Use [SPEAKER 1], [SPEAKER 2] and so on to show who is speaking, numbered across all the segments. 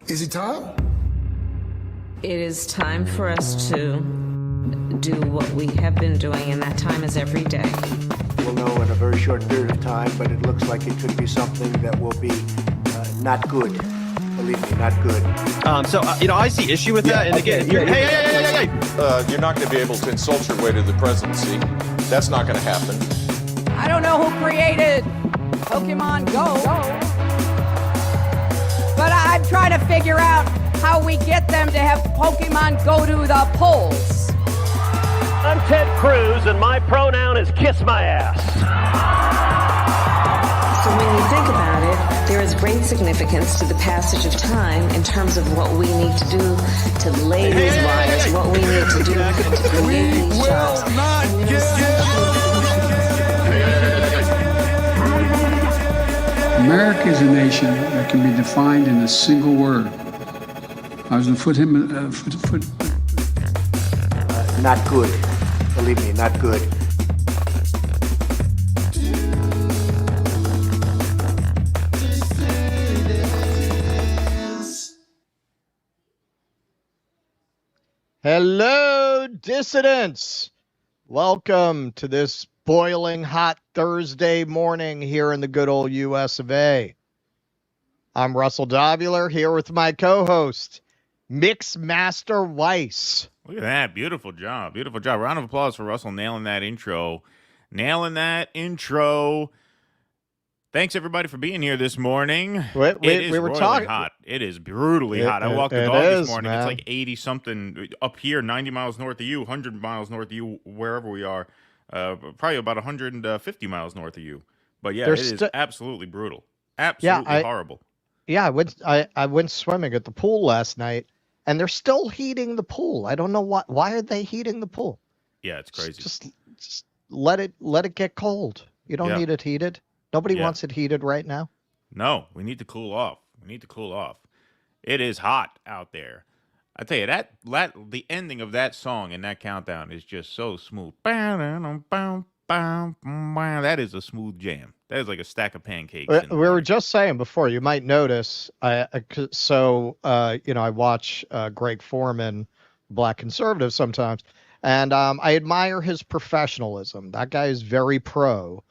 [SPEAKER 1] Is it time?
[SPEAKER 2] It is time for us to do what we have been doing, and that time is every day.
[SPEAKER 3] We'll know in a very short period of time, but it looks like it could be something that will be not good. Believe me, not good.
[SPEAKER 4] I see issue with that. And
[SPEAKER 5] okay,
[SPEAKER 4] again, hey.
[SPEAKER 5] You're not going to be able to insult your way to the presidency. That's not going to happen.
[SPEAKER 6] I don't know who created Pokemon Go, but I'm trying to figure out how we get them to have Pokemon go to the polls.
[SPEAKER 7] I'm Ted Cruz, and my pronoun is kiss my ass.
[SPEAKER 2] So when you think about it, there is great significance to the passage of time in terms of what we need to do to lay these wires, what we need to do to create these jobs.
[SPEAKER 8] America is a nation that can be defined in a single word. I was going to put him.
[SPEAKER 3] Not good. Believe me, not good.
[SPEAKER 9] Hello, dissidents. Welcome to this boiling hot Thursday morning here in the good old US of A. I'm Russell Dobular here with my co-host, Mixmaster Weiss.
[SPEAKER 10] Look at that. Beautiful job. Beautiful job. Round of applause for Russell nailing that intro. Thanks, everybody, for being here this morning.
[SPEAKER 9] We were talking
[SPEAKER 10] hot. It is brutally hot. I walked the dog this morning. Man. It's like 80-something up here, 90 miles north of you, 100 miles north of you, wherever we are. Probably about 150 miles north of you. But, yeah, it is absolutely brutal. Absolutely horrible.
[SPEAKER 9] Yeah, I went swimming at the pool last night, and they're still heating the pool. I don't know why are they heating the pool?
[SPEAKER 10] Yeah, it's crazy.
[SPEAKER 9] Just let it get cold. You don't need it heated. Nobody wants it heated right now.
[SPEAKER 10] No, we need to cool off. It is hot out there. I tell you, that the ending of that song and that countdown is just so smooth. That is a smooth jam. That is like a stack of pancakes.
[SPEAKER 9] We were just saying before, you might notice, I watch Greg Foreman, Black Conservative sometimes, and I admire his professionalism. That guy is very pro.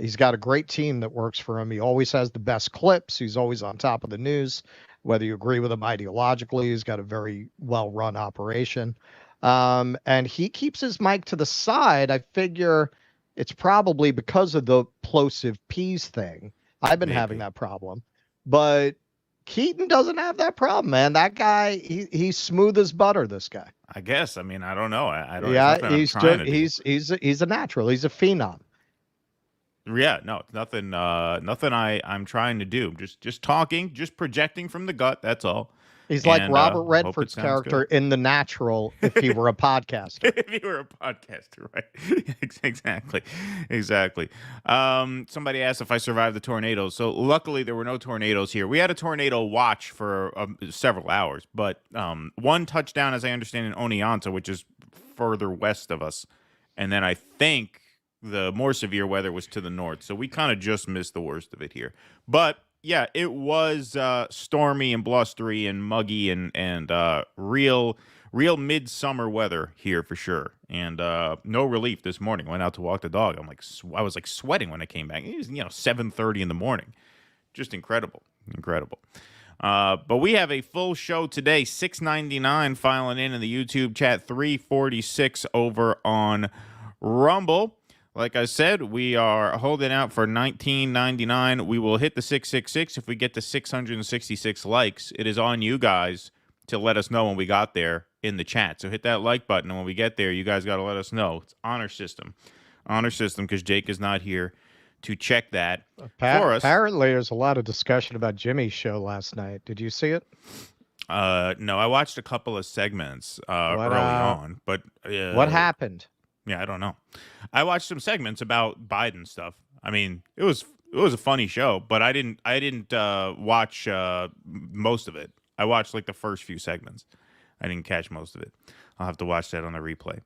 [SPEAKER 9] He's got a great team that works for him. He always has the best clips. He's always on top of the news, whether you agree with him ideologically. He's got a very well-run operation. And he keeps his mic to the side. I figure it's probably because of the plosive peas thing. I've been having that problem. But Keaton doesn't have that problem, man. That guy, he's smooth as butter, this guy.
[SPEAKER 10] I guess. I mean, I don't know. I don't.
[SPEAKER 9] Yeah, he's a natural. He's a phenom.
[SPEAKER 10] Yeah, no, it's nothing. Nothing. I'm trying to do. Just talking, just projecting from the gut. That's all.
[SPEAKER 9] He's like Robert Redford's character in The Natural if he were a podcaster.
[SPEAKER 10] If he were a podcaster, right? Exactly. Somebody asked if I survived the tornadoes. So luckily there were no tornadoes here. We had a tornado watch for several hours, but one touchdown, as I understand, in Oneonta, which is further west of us, and then I think the more severe weather was to the north. So we kind of just missed the worst of it here. But yeah, it was stormy and blustery and muggy and real midsummer weather here for sure. And no relief this morning. Went out to walk the dog. I was like sweating when I came back. It was 7:30 in the morning. Just incredible. But we have a full show today. 699 filing in the YouTube chat. 346 over on Rumble. Like I said, we are holding out for $19.99. We will hit the 666 if we get to 666 likes. It is on you guys to let us know when we got there in the chat. So hit that like button, and when we get there, you guys got to let us know. It's honor system, because Jake is not here to check that for us.
[SPEAKER 9] Apparently, there's a lot of discussion about Jimmy's show last night. Did you see it?
[SPEAKER 10] No, I watched a couple of segments early on, but
[SPEAKER 9] what happened?
[SPEAKER 10] Yeah, I don't know. I watched some segments about Biden stuff. I mean, it was a funny show, but I didn't watch most of it. I watched like the first few segments. I didn't catch most of it. I'll have to watch that on the replay.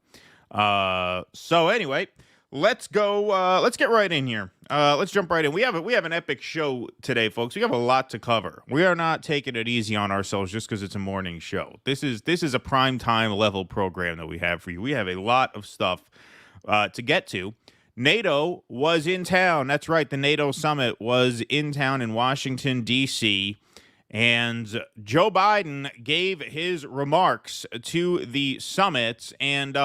[SPEAKER 10] So anyway, let's go. Let's get right in here. Let's jump right in. We have an epic show today, folks. We have a lot to cover. We are not taking it easy on ourselves just because it's a morning show. This is a prime time level program that we have for you. We have a lot of stuff to get to. NATO was in town. That's right. The NATO summit was in town in Washington, D.C., and Joe Biden gave his remarks to the summit, and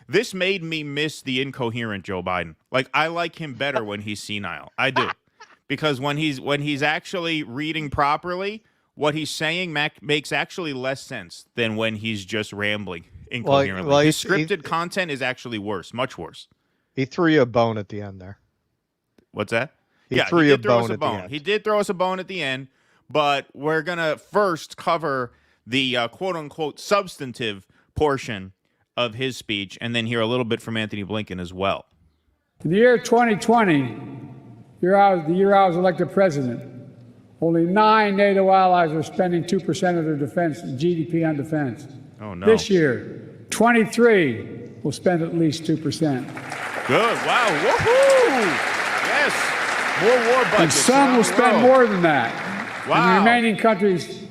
[SPEAKER 10] this made me miss the incoherent Joe Biden. Like, I like him better when he's senile. I do. Because when he's actually reading properly, what he's saying makes actually less sense than when he's just rambling incoherently.
[SPEAKER 9] Well,
[SPEAKER 10] his scripted content is actually worse, much worse.
[SPEAKER 9] He threw you a bone at the end there.
[SPEAKER 10] What's that?
[SPEAKER 9] He threw you a bone at the end.
[SPEAKER 10] He did throw us a bone at the end. But we're going to first cover the quote-unquote substantive portion of his speech and then hear a little bit from Anthony Blinken as well.
[SPEAKER 8] In the year 2020, the year I was elected president, only 9 NATO allies were spending 2% of their defense GDP on defense.
[SPEAKER 10] Oh, no.
[SPEAKER 8] This year, 23 will spend at least 2%.
[SPEAKER 10] Good. Wow. Woohoo! Yes. More war budgets.
[SPEAKER 8] And some will spend more than that.
[SPEAKER 10] Wow.
[SPEAKER 8] And the remaining countries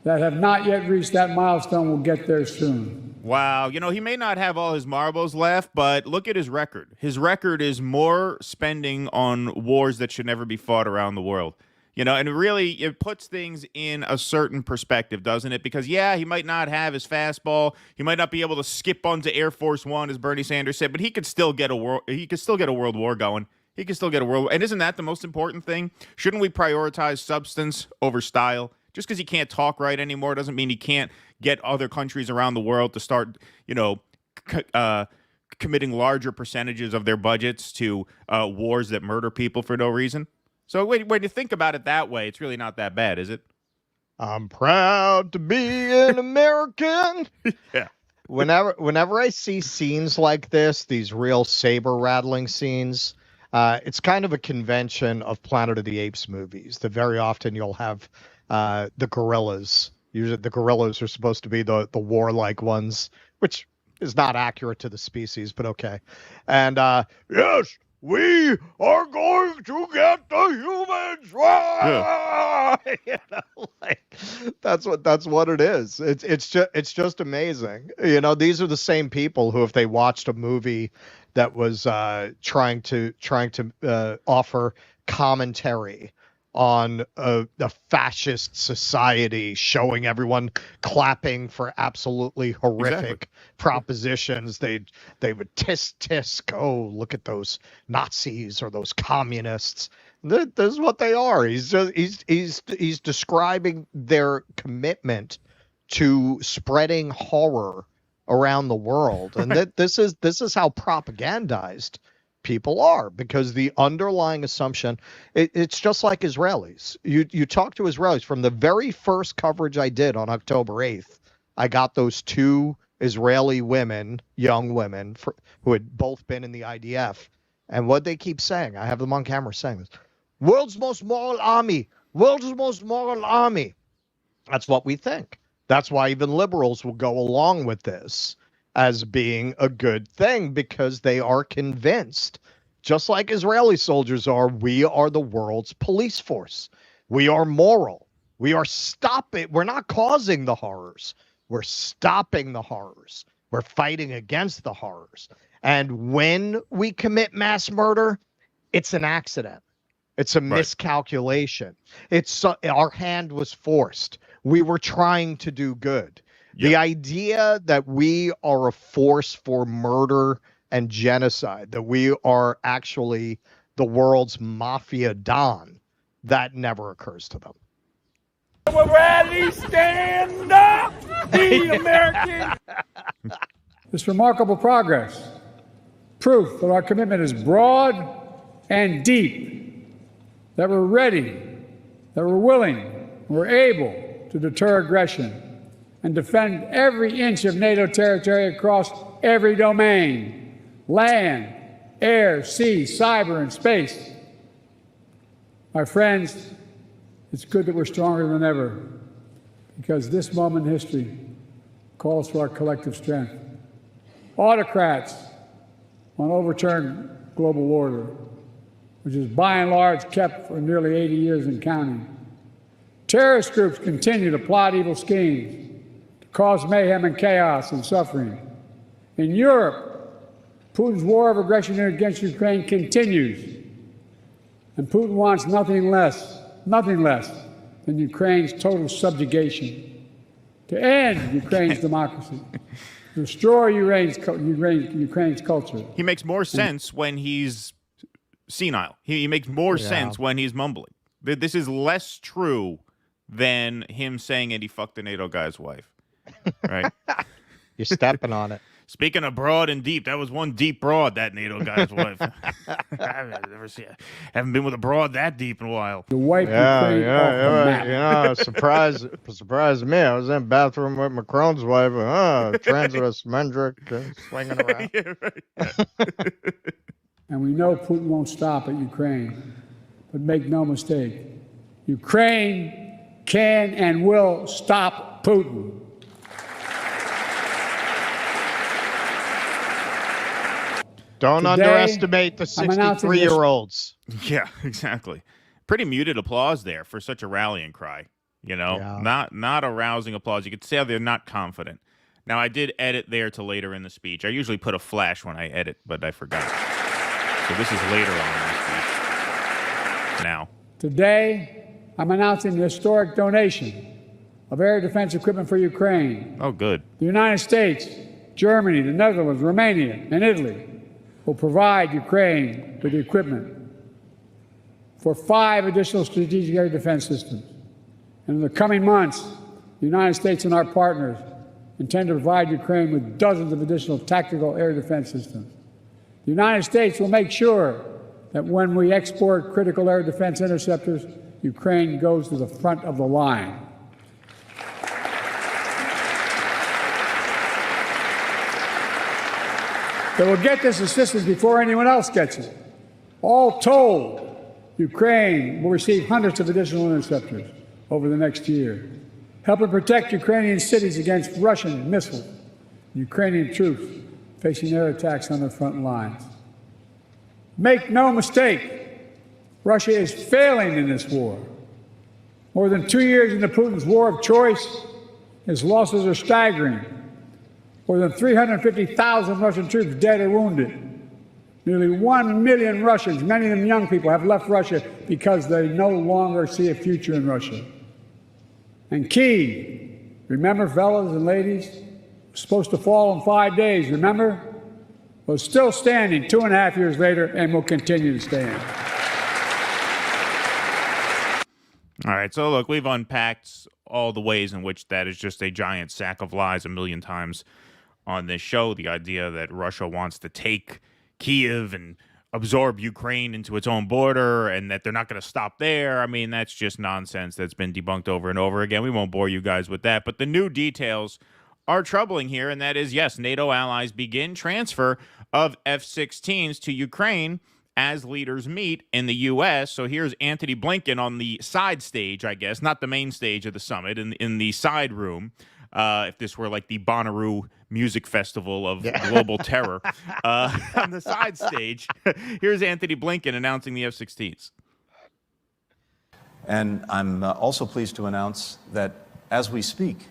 [SPEAKER 8] that have not yet reached that milestone will get there soon.
[SPEAKER 10] Wow. You know, he may not have all his marbles left, but look at his record. His record is more spending on wars that should never be fought around the world. You know, and really, it puts things in a certain perspective, doesn't it? Because, yeah, he might not have his fastball. He might not be able to skip onto Air Force One, as Bernie Sanders said, but he could still get a world war going. He can still get a world. And isn't that the most important thing? Shouldn't we prioritize substance over style? Just because he can't talk right anymore doesn't mean he can't get other countries around the world to start, committing larger percentages of their budgets to wars that murder people for no reason. So when you think about it that way, it's really not that bad, is it?
[SPEAKER 9] I'm proud to be an American.
[SPEAKER 10] Yeah.
[SPEAKER 9] Whenever I see scenes like this, these real saber-rattling scenes, it's kind of a convention of Planet of the Apes movies that very often you'll have the gorillas. Usually the gorillas are supposed to be the warlike ones, which is not accurate to the species, but okay. And yes, we are going to get the humans. Yeah. You know, like that's what it is. It's just amazing. You know, these are the same people who, if they watched a movie that was trying to offer commentary on a fascist society, showing everyone clapping for absolutely horrific propositions, they would tisk, oh, look at those Nazis or those communists. This is what they are. He's describing their commitment to spreading horror around the world, and this is how propagandized people are, because the underlying assumption, it's just like Israelis. You talk to Israelis from the very first coverage I did on October 8th. I got those 2 Israeli women, young women, who had both been in the IDF, and what they keep saying, I have them on camera saying this: world's most moral army, world's most moral army. That's what we think. That's why even liberals will go along with this as being a good thing, because they are convinced, just like Israeli soldiers are, we are the world's police force. We are moral. We are stopping. We're not causing the horrors. We're stopping the horrors. We're fighting against the horrors. And when we commit mass murder, it's an accident. It's a miscalculation. It's our hand was forced. We were trying to do good. Yep. The idea that we are a force for murder and genocide, that we are actually the world's mafia don, that never occurs to them.
[SPEAKER 7] Rally, stand up, the American.
[SPEAKER 8] This remarkable progress, proof that our commitment is broad and deep, that we're ready, that we're willing, we're able to deter aggression and defend every inch of NATO territory across every domain: land, air, sea, cyber, and space. My friends, it's good that we're stronger than ever, because this moment in history calls for our collective strength. Autocrats on overturned global order, which is by and large kept for nearly 80 years and counting. Terrorist groups continue to plot evil schemes to cause mayhem and chaos and suffering. In Europe, Putin's war of aggression against Ukraine continues, and Putin wants nothing less than Ukraine's total subjugation, to end Ukraine's democracy, to destroy Ukraine's culture.
[SPEAKER 10] He makes more sense when he's senile. He makes more sense when he's mumbling. This is less true than him saying and he fucked the NATO guy's wife. Right?
[SPEAKER 9] You're stepping on it.
[SPEAKER 10] Speaking of broad and deep, that was one deep broad, that NATO guy's wife. Haven't been with a broad that deep in a while.
[SPEAKER 8] To wipe Ukraine off the map.
[SPEAKER 9] You know, surprised me. I was in the bathroom with Macron's wife. Transverse Mendrick swinging around.
[SPEAKER 10] Yeah, right.
[SPEAKER 8] And we know Putin won't stop at Ukraine. But make no mistake, Ukraine can and will stop Putin.
[SPEAKER 9] Don't
[SPEAKER 8] Today,
[SPEAKER 9] underestimate the 63-year-olds.
[SPEAKER 10] Yeah, exactly. Pretty muted applause there for such a rallying cry. You know, not a rousing applause. You could tell they're not confident. Now, I did edit there to later in the speech. I usually put a flash when I edit, but I forgot. So this is later on in the speech. Now.
[SPEAKER 8] Today, I'm announcing the historic donation of air defense equipment for Ukraine.
[SPEAKER 10] Oh, good.
[SPEAKER 8] The United States, Germany, the Netherlands, Romania, and Italy will provide Ukraine with the equipment for 5 additional strategic air defense systems. And in the coming months, the United States and our partners intend to provide Ukraine with dozens of additional tactical air defense systems. The United States will make sure that when we export critical air defense interceptors, Ukraine goes to the front of the line. They will get this assistance before anyone else gets it. All told, Ukraine will receive hundreds of additional interceptors over the next year, helping protect Ukrainian cities against Russian missiles and Ukrainian troops facing air attacks on their front lines. Make no mistake, Russia is failing in this war. More than 2 years into Putin's war of choice, his losses are staggering. More than 350,000 Russian troops dead or wounded. Nearly 1 million Russians, many of them young people, have left Russia because they no longer see a future in Russia. And Kyiv, remember, fellas and ladies, was supposed to fall in 5 days, remember? Was still standing 2.5 years later and will continue to stand.
[SPEAKER 10] All right, so look, we've unpacked all the ways in which that is just a giant sack of lies a million times on this show. The idea that Russia wants to take Kyiv and absorb Ukraine into its own border and that they're not going to stop there. I mean, that's just nonsense that's been debunked over and over again. We won't bore you guys with that. But the new details are troubling here, and that is, yes, NATO allies begin transfer of F-16s to Ukraine as leaders meet in the U.S. So here's Antony Blinken on the side stage, I guess, not the main stage of the summit, in the side room. If this were like the Bonnaroo Music Festival of global terror. On the side stage, here's Antony Blinken announcing the F-16s.
[SPEAKER 1] And I'm also pleased to announce that as we speak,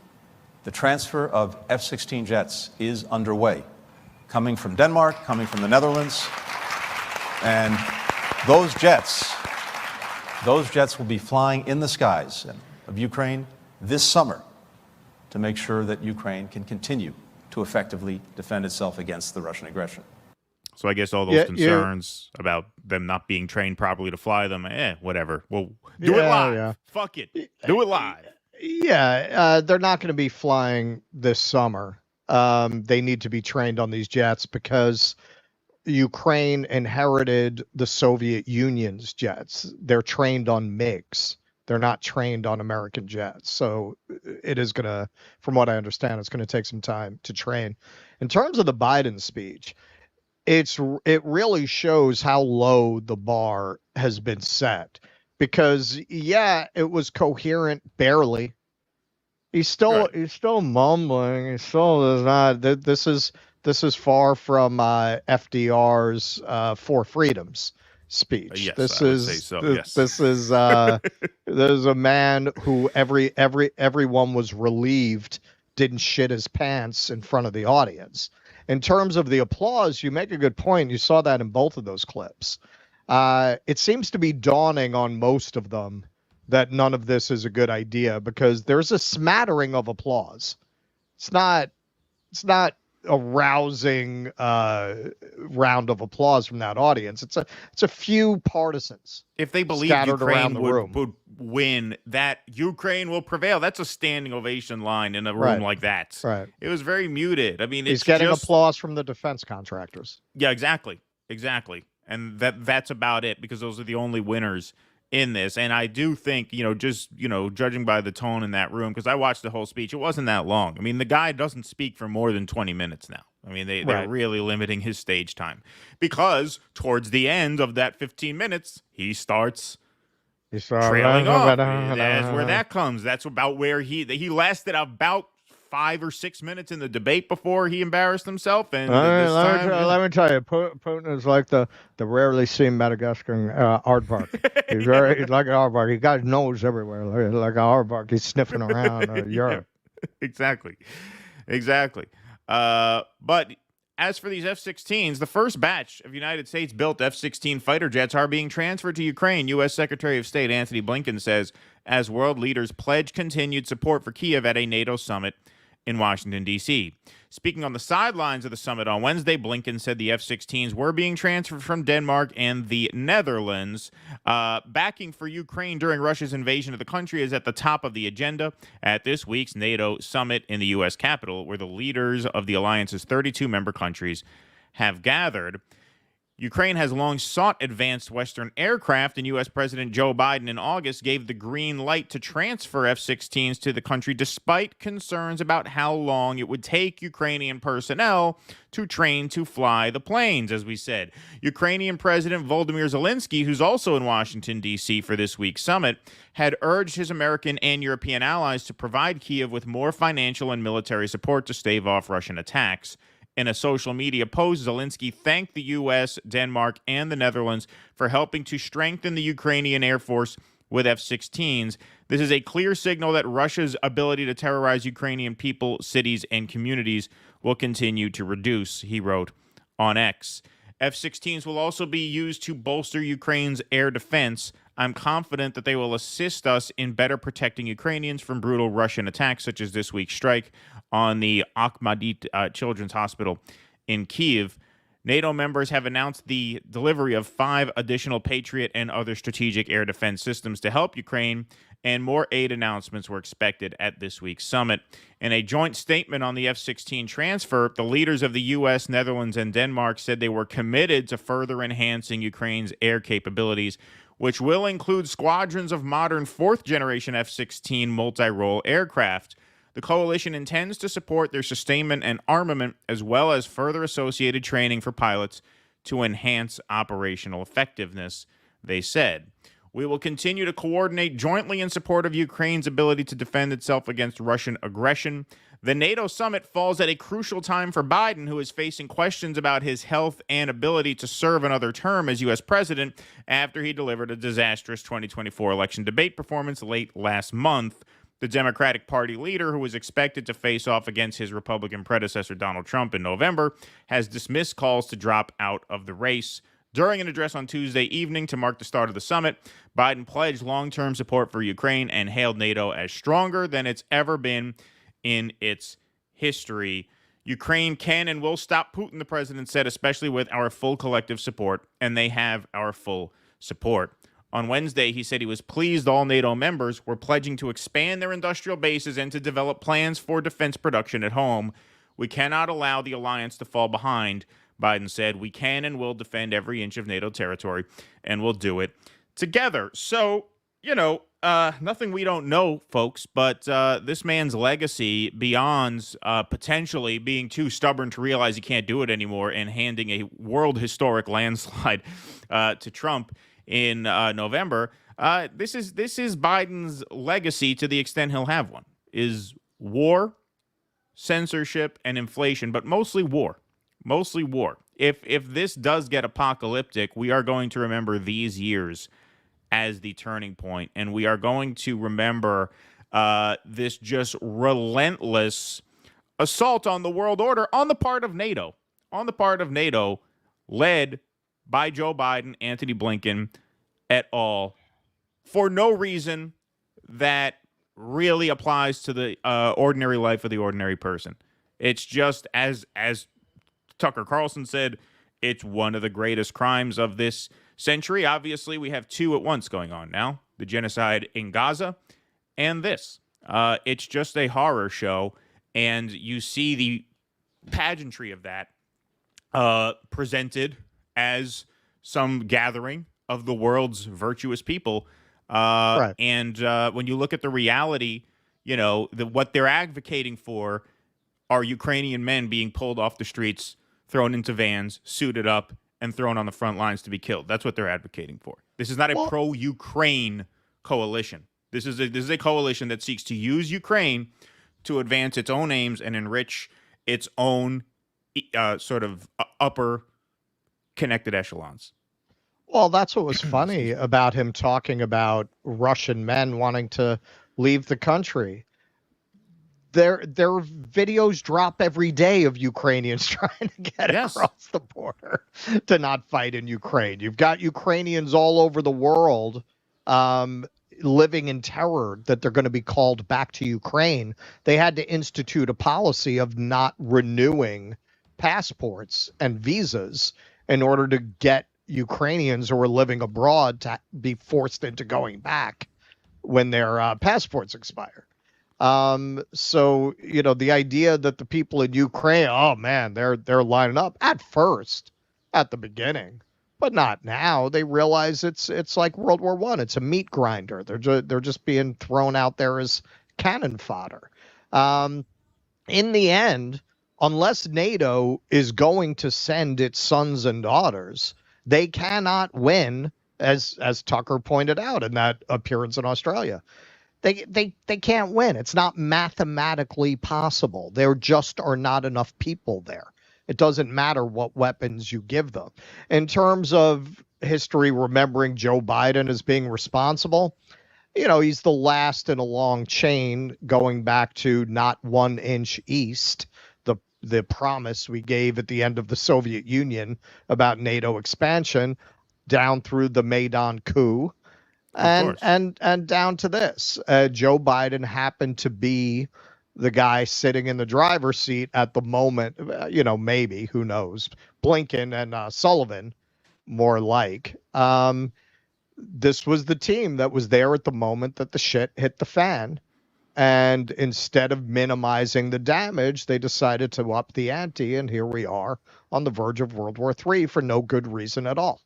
[SPEAKER 1] the transfer of F-16 jets is underway, coming from Denmark, coming from the Netherlands. And those jets will be flying in the skies of Ukraine this summer to make sure that Ukraine can continue to effectively defend itself against the Russian aggression.
[SPEAKER 10] So I guess all those concerns about them not being trained properly to fly them, whatever. Well, do it live. Yeah. Fuck it. Do it live.
[SPEAKER 9] Yeah, they're not going to be flying this summer. They need to be trained on these jets because Ukraine inherited the Soviet Union's jets. They're trained on MiGs. They're not trained on American jets. So it is going to, from what I understand, it's going to take some time to train. In terms of the Biden speech, it really shows how low the bar has been set. Because, it was coherent barely. He's still mumbling. He still does not. This this is far from FDR's Four Freedoms speech.
[SPEAKER 10] Yes,
[SPEAKER 9] this
[SPEAKER 10] I would
[SPEAKER 9] is
[SPEAKER 10] say so, yes.
[SPEAKER 9] this is there's a man who everyone was relieved didn't shit his pants in front of the audience. In terms of the applause, you make a good point. You saw that in both of those clips. It seems to be dawning on most of them that none of this is a good idea because there's a smattering of applause. It's not a rousing round of applause from that audience. It's a few partisans.
[SPEAKER 10] If they believe Ukraine would win, that Ukraine will prevail. That's a standing ovation line in a room like that.
[SPEAKER 9] Right.
[SPEAKER 10] It was very muted. I mean,
[SPEAKER 9] he's getting applause from the defense contractors.
[SPEAKER 10] Yeah, exactly. And that's about it because those are the only winners in this. And I do think, judging by the tone in that room, because I watched the whole speech, it wasn't that long. I mean, the guy doesn't speak for more than 20 minutes now. I mean, they're really limiting his stage time because towards the end of that 15 minutes, he starts trailing off. That's where that comes. That's about where he lasted about 5 or 6 minutes in the debate before he embarrassed himself. And
[SPEAKER 9] let me tell you, Putin is like the rarely seen Madagascar aardvark. He's like an aardvark. He got his nose everywhere, like an aardvark. He's sniffing around Europe.
[SPEAKER 10] Exactly. But as for these F-16s, the first batch of United States-built F-16 fighter jets are being transferred to Ukraine. U.S. Secretary of State Antony Blinken says as world leaders pledge continued support for Kyiv at a NATO summit in Washington, D.C. Speaking on the sidelines of the summit on Wednesday, Blinken said the F-16s were being transferred from Denmark and the Netherlands. Backing for Ukraine during Russia's invasion of the country is at the top of the agenda at this week's NATO summit in the U.S. Capitol, where the leaders of the alliance's 32 member countries have gathered. Ukraine has long sought advanced Western aircraft, and U.S. President Joe Biden in August gave the green light to transfer F-16s to the country despite concerns about how long it would take Ukrainian personnel to train to fly the planes, as we said. Ukrainian President Volodymyr Zelensky, who's also in Washington, D.C. for this week's summit, had urged his American and European allies to provide Kyiv with more financial and military support to stave off Russian attacks. In a social media post, Zelensky thanked the U.S., Denmark, and the Netherlands for helping to strengthen the Ukrainian Air Force with F-16s. This is a clear signal that Russia's ability to terrorize Ukrainian people, cities, and communities will continue to reduce, he wrote on X. F-16s will also be used to bolster Ukraine's air defense. I'm confident that they will assist us in better protecting Ukrainians from brutal Russian attacks, such as this week's strike on the Akhmadit Children's Hospital in Kyiv. NATO members have announced the delivery of 5 additional Patriot and other strategic air defense systems to help Ukraine, and more aid announcements were expected at this week's summit. In a joint statement on the F-16 transfer, the leaders of the U.S., Netherlands, and Denmark said they were committed to further enhancing Ukraine's air capabilities, which will include squadrons of modern 4th-generation F-16 multi-role aircraft. The coalition intends to support their sustainment and armament, as well as further associated training for pilots to enhance operational effectiveness, they said. We will continue to coordinate jointly in support of Ukraine's ability to defend itself against Russian aggression. The NATO summit falls at a crucial time for Biden, who is facing questions about his health and ability to serve another term as U.S. president after he delivered a disastrous 2024 election debate performance late last month. The Democratic Party leader, who was expected to face off against his Republican predecessor Donald Trump in November, has dismissed calls to drop out of the race. During an address on Tuesday evening to mark the start of the summit, Biden pledged long-term support for Ukraine and hailed NATO as stronger than it's ever been in its history. Ukraine can and will stop Putin, the president said, especially with our full collective support, and they have our full support. On Wednesday, he said he was pleased all NATO members were pledging to expand their industrial bases and to develop plans for defense production at home. We cannot allow the alliance to fall behind, Biden said. We can and will defend every inch of NATO territory, and we'll do it together. So, nothing we don't know, folks, but this man's legacy beyond potentially being too stubborn to realize he can't do it anymore and handing a world historic landslide to Trump in November. This is Biden's legacy, to the extent he'll have one, is war, censorship, and inflation, but mostly war. Mostly war. If this does get apocalyptic, we are going to remember these years as the turning point, and we are going to remember this just relentless assault on the world order on the part of NATO, led by Joe Biden, Anthony Blinken, et al., for no reason that really applies to the ordinary life of the ordinary person. It's just, as Tucker Carlson said, it's one of the greatest crimes of this century. Obviously, we have two at once going on now: the genocide in Gaza and this. It's just a horror show, and you see the pageantry of that presented as some gathering of the world's virtuous people.
[SPEAKER 9] Right.
[SPEAKER 10] And when you look at the reality, what they're advocating for are Ukrainian men being pulled off the streets, thrown into vans, suited up, and thrown on the front lines to be killed. That's what they're advocating for. This is not a pro-Ukraine coalition. This is a coalition that seeks to use Ukraine to advance its own aims and enrich its own sort of upper connected echelons.
[SPEAKER 9] Well, that's what was funny about him talking about Russian men wanting to leave the country. Their videos drop every day of Ukrainians trying to get across the border to not fight in Ukraine. You've got Ukrainians all over the world living in terror that they're going to be called back to Ukraine. They had to institute a policy of not renewing passports and visas in order to get Ukrainians who are living abroad to be forced into going back when their passports expire. So, the idea that the people in Ukraine, oh man, they're lining up at first, at the beginning, but not now. They realize it's like World War I. It's a meat grinder. They're just being thrown out there as cannon fodder. In the end, unless NATO is going to send its sons and daughters, they cannot win, as Tucker pointed out in that appearance in Australia. They can't win. It's not mathematically possible. There just are not enough people there. It doesn't matter what weapons you give them. In terms of history remembering Joe Biden as being responsible, he's the last in a long chain going back to not 1 inch east, the promise we gave at the end of the Soviet Union about NATO expansion, down through the Maidan coup, and down to this. Joe Biden happened to be the guy sitting in the driver's seat at the moment. Maybe, who knows? Blinken and Sullivan, more like. This was the team that was there at the moment that the shit hit the fan. And instead of minimizing the damage, they decided to up the ante, and here we are on the verge of World War III for no good reason at all.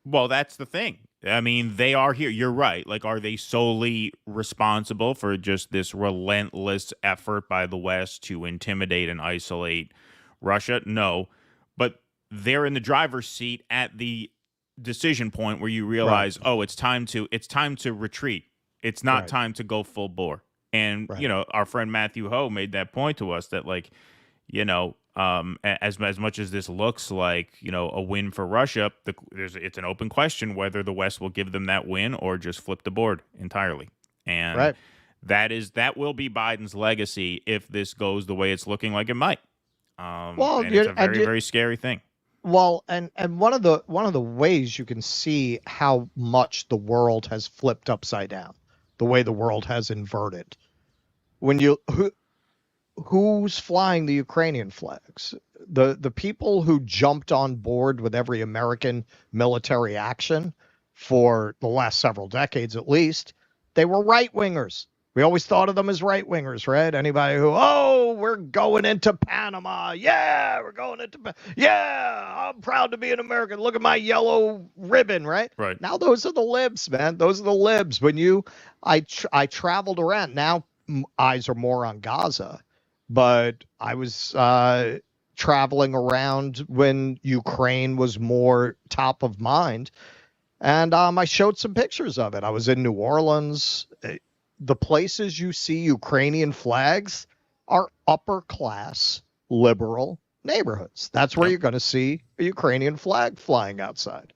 [SPEAKER 10] Well, that's the thing. I mean, they are here. You're right. Like, are they solely responsible for just this relentless effort by the West to intimidate and isolate Russia? No. But they're in the driver's seat at the decision point where you realize, it's time to retreat. It's not time to go full bore. And, our friend Matthew Ho made that point to us that, as much as this looks like, a win for Russia, it's an open question whether the West will give them that win or just flip the board entirely. And that will be Biden's legacy if this goes the way it's looking like it might. And it's a very, very scary thing.
[SPEAKER 9] Well, and one of the ways you can see how much the world has flipped upside down, the way the world has inverted. Who's flying the Ukrainian flags? The people who jumped on board with every American military action for the last several decades, at least, they were right-wingers. We always thought of them as right-wingers, right? Anybody who, we're going into Panama. Yeah, we're going into yeah, I'm proud to be an American. Look at my yellow ribbon, right?
[SPEAKER 10] Right.
[SPEAKER 9] Now those are the libs, man. Those are the libs. I traveled around. Now eyes are more on Gaza, but I was traveling around when Ukraine was more top of mind, and I showed some pictures of it. I was in New Orleans. The places you see Ukrainian flags are upper class liberal neighborhoods. That's where you're going to see a Ukrainian flag flying outside.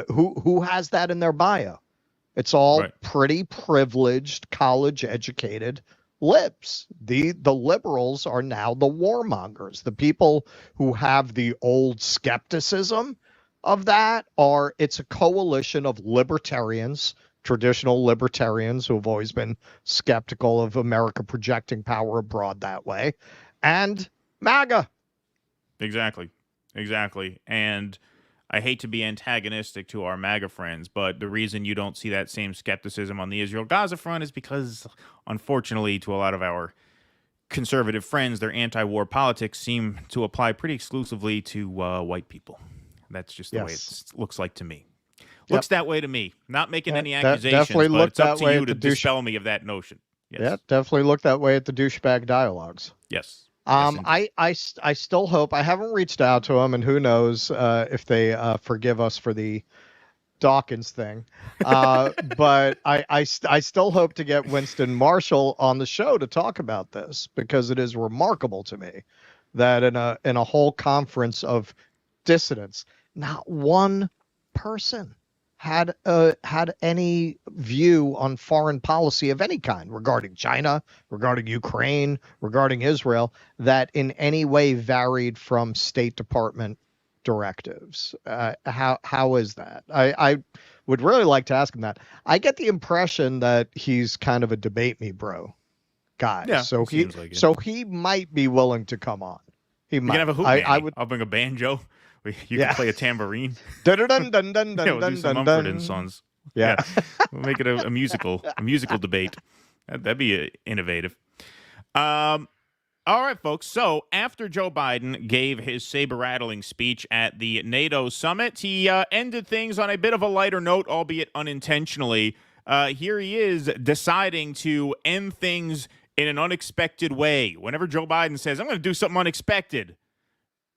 [SPEAKER 9] Who has that in their bio? It's all pretty privileged, college-educated libs. The liberals are now the warmongers. The people who have the old skepticism of that it's a coalition of libertarians, traditional libertarians who have always been skeptical of America projecting power abroad that way, and MAGA.
[SPEAKER 10] Exactly. And I hate to be antagonistic to our MAGA friends, but the reason you don't see that same skepticism on the Israel-Gaza front is because, unfortunately, to a lot of our conservative friends, their anti-war politics seem to apply pretty exclusively to white people. That's just the way it looks like to me. Looks that way to me. Not making any accusations, but it's up to you to dispel me of that notion. Yes.
[SPEAKER 9] Yeah, definitely look that way at the douchebag dialogues.
[SPEAKER 10] Yes.
[SPEAKER 9] I still hope. I haven't reached out to them, and who knows if they forgive us for the Dawkins thing. But I still hope to get Winston Marshall on the show to talk about this, because it is remarkable to me that in a whole conference of dissidents, not one person had any view on foreign policy of any kind regarding China, regarding Ukraine, regarding Israel, that in any way varied from State Department directives. How is that? I would really like to ask him that. I get the impression that he's kind of a debate me bro guy.
[SPEAKER 10] Yeah,
[SPEAKER 9] so he might be willing to come on. He might.
[SPEAKER 10] You can have a hoop. I'll bring a banjo. You can play a tambourine.
[SPEAKER 9] Dun dun dun dun dun
[SPEAKER 10] We'll do some
[SPEAKER 9] dun
[SPEAKER 10] Mumford
[SPEAKER 9] dun.
[SPEAKER 10] and Sons.
[SPEAKER 9] Yeah.
[SPEAKER 10] We'll make it a musical debate. That'd be innovative. All right, folks. So after Joe Biden gave his saber-rattling speech at the NATO summit, he ended things on a bit of a lighter note, albeit unintentionally. Here he is deciding to end things in an unexpected way. Whenever Joe Biden says, I'm going to do something unexpected,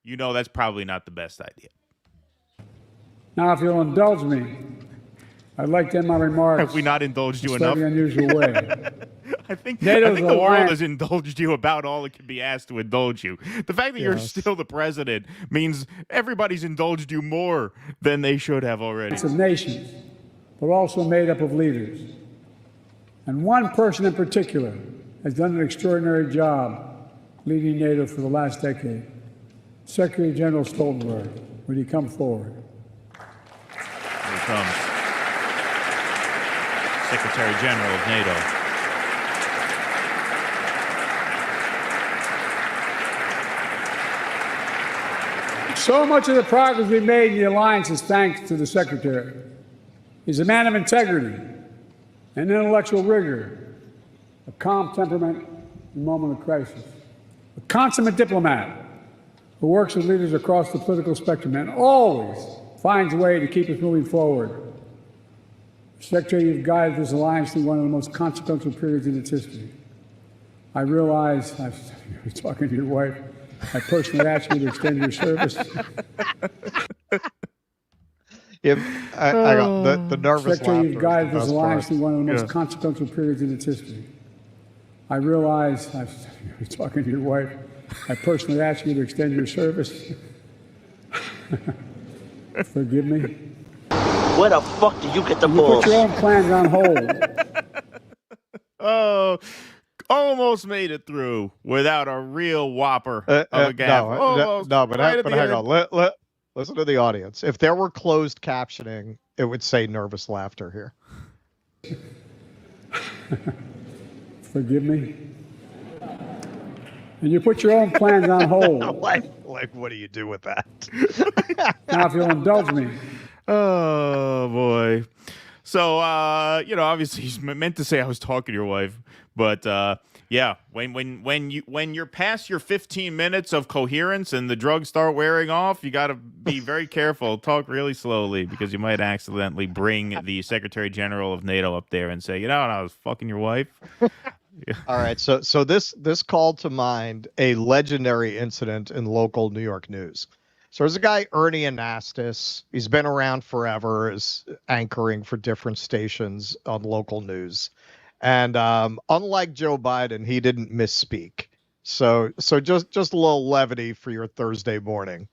[SPEAKER 10] you know that's probably not the best idea.
[SPEAKER 8] Now, if you'll indulge me, I'd like to end my remarks.
[SPEAKER 10] Have we not indulged you
[SPEAKER 8] in a
[SPEAKER 10] enough?
[SPEAKER 8] slightly unusual way.
[SPEAKER 10] I think
[SPEAKER 8] NATO's
[SPEAKER 10] the world has indulged you about all it can be asked to indulge you. The fact that you're still the president means everybody's indulged you more than they should have already.
[SPEAKER 8] It's of nations, but also made up of leaders. And one person in particular has done an extraordinary job leading NATO for the last decade. Secretary General Stoltenberg, would you come forward?
[SPEAKER 10] Here he comes. Secretary General of NATO.
[SPEAKER 8] So much of the progress we've made in the alliance is thanks to the Secretary. He's a man of integrity and intellectual rigor, a calm temperament in a moment of crisis, a consummate diplomat who works with leaders across the political spectrum and always finds a way to keep us moving forward. Secretary, you've guided this alliance through one of the most consequential periods in its history. I realize, I was talking to your wife, I personally asked you to extend your service.
[SPEAKER 9] I got the nervous
[SPEAKER 8] Secretary,
[SPEAKER 9] laughter.
[SPEAKER 8] you've guided this alliance through one of the most consequential periods in its history. I realize, I was talking to your wife, I personally asked you to extend your service. Forgive me.
[SPEAKER 11] Where the fuck do you get the
[SPEAKER 8] You
[SPEAKER 11] balls?
[SPEAKER 8] put your own plans on hold.
[SPEAKER 10] Oh, almost made it through without a real whopper of a gaffe.
[SPEAKER 9] But hang on. Listen to the audience. If there were closed captioning, it would say nervous laughter here.
[SPEAKER 8] Forgive me. And you put your own plans on hold.
[SPEAKER 9] like, what do you do with that?
[SPEAKER 8] Now, if you'll indulge me.
[SPEAKER 10] Oh, boy. So, obviously he's meant to say I was talking to your wife, but yeah, when you're past your 15 minutes of coherence and the drugs start wearing off, you got to be very careful. Talk really slowly because you might accidentally bring the Secretary General of NATO up there and say, I was fucking your wife. Yeah.
[SPEAKER 9] All right, so this called to mind a legendary incident in local New York news. So there's a guy, Ernie Anastas. He's been around forever, is anchoring for different stations on local news. And unlike Joe Biden, he didn't misspeak. So just a little levity for your Thursday morning.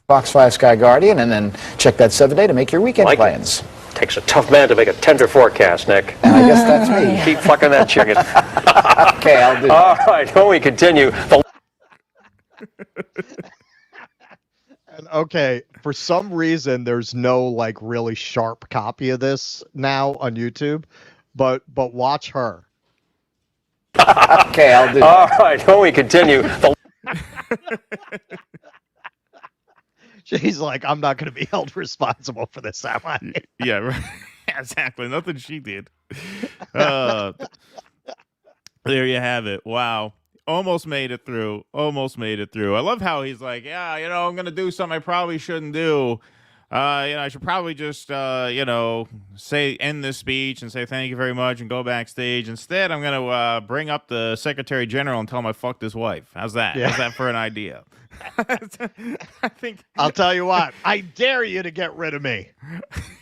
[SPEAKER 12] Fox 5 Sky Guardian, and then check that 7-day to make your weekend plans.
[SPEAKER 7] Takes a tough man to make a tender forecast, Nick.
[SPEAKER 12] And I guess that's me.
[SPEAKER 7] Keep fucking that chicken.
[SPEAKER 12] Okay, I'll do
[SPEAKER 7] All right, when we continue.
[SPEAKER 9] And okay, for some reason, there's no like really sharp copy of this now on YouTube, but watch her.
[SPEAKER 12] Okay, I'll do
[SPEAKER 7] All right, when we continue.
[SPEAKER 9] She's like, I'm not going to be held responsible for this, am I?
[SPEAKER 10] Yeah, right. Exactly. Nothing she did. There you have it. Wow. Almost made it through. Almost made it through. I love how he's like, yeah, I'm going to do something I probably shouldn't do. I should probably just, end this speech and say thank you very much and go backstage. Instead, I'm going to bring up the Secretary General and tell him I fucked his wife. How's that?
[SPEAKER 9] Yeah.
[SPEAKER 10] How's that for an idea? I think
[SPEAKER 9] I'll tell you what. I dare you to get rid of me.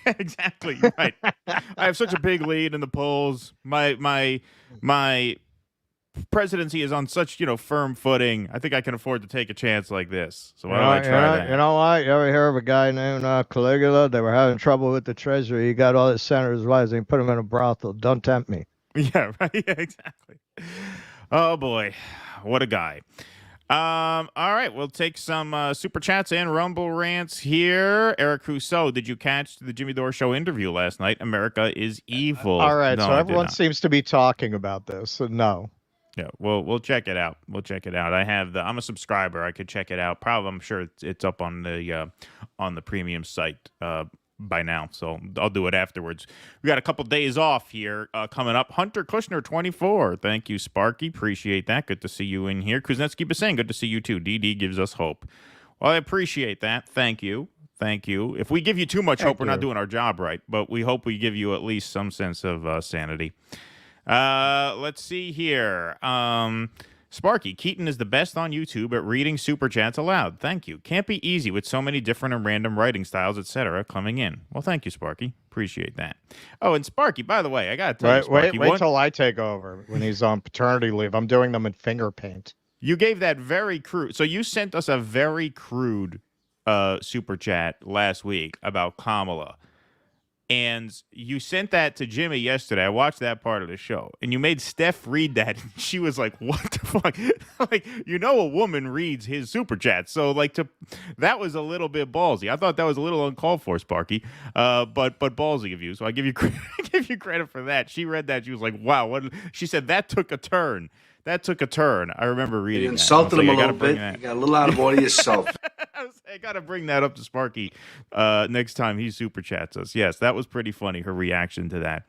[SPEAKER 10] Exactly. Right. I have such a big lead in the polls. My presidency is on such, firm footing. I think I can afford to take a chance like this. So why don't I try that?
[SPEAKER 9] You know what? You ever hear of a guy named Caligula? They were having trouble with the treasury. He got all his senators rising, put them in a brothel. Don't tempt me.
[SPEAKER 10] Yeah, right. Yeah, exactly. Oh boy, what a guy. All right, we'll take some super chats and Rumble rants here. Eric Rousseau, did you catch the Jimmy Dore Show interview last night? America is evil.
[SPEAKER 9] All right,
[SPEAKER 10] No,
[SPEAKER 9] so
[SPEAKER 10] I did
[SPEAKER 9] everyone
[SPEAKER 10] not.
[SPEAKER 9] seems to be talking about this. So no.
[SPEAKER 10] Yeah, we'll check it out. We'll check it out. I'm a subscriber. I could check it out. Probably, I'm sure it's up on the premium site by now. So I'll do it afterwards. We got a couple days off here coming up. Hunter Kushner 24. Thank you, Sparky. Appreciate that. Good to see you in here. Kuznetsky Bassang, good to see you too. DD gives us hope. Well, I appreciate that. Thank you. Thank you. If we give you too much hope, we're not doing our job right. But we hope we give you at least some sense of sanity. Let's see here. Sparky, Keaton is the best on YouTube at reading super chats aloud. Thank you. Can't be easy with so many different and random writing styles, etc. coming in. Well, thank you, Sparky. Appreciate that. Oh, and Sparky, by the way, I got to tell you, Sparky.
[SPEAKER 9] Wait till I take over when he's on paternity leave. I'm doing them in finger paint.
[SPEAKER 10] You gave that very crude. So you sent us a very crude super chat last week about Kamala. And you sent that to Jimmy yesterday. I watched that part of the show. And you made Steph read that. And she was like, what the fuck? Like, a woman reads his super chat. So, that was a little bit ballsy. I thought that was a little uncalled for, Sparky. But ballsy of you. So I give you credit for that. She read that. She was like, wow. What? She said, that took a turn. That took a turn. I remember reading
[SPEAKER 13] You insulted him a little bit. You got a little out of order yourself.
[SPEAKER 10] I got to bring that up to Sparky next time he super chats us. Yes, that was pretty funny, her reaction to that.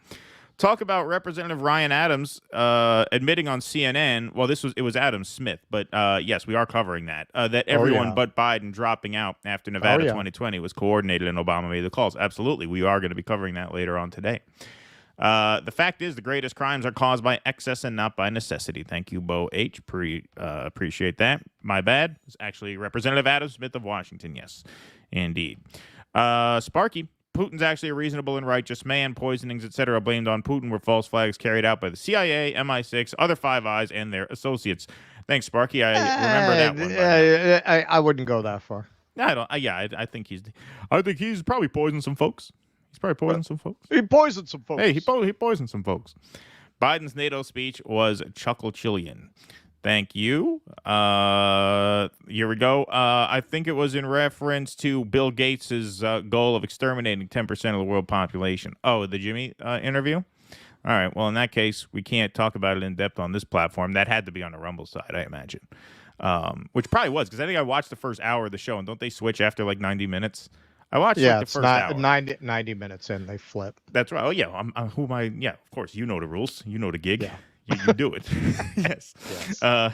[SPEAKER 10] Talk about Representative Ryan Adams admitting on CNN. Well, it was Adam Smith, but yes, we are covering that. That everyone but Biden dropping out after Nevada 2020 was coordinated and Obama made the calls. Absolutely. We are going to be covering that later on today. The fact is, the greatest crimes are caused by excess and not by necessity. Thank you, Bo H. Appreciate that. My bad. It's actually Representative Adam Smith of Washington. Yes, indeed. Sparky, Putin's actually a reasonable and righteous man. Poisonings, etc., blamed on Putin were false flags carried out by the CIA, MI6, other Five Eyes, and their associates. Thanks, Sparky. I remember that one.
[SPEAKER 9] I wouldn't go that far.
[SPEAKER 10] I don't. I think he's probably poisoned some folks. He's probably poisoned some folks.
[SPEAKER 9] He poisoned some folks.
[SPEAKER 10] Hey, he poisoned some folks. Biden's NATO speech was chuckle-chillian. Thank you. Here we go. I think it was in reference to Bill Gates' goal of exterminating 10% of the world population. Oh, the Jimmy interview? All right. Well, in that case, we can't talk about it in depth on this platform. That had to be on the Rumble side, I imagine. Which probably was, because I think I watched the first hour of the show, and don't they switch after 90 minutes? I watched the first hour.
[SPEAKER 9] 90 minutes in, they flip.
[SPEAKER 10] That's right. Oh, yeah. Who am I? Yeah, of course. You know the rules. You know the gig. Yeah. You do it. Yes. Yeah.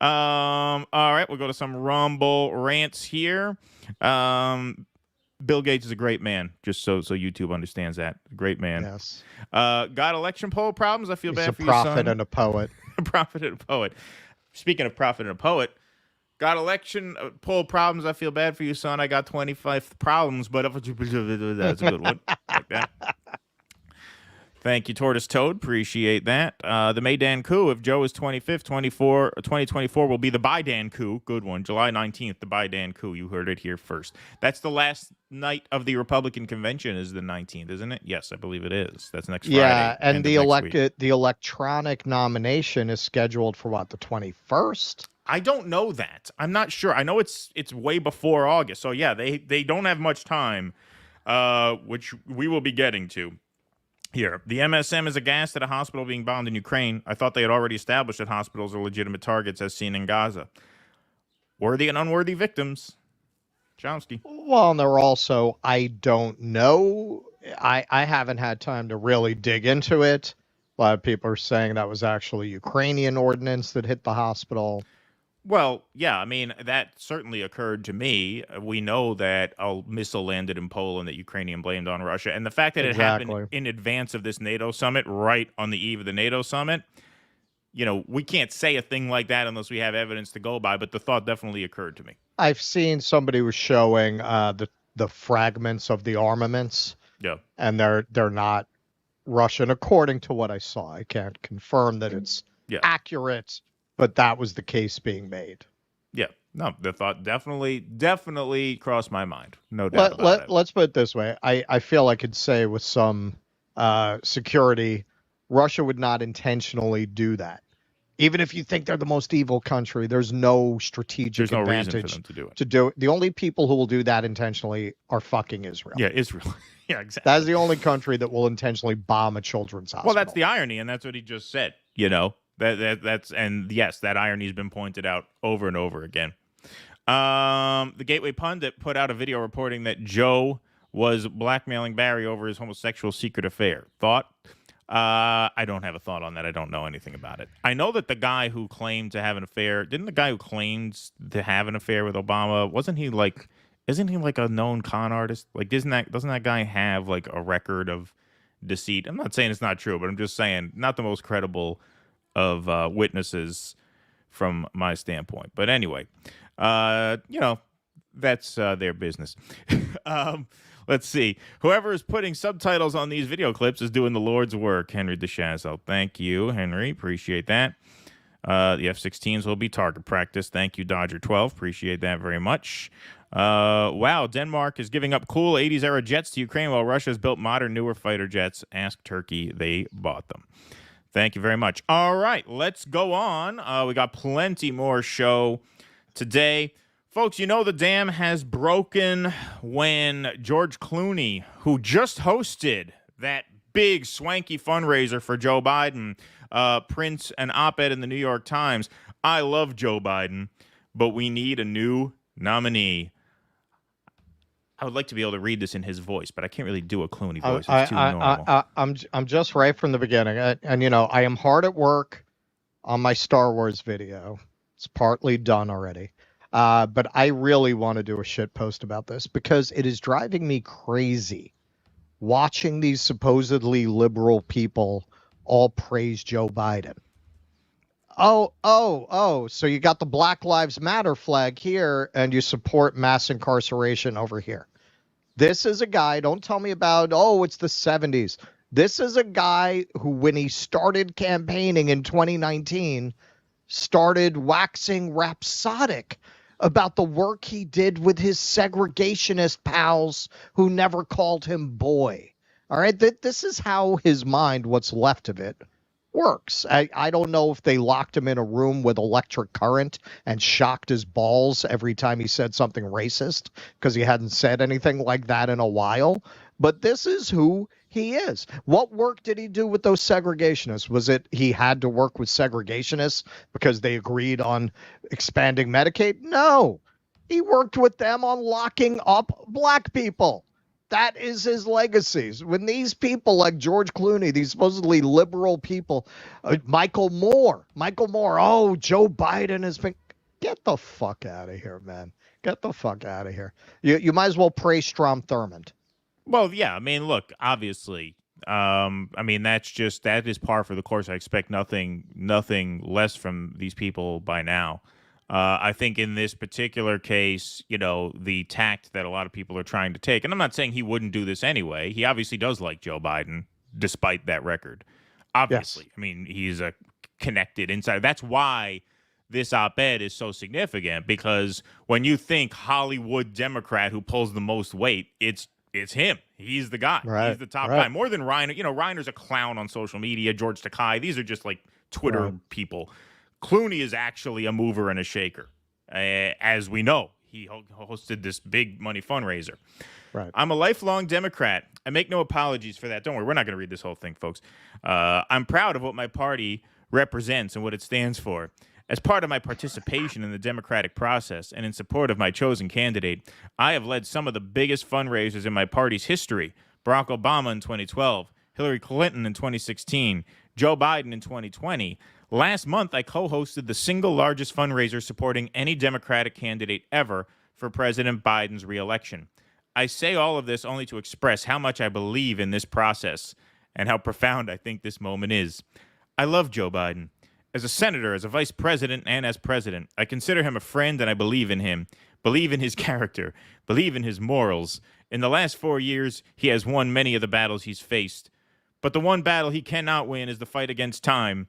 [SPEAKER 10] All right. We'll go to some Rumble rants here. Bill Gates is a great man, just so YouTube understands that. Great man.
[SPEAKER 9] Yes.
[SPEAKER 10] Got election poll problems? I feel bad for you, son.
[SPEAKER 9] He's a prophet and a poet.
[SPEAKER 10] A prophet and a poet. Speaking of prophet and a poet, got election poll problems. I feel bad for you, son. I got 25 problems, but that's a good one. Like that. Thank you, Tortoise Toad. Appreciate that. The Maidan coup, if Joe is 25th, 2024 will be the Biden coup. Good one. July 19th, the Biden coup. You heard it here first. That's the last night of the Republican convention is the 19th, isn't it? Yes, I believe it is. That's next Friday.
[SPEAKER 9] Yeah, and the electronic nomination is scheduled for what, the 21st?
[SPEAKER 10] I don't know that. I'm not sure. I know it's way before August. So yeah, they don't have much time, which we will be getting to. Here, the MSM is aghast at a hospital being bombed in Ukraine. I thought they had already established that hospitals are legitimate targets as seen in Gaza. Worthy and unworthy victims. Chomsky.
[SPEAKER 9] Well, and they're also, I don't know. I haven't had time to really dig into it. A lot of people are saying that was actually Ukrainian ordnance that hit the hospital.
[SPEAKER 10] Well, yeah, I mean, that certainly occurred to me. We know that a missile landed in Poland that Ukrainian blamed on Russia. And the fact that it happened in advance of this NATO summit, right on the eve of the NATO summit, you know, we can't say a thing like that unless we have evidence to go by. But the thought definitely occurred to me.
[SPEAKER 9] I've seen somebody was showing the fragments of the armaments.
[SPEAKER 10] Yeah.
[SPEAKER 9] And they're not Russian, according to what I saw. I can't confirm that it's accurate. But that was the case being made.
[SPEAKER 10] Yeah. No, the thought definitely crossed my mind. No doubt about it.
[SPEAKER 9] Let's put it this way. I feel I could say with some security, Russia would not intentionally do that. Even if you think they're the most evil country, there's no strategic advantage
[SPEAKER 10] reason for them to
[SPEAKER 9] do it. The only people who will do that intentionally are fucking Israel.
[SPEAKER 10] Yeah, Israel. Yeah, exactly.
[SPEAKER 9] That's the only country that will intentionally bomb a children's hospital.
[SPEAKER 10] Well, that's the irony, and that's what he just said, you know. That's and yes, that irony has been pointed out over and over again. The Gateway Pundit put out a video reporting that Joe was blackmailing Barry over his homosexual secret affair. Thought? I don't have a thought on that. I don't know anything about it. I know that the guy who claimed to have an affair, didn't the guy who claims to have an affair with Obama, isn't he like a known con artist? Like, doesn't that guy have like a record of deceit? I'm not saying it's not true, but I'm just saying not the most credible of witnesses from my standpoint. But anyway, you know, that's their business. Let's see. Whoever is putting subtitles on these video clips is doing the Lord's work. Henry DeShazel. Thank you, Henry. Appreciate that. The F-16s will be target practice. Thank you, Dodger 12. Appreciate that very much. Wow, Denmark is giving up cool 80s-era jets to Ukraine while Russia has built modern, newer fighter jets. Ask Turkey. They bought them. Thank you very much. All right, let's go on. We got plenty more show today. Folks, you know the dam has broken when George Clooney, who just hosted that big swanky fundraiser for Joe Biden, prints an op-ed in the New York Times. I love Joe Biden, but we need a new nominee. I would like to be able to read this in his voice, but I can't really do a Clooney voice. It's too normal.
[SPEAKER 9] I'm just right from the beginning. And, you know, I am hard at work on my Star Wars video. It's partly done already. But I really want to do a shit post about this because it is driving me crazy watching these supposedly liberal people all praise Joe Biden. So you got the Black Lives Matter flag here and you support mass incarceration over here. This is a guy, don't tell me about, it's the 70s. This is a guy who, when he started campaigning in 2019, started waxing rhapsodic about the work he did with his segregationist pals who never called him boy. All right, this is how his mind, what's left of it, works. I don't know if they locked him in a room with electric current and shocked his balls every time he said something racist because he hadn't said anything like that in a while. But this is who he is. What work did he do with those segregationists? Was it he had to work with segregationists because they agreed on expanding Medicaid? No. He worked with them on locking up black people. That is his legacies. When these people like George Clooney, these supposedly liberal people, Michael Moore, Joe Biden has been, get the fuck out of here, man. Get the fuck out of here. You might as well praise Strom Thurmond.
[SPEAKER 10] Well, yeah, I mean, look, obviously, I mean, that is par for the course. I expect nothing less from these people by now. I think in this particular case, you know, the tact that a lot of people are trying to take, and I'm not saying he wouldn't do this anyway. He obviously does like Joe Biden. despite that record. Obviously.
[SPEAKER 9] Yes.
[SPEAKER 10] I mean, he's a connected insider. That's why this op-ed is so significant, because when you think Hollywood Democrat who pulls the most weight, it's him. He's the guy.
[SPEAKER 9] Right.
[SPEAKER 10] He's the top guy. More than Reiner. You know, Reiner's a clown on social media. George Takei. These are just like Twitter people. Clooney is actually a mover and a shaker. As we know, he hosted this big money fundraiser.
[SPEAKER 9] Right.
[SPEAKER 10] I'm a lifelong Democrat. I make no apologies for that. Don't worry. We're not going to read this whole thing, folks. I'm proud of what my party represents and what it stands for. As part of my participation in the democratic process and in support of my chosen candidate, I have led some of the biggest fundraisers in my party's history. Barack Obama in 2012, Hillary Clinton in 2016, Joe Biden in 2020. Last month, I co-hosted the single largest fundraiser supporting any Democratic candidate ever for President Biden's re-election. I say all of this only to express how much I believe in this process and how profound I think this moment is. I love Joe Biden. As a senator, as a vice president, and as president, I consider him a friend and I believe in him, believe in his character, believe in his morals. In the last 4 years, he has won many of the battles he's faced. But the one battle he cannot win is the fight against time.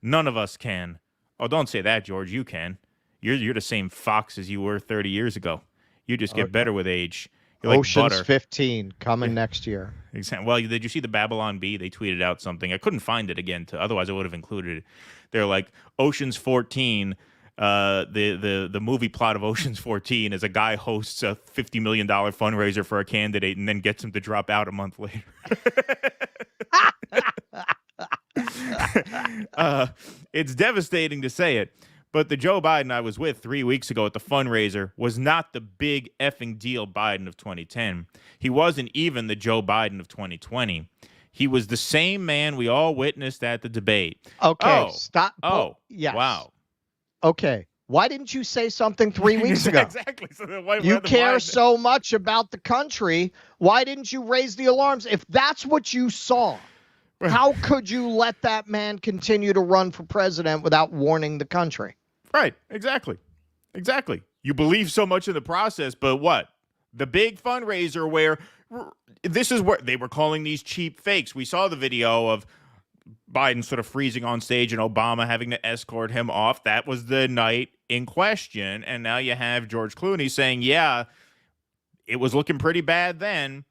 [SPEAKER 10] None of us can. Oh, don't say that, George. You can. You're the same fox as you were 30 years ago. You just get better with age. You're
[SPEAKER 9] Ocean's
[SPEAKER 10] like butter.
[SPEAKER 9] 15 coming next year.
[SPEAKER 10] Exactly. Well, did you see the Babylon Bee? They tweeted out something. I couldn't find it again. Otherwise, I would have included it. They're like, Ocean's 14. The movie plot of Ocean's 14 is a guy hosts a $50 million fundraiser for a candidate and then gets him to drop out a month later. It's devastating to say it, but the Joe Biden I was with 3 weeks ago at the fundraiser was not the big effing deal Biden of 2010. He wasn't even the Joe Biden of 2020. He was the same man we all witnessed at the debate.
[SPEAKER 9] Okay, stop.
[SPEAKER 10] Oh,
[SPEAKER 9] yes.
[SPEAKER 10] Wow.
[SPEAKER 9] Okay. Why didn't you say something 3 weeks ago?
[SPEAKER 10] Exactly. So then why,
[SPEAKER 9] you care so much about the country. Why didn't you raise the alarms? If that's what you saw, how could you let that man continue to run for president without warning the country?
[SPEAKER 10] Right. Exactly. You believe so much in the process, but what? The big fundraiser where this is where they were calling these cheap fakes. We saw the video of Biden sort of freezing on stage and Obama having to escort him off. That was the night in question. And now you have George Clooney saying, yeah, it was looking pretty bad then.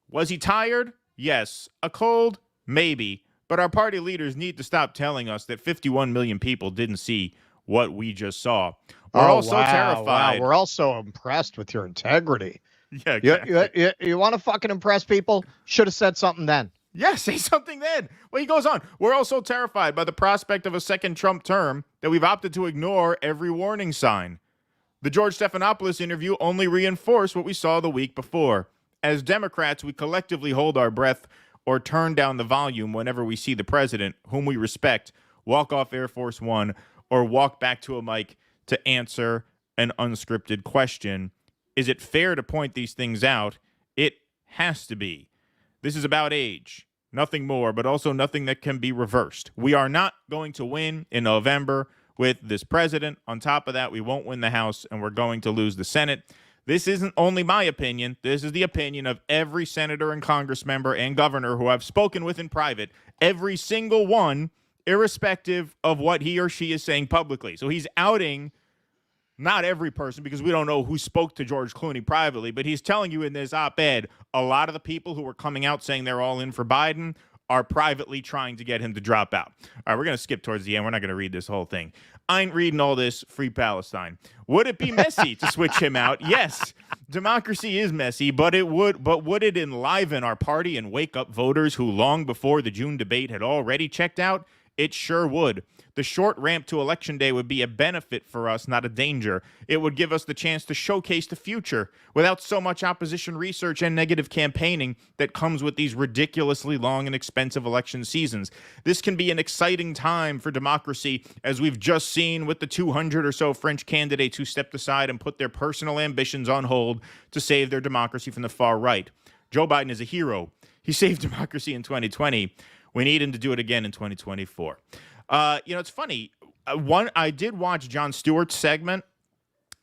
[SPEAKER 10] Was he tired? Yes. A cold? Maybe. But our party leaders need to stop telling us that 51 million people didn't see what we just saw. We're all so terrified.
[SPEAKER 9] Wow. We're all so impressed with your integrity.
[SPEAKER 10] Yeah, exactly.
[SPEAKER 9] You want to fucking impress people? Should have said something then.
[SPEAKER 10] Yeah, say something then. Well, he goes on. We're all so terrified by the prospect of a second Trump term that we've opted to ignore every warning sign. The George Stephanopoulos interview only reinforced what we saw the week before. As Democrats, we collectively hold our breath or turn down the volume whenever we see the president, whom we respect, walk off Air Force One or walk back to a mic to answer an unscripted question. Is it fair to point these things out? It has to be. This is about age, nothing more, but also nothing that can be reversed. We are not going to win in November with this president. On top of that, we won't win the House, and we're going to lose the Senate. This isn't only my opinion. This is the opinion of every senator and Congress member and governor who I've spoken with in private, every single one, irrespective of what he or she is saying publicly. So he's outing not every person, because we don't know who spoke to George Clooney privately, but he's telling you in this op-ed, a lot of the people who were coming out saying they're all in for Biden are privately trying to get him to drop out. All right, we're going to skip towards the end. We're not going to read this whole thing. I ain't reading all this. Free Palestine. Would it be messy to switch him out? Yes. Democracy is messy, but would it enliven our party and wake up voters who long before the June debate had already checked out? It sure would. The short ramp to Election Day would be a benefit for us, not a danger. It would give us the chance to showcase the future without so much opposition research and negative campaigning that comes with these ridiculously long and expensive election seasons. This can be an exciting time for democracy, as we've just seen with the 200 or so French candidates who stepped aside and put their personal ambitions on hold to save their democracy from the far right. Joe Biden is a hero. He saved democracy in 2020. We need him to do it again in 2024. It's funny. I did watch Jon Stewart's segment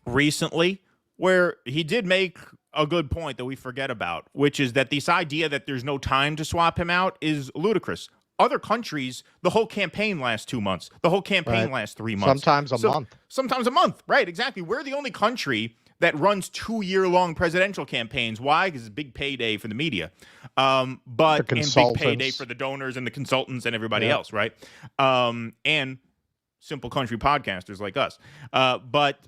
[SPEAKER 10] recently where he did make a good point that we forget about, which is that this idea that there's no time to swap him out is ludicrous. Other countries, the whole campaign lasts 2 months. The whole campaign lasts 3 months.
[SPEAKER 9] Sometimes a month.
[SPEAKER 10] Sometimes a month. Right, exactly. We're the only country that runs 2-year-long presidential campaigns. Why? Because it's a big payday for the media. And big payday for the donors and the consultants and everybody else, right? And simple country podcasters like us. But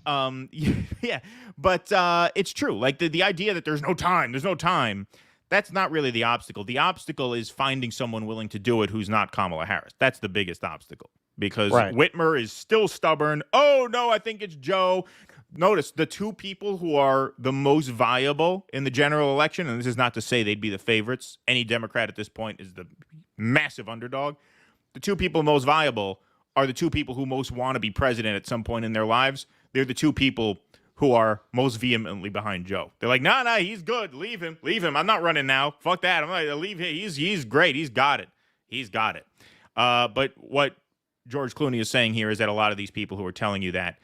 [SPEAKER 10] it's true. Like the idea that there's no time, that's not really the obstacle. The obstacle is finding someone willing to do it who's not Kamala Harris. That's the biggest obstacle because Whitmer is still stubborn. Oh, no, I think it's Joe. Notice the two people who are the most viable in the general election, and this is not to say they'd be the favorites. Any Democrat at this point is the massive underdog. The two people most viable are the two people who most want to be president at some point in their lives. They're the two people who are most vehemently behind Joe. They're like, no, he's good. Leave him. I'm not running now. Fuck that. I'm not gonna leave him. He's great. He's got it. But what George Clooney is saying here is that a lot of these people who are telling you that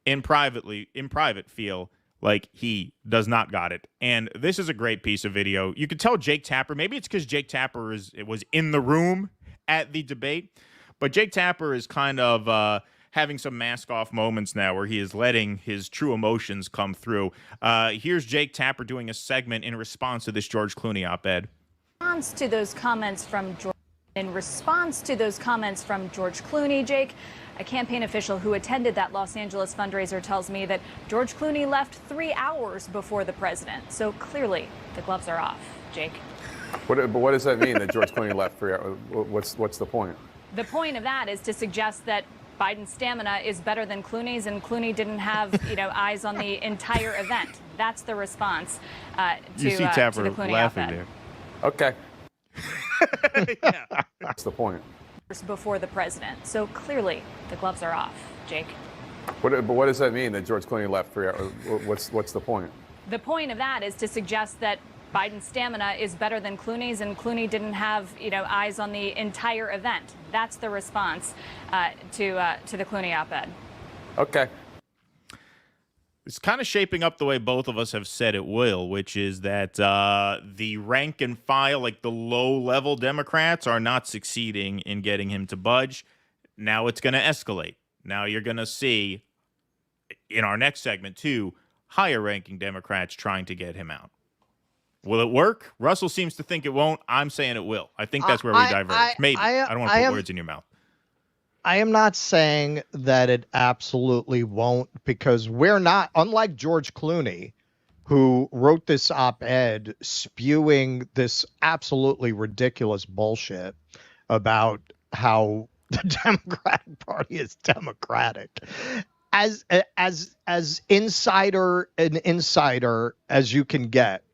[SPEAKER 10] in private feel like he does not got it. And this is a great piece of video. You could tell Jake Tapper, maybe it's because Jake Tapper was in the room at the debate, but Jake Tapper is kind of having some mask-off moments now where he is letting his true emotions come through. Here's Jake Tapper doing a segment in response to this George Clooney op-ed.
[SPEAKER 14] In response to those comments from George Clooney, Jake, a campaign official who attended that Los Angeles fundraiser tells me that George Clooney left 3 hours before the president. So clearly, the gloves are off. Jake?
[SPEAKER 5] But what does that mean that George Clooney left 3 hours? What's the point?
[SPEAKER 14] The point of that is to suggest that Biden's stamina is better than Clooney's, and Clooney didn't have, eyes on the entire event. That's the response to the Clooney
[SPEAKER 10] laughing
[SPEAKER 14] op-ed.
[SPEAKER 10] there.
[SPEAKER 5] Okay.
[SPEAKER 10] Yeah.
[SPEAKER 5] What's the point?
[SPEAKER 14] Before the president. So clearly, the gloves are off. Jake?
[SPEAKER 5] But what does that mean that George Clooney left 3 hours? What's the point?
[SPEAKER 14] The point of that is to suggest that Biden's stamina is better than Clooney's, and Clooney didn't have, eyes on the entire event. That's the response to the Clooney op-ed.
[SPEAKER 5] Okay.
[SPEAKER 10] It's kind of shaping up the way both of us have said it will, which is that the rank and file, like the low-level Democrats, are not succeeding in getting him to budge. Now it's going to escalate. Now you're going to see, in our next segment, too, higher-ranking Democrats trying to get him out. Will it work? Russell seems to think it won't. I'm saying it will. I think that's where we diverge. Maybe. I don't want to put words in your mouth.
[SPEAKER 9] I am not saying that it absolutely won't, because we're not, unlike George Clooney, who wrote this op-ed spewing this absolutely ridiculous bullshit about how the Democratic Party is democratic. As insider as you can get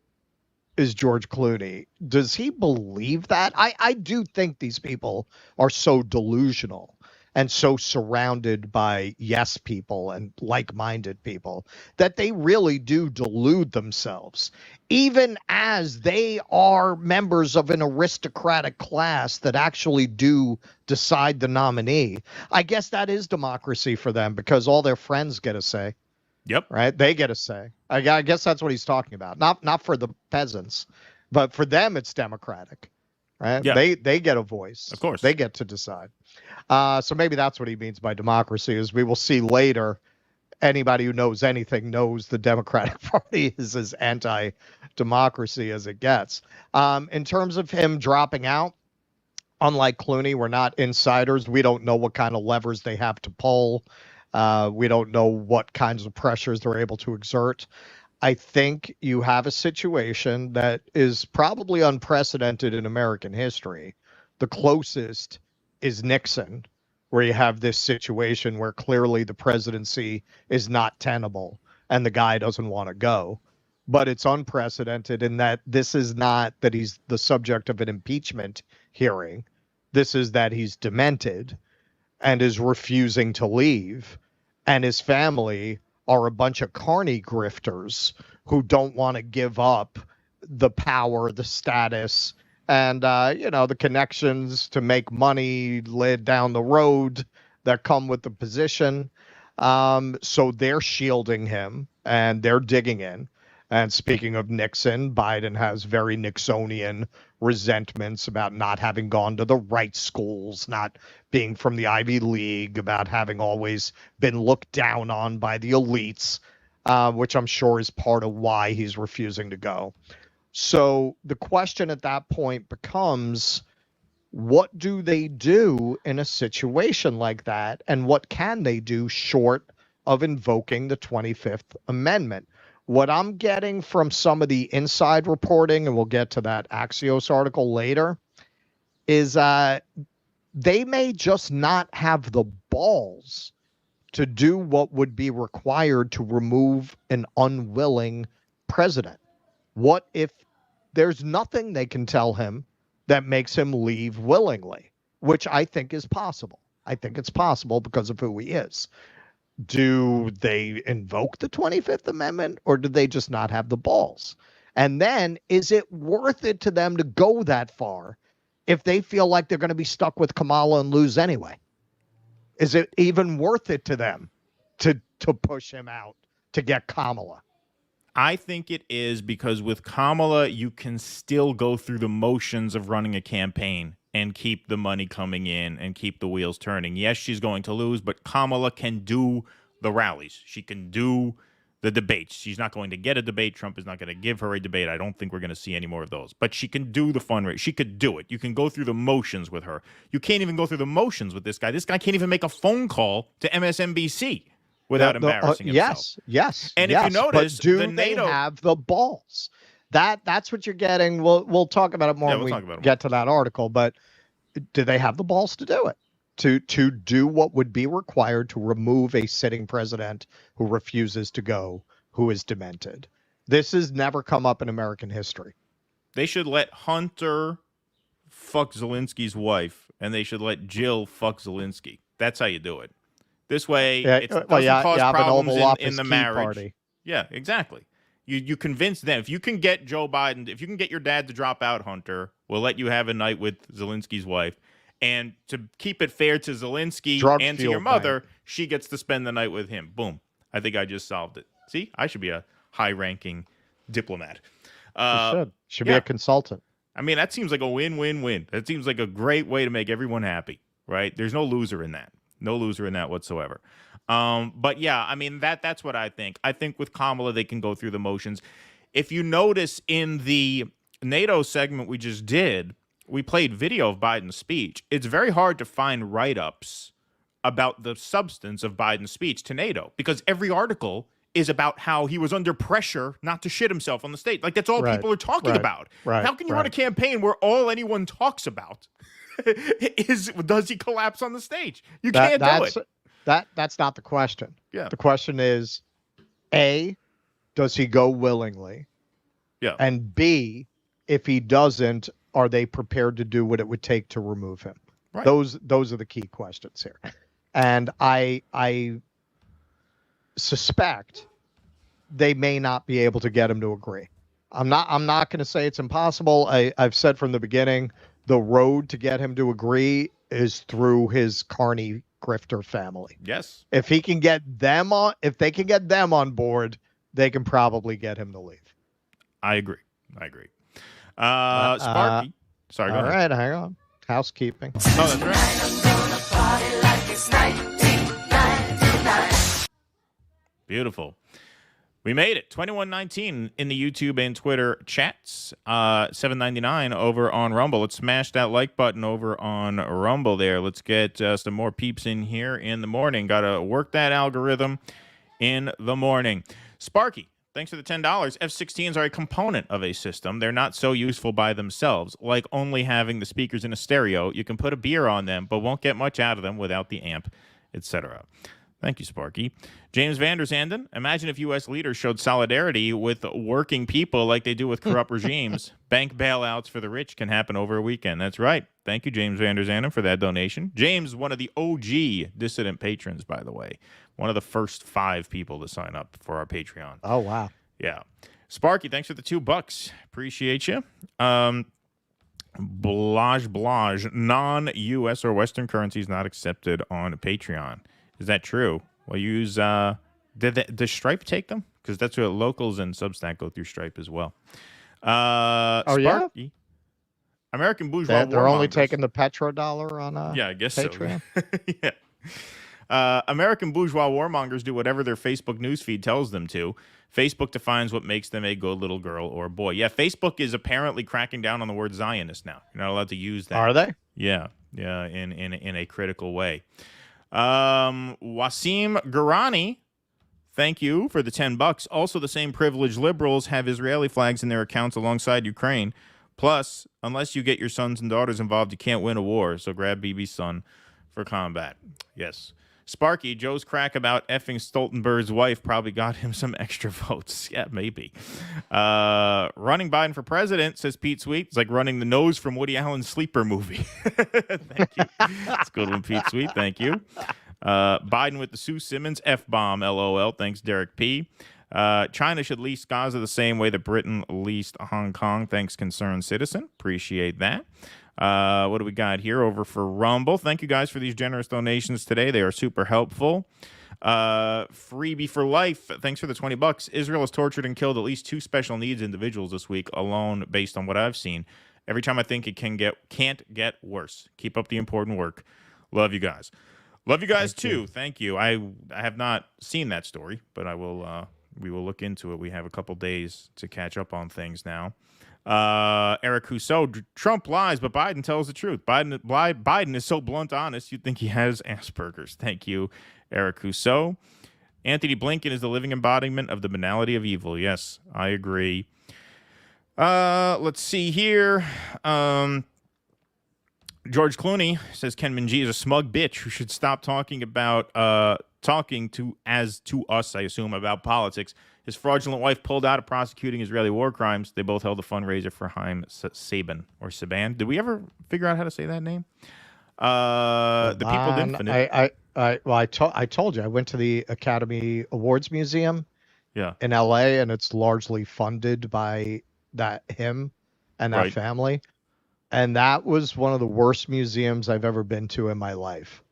[SPEAKER 9] is George Clooney. Does he believe that? I do think these people are so delusional and so surrounded by yes people and like-minded people that they really do delude themselves, even as they are members of an aristocratic class that actually do decide the nominee. I guess that is democracy for them, because all their friends get a say.
[SPEAKER 10] Yep.
[SPEAKER 9] Right? They get a say. I guess that's what he's talking about. Not for the peasants, but for them it's democratic. Right?
[SPEAKER 10] Yeah.
[SPEAKER 9] They get a voice.
[SPEAKER 10] Of course.
[SPEAKER 9] They get to decide. So maybe that's what he means by democracy, is we will see later. Anybody who knows anything knows the Democratic Party is as anti-democracy as it gets. In terms of him dropping out, unlike Clooney, we're not insiders. We don't know what kind of levers they have to pull. We don't know what kinds of pressures they're able to exert. I think you have a situation that is probably unprecedented in American history. The closest is Nixon, where you have this situation where clearly the presidency is not tenable and the guy doesn't want to go. But it's unprecedented in that this is not that he's the subject of an impeachment hearing. This is that he's demented and is refusing to leave, and his family are a bunch of carny grifters who don't want to give up the power, the status, and the connections to make money laid down the road that come with the position. So they're shielding him and they're digging in. And speaking of Nixon, Biden has very Nixonian resentments about not having gone to the right schools, not being from the Ivy League, about having always been looked down on by the elites, which I'm sure is part of why he's refusing to go. So the question at that point becomes, what do they do in a situation like that? And what can they do short of invoking the 25th Amendment? What I'm getting from some of the inside reporting, and we'll get to that Axios article later, is they may just not have the balls to do what would be required to remove an unwilling president. What if there's nothing they can tell him that makes him leave willingly, which I think is possible. I think it's possible because of who he is. Do they invoke the 25th Amendment, or do they just not have the balls? And then is it worth it to them to go that far if they feel like they're going to be stuck with Kamala and lose anyway? Is it even worth it to them to push him out to get Kamala?
[SPEAKER 10] I think it is, because with Kamala, you can still go through the motions of running a campaign and keep the money coming in and keep the wheels turning. Yes, she's going to lose, but Kamala can do the rallies. She can do the debates. She's not going to get a debate. Trump is not going to give her a debate. I don't think we're going to see any more of those. But she can do the fundraise. She could do it. You can go through the motions with her. You can't even go through the motions with this guy. This guy can't even make a phone call to MSNBC without embarrassing himself.
[SPEAKER 9] Yes.
[SPEAKER 10] And if you notice,
[SPEAKER 9] but do
[SPEAKER 10] the
[SPEAKER 9] they
[SPEAKER 10] NATO
[SPEAKER 9] have the balls? That's what you're getting. We'll talk about it more when we get to that article. But do they have the balls to do it? To do what would be required to remove a sitting president who refuses to go, who is demented? This has never come up in American history.
[SPEAKER 10] They should let Hunter fuck Zelensky's wife, and they should let Jill fuck Zelensky. That's how you do it. This way, it doesn't cause problems in the marriage. Party. Yeah, exactly. You convince them. If you can get Joe Biden, if you can get your dad to drop out, Hunter, we'll let you have a night with Zelensky's wife. And to keep it fair to Zelensky and to your mother, she gets to spend the night with him. Boom. I think I just solved it. See, I should be a high-ranking diplomat.
[SPEAKER 9] You should be a consultant.
[SPEAKER 10] I mean, that seems like a win-win-win. That seems like a great way to make everyone happy, right? There's no loser in that. No loser in that whatsoever. But yeah, I mean, that's what I think. I think with Kamala, they can go through the motions. If you notice in the NATO segment we just did, we played video of Biden's speech. It's very hard to find write-ups about the substance of Biden's speech to NATO, because every article is about how he was under pressure not to shit himself on the stage. Like, that's all people are talking about. How can you run a campaign where all anyone talks about is, does he collapse on the stage? You can't do it.
[SPEAKER 9] That's not the question.
[SPEAKER 10] Yeah.
[SPEAKER 9] The question is, A, does he go willingly?
[SPEAKER 10] Yeah.
[SPEAKER 9] And B, if he doesn't, are they prepared to do what it would take to remove him?
[SPEAKER 10] Right.
[SPEAKER 9] Those are the key questions here. And I suspect they may not be able to get him to agree. I'm not going to say it's impossible. I've said from the beginning, the road to get him to agree is through his Carney grifter family.
[SPEAKER 10] Yes.
[SPEAKER 9] If he can get them on, if they can get them on board, they can probably get him to leave.
[SPEAKER 10] I agree. Sparky. Sorry, go ahead.
[SPEAKER 9] All right, hang on. Housekeeping.
[SPEAKER 10] Oh, that's right. Beautiful. We made it. 2119 in the YouTube and Twitter chats. $7.99 over on Rumble. Let's smash that like button over on Rumble there. Let's get some more peeps in here in the morning. Got to work that algorithm in the morning. Sparky, thanks for the $10. F-16s are a component of a system. They're not so useful by themselves, like only having the speakers in a stereo. You can put a beer on them, but won't get much out of them without the amp, etc. Thank you, Sparky. James Vandersanden, imagine if U.S. leaders showed solidarity with working people like they do with corrupt regimes. Bank bailouts for the rich can happen over a weekend. That's right. Thank you, James Vandersanden, for that donation. James, one of the OG dissident patrons, by the way. One of the first 5 people to sign up for our Patreon.
[SPEAKER 9] Oh, wow.
[SPEAKER 10] Yeah. Sparky, thanks for the $2. Appreciate you. Blage, non-U.S. or Western currencies not accepted on Patreon. Is that true? We'll use Does Stripe take them? Because that's what locals and Substack go through Stripe as well.
[SPEAKER 9] Yeah?
[SPEAKER 10] American bourgeois
[SPEAKER 9] They're only
[SPEAKER 10] warmongers.
[SPEAKER 9] taking the petrodollar on
[SPEAKER 10] Yeah, I guess
[SPEAKER 9] Patreon?
[SPEAKER 10] so. Yeah. American bourgeois warmongers do whatever their Facebook newsfeed tells them to. Facebook defines what makes them a good little girl or boy. Yeah, Facebook is apparently cracking down on the word Zionist now. You're not allowed to use that.
[SPEAKER 9] Are they?
[SPEAKER 10] Yeah, in a critical way. Wasim Garani, thank you for the $10. Also, the same privileged liberals have Israeli flags in their accounts alongside Ukraine. Plus, unless you get your sons and daughters involved, you can't win a war. So grab Bibi's son for combat. Yes. Sparky, Joe's crack about effing Stoltenberg's wife probably got him some extra votes. Yeah, maybe. Running Biden for president, says Pete Sweet. It's like running the nose from Woody Allen's Sleeper movie. Thank you. That's a good one, Pete Sweet. Thank you. Biden with the Sue Simmons F-bomb, LOL. Thanks, Derek P. China should lease Gaza the same way that Britain leased Hong Kong. Thanks, concerned citizen. Appreciate that. What do we got here over for Rumble? Thank you guys for these generous donations today. They are super helpful. Freebie for life. Thanks for the $20. Israel has tortured and killed at least 2 special needs individuals this week alone, based on what I've seen. Every time I think it can't get worse. Keep up the important work. Love you guys. Love you guys too. Thank you. I have not seen that story, but I will. We will look into it. We have a couple days to catch up on things now. Eric Husso, Trump lies, but Biden tells the truth. Biden is so blunt honest, you'd think he has Asperger's. Thank you, Eric Husso. Anthony Blinken is the living embodiment of the banality of evil. Yes, I agree. Let's see here. George Clooney says Ken Minji is a smug bitch who should stop talking about talking to us, I assume, about politics. His fraudulent wife pulled out of prosecuting Israeli war crimes. They both held a fundraiser for Haim Saban or Saban. Did we ever figure out how to say that name? The people didn't finish.
[SPEAKER 9] I told you I went to the Academy Awards Museum.
[SPEAKER 10] Yeah.
[SPEAKER 9] In LA, and it's largely funded by him and that family. And that was one of the worst museums I've ever been to in my life.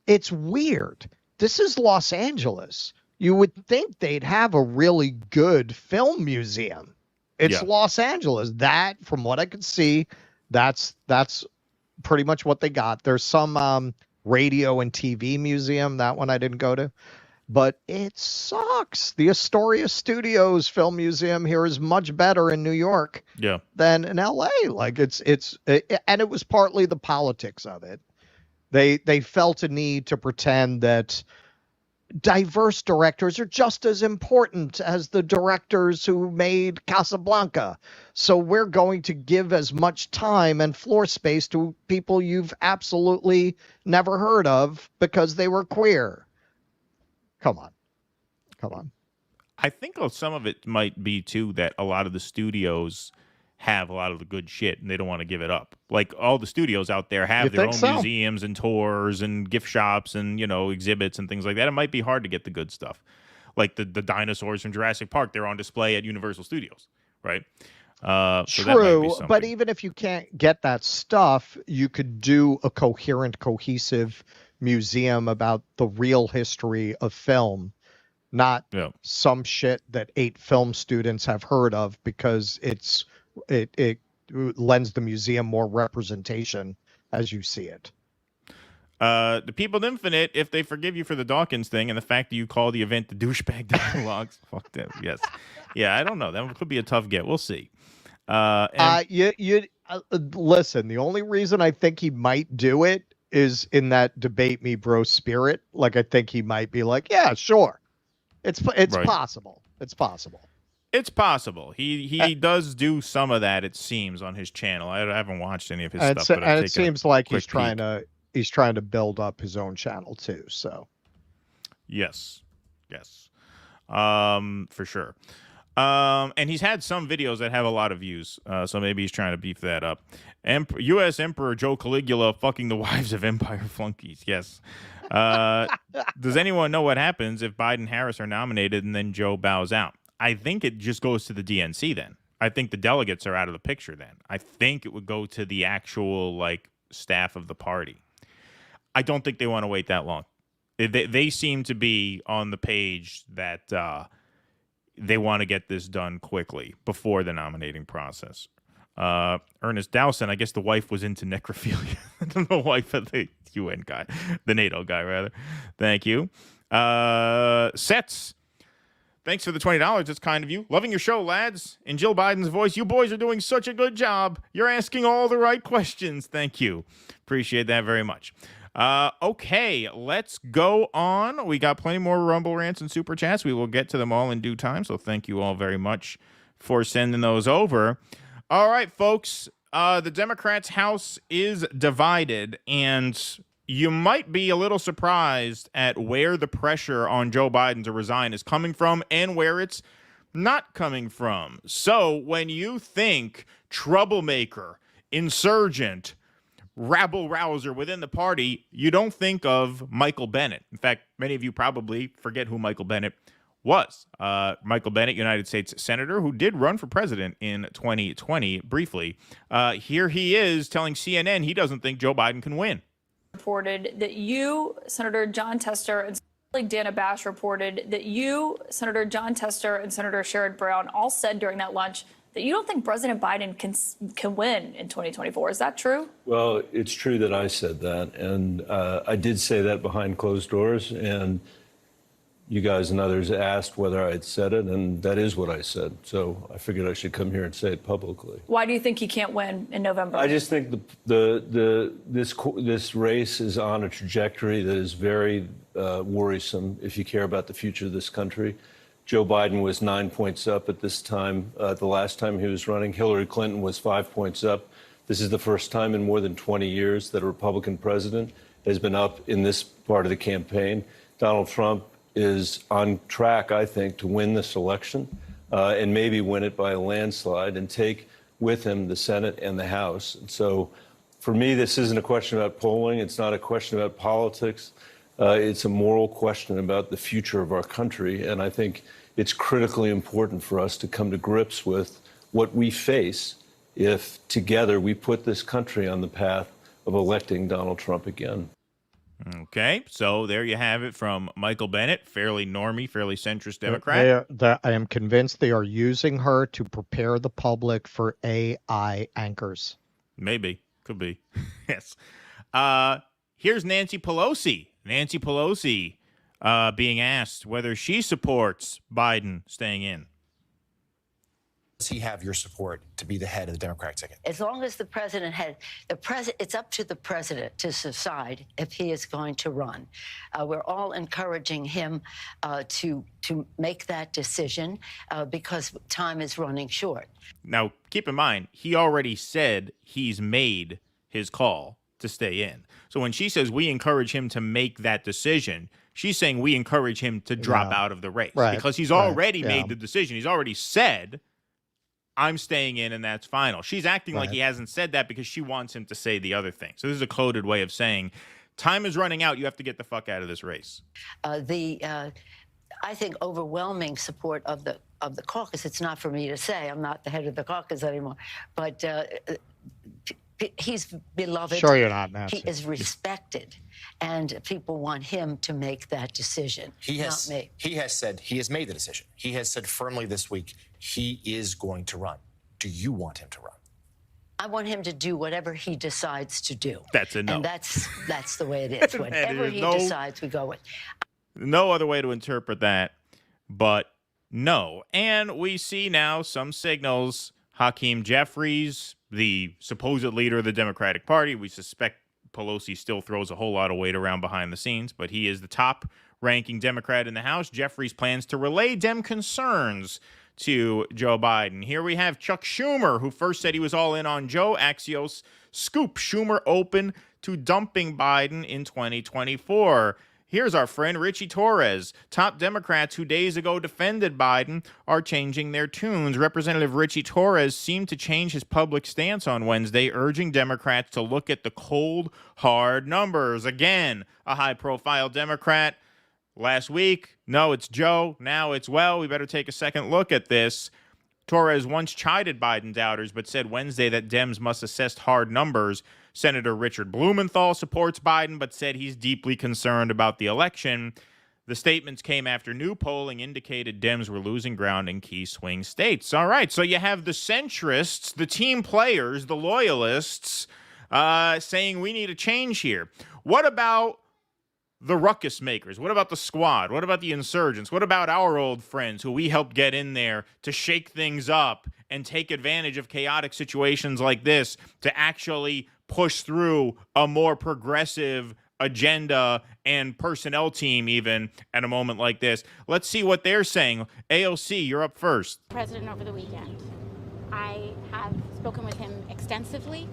[SPEAKER 9] It's weird. This is Los Angeles. You would think they'd have a really good film museum. It's Los Angeles. That, from what I could see, that's pretty much what they got. There's some radio and TV museum. That one I didn't go to. But it sucks. The Astoria Studios Film Museum here is much better in New York than in LA. Like and it was partly the politics of it. They felt a need to pretend that diverse directors are just as important as the directors who made Casablanca. So we're going to give as much time and floor space to people you've absolutely never heard of because they were queer. Come on.
[SPEAKER 10] I think some of it might be, too, that a lot of the studios have a lot of the good shit, and they don't want to give it up. Like, all the studios out there have their own museums and tours and gift shops and, exhibits and things like that. It might be hard to get the good stuff. Like the dinosaurs from Jurassic Park, they're on display at Universal Studios, right?
[SPEAKER 9] True, but even if you can't get that stuff, you could do a coherent, cohesive museum about the real history of film, not some shit that 8 film students have heard of because it lends the museum more representation as you see it.
[SPEAKER 10] The People Infinite, if they forgive you for the Dawkins thing and the fact that you call the event the douchebag dialogues, fuck them. Yes. Yeah, I don't know. That could be a tough get. We'll see.
[SPEAKER 9] Listen, the only reason I think he might do it is in that debate me bro spirit. Like, I think he might be like, yeah, sure. It's possible. It's possible.
[SPEAKER 10] It's possible. He does do some of that, it seems, on his channel. I haven't watched any of his stuff. But
[SPEAKER 9] and it seems like he's trying to build up his own channel too. So
[SPEAKER 10] yes. For sure. And he's had some videos that have a lot of views, so maybe he's trying to beef that up. U.S. Emperor Joe Caligula fucking the wives of Empire flunkies. Yes. Does anyone know what happens if Biden and Harris are nominated and then Joe bows out? I think it just goes to the DNC then. I think the delegates are out of the picture then. I think it would go to the actual staff of the party. I don't think they want to wait that long. They seem to be on the page that they want to get this done quickly before the nominating process. Ernest Dowson, I guess the wife was into necrophilia. The wife of the UN guy, the NATO guy, rather. Thank you. Sets. Thanks for the $20. It's kind of you. Loving your show, lads. In Jill Biden's voice, you boys are doing such a good job. You're asking all the right questions. Thank you. Appreciate that very much. Okay, let's go on. We got plenty more Rumble rants and Super Chats. We will get to them all in due time, so thank you all very much for sending those over. All right, folks, the Democrats' House is divided, and you might be a little surprised at where the pressure on Joe Biden to resign is coming from and where it's not coming from. So when you think troublemaker, insurgent, rabble-rouser within the party, you don't think of Michael Bennet. In fact, many of you probably forget who Michael Bennet was. Michael Bennet, United States Senator, who did run for president in 2020 briefly. Here he is telling CNN he doesn't think Joe Biden can win.
[SPEAKER 15] Reported that you, Senator John Tester, and Dana Bash reported that you, Senator John Tester, and Senator Sherrod Brown all said during that lunch that you don't think President Biden can win in 2024. Is that true?
[SPEAKER 16] Well, it's true that I said that, and I did say that behind closed doors, and you guys and others asked whether I had said it, and that is what I said. So I figured I should come here and say it publicly.
[SPEAKER 15] Why do you think he can't win in November?
[SPEAKER 16] I just think this race is on a trajectory that is very worrisome if you care about the future of this country. Joe Biden was 9 points up at this time. The last time he was running, Hillary Clinton was 5 points up. This is the first time in more than 20 years that a Republican president has been up in this part of the campaign. Donald Trump is on track, I think, to win this election and maybe win it by a landslide and take with him the Senate and the House. And so for me, this isn't a question about polling. It's not a question about politics. It's a moral question about the future of our country. And I think it's critically important for us to come to grips with what we face if together we put this country on the path of electing Donald Trump again.
[SPEAKER 10] Okay, so there you have it from Michael Bennet, fairly normie, fairly centrist Democrat.
[SPEAKER 9] I am convinced they are using her to prepare the public for AI anchors.
[SPEAKER 10] Maybe. Could be. Yes. Here's Nancy Pelosi. Nancy Pelosi being asked whether she supports Biden staying in.
[SPEAKER 17] Does he have your support to be the head of the Democratic ticket?
[SPEAKER 18] As long as the president it's up to the president to decide if he is going to run. We're all encouraging him to make that decision because time is running short.
[SPEAKER 10] Now, keep in mind, he already said he's made his call to stay in. So when she says we encourage him to make that decision, she's saying we encourage him to drop out of the race because he's already made the decision. He's already said, I'm staying in and that's final. She's acting like he hasn't said that because she wants him to say the other thing. So this is a coded way of saying time is running out. You have to get the fuck out of this race.
[SPEAKER 18] I think overwhelming support of the caucus. It's not for me to say. I'm not the head of the caucus anymore. But he's beloved.
[SPEAKER 9] Sure you're not, Nancy.
[SPEAKER 18] He is respected. And people want him to make that decision, not me.
[SPEAKER 17] He has said he has made the decision. He has said firmly this week he is going to run. Do you want him to run?
[SPEAKER 18] I want him to do whatever he decides to do.
[SPEAKER 10] That's a no.
[SPEAKER 18] And that's the way it is. Whatever he decides, we go with.
[SPEAKER 10] No other way to interpret that but no. And we see now some signals. Hakeem Jeffries, the supposed leader of the Democratic Party, we suspect Pelosi still throws a whole lot of weight around behind the scenes, but he is the top-ranking Democrat in the House. Jeffries plans to relay Dem concerns to Joe Biden. Here we have Chuck Schumer, who first said he was all in on Joe. Axios scoop: Schumer open to dumping Biden in 2024. Here's our friend Richie Torres. Top Democrats who days ago defended Biden are changing their tunes. Representative Richie Torres seemed to change his public stance on Wednesday, urging Democrats to look at the cold, hard numbers. Again, a high-profile Democrat. Last week, no, it's Joe. Now it's, well, we better take a second look at this. Torres once chided Biden doubters, but said Wednesday that Dems must assess hard numbers. Senator Richard Blumenthal supports Biden, but said he's deeply concerned about the election. The statements came after new polling indicated Dems were losing ground in key swing states. All right, so you have the centrists, the team players, the loyalists saying we need a change here. What about the ruckus makers? What about the squad? What about the insurgents? What about our old friends who we helped get in there to shake things up and take advantage of chaotic situations like this to actually push through a more progressive agenda and personnel team even at a moment like this? Let's see what they're saying. AOC, you're up first.
[SPEAKER 19] President over the weekend. I have spoken with him extensively.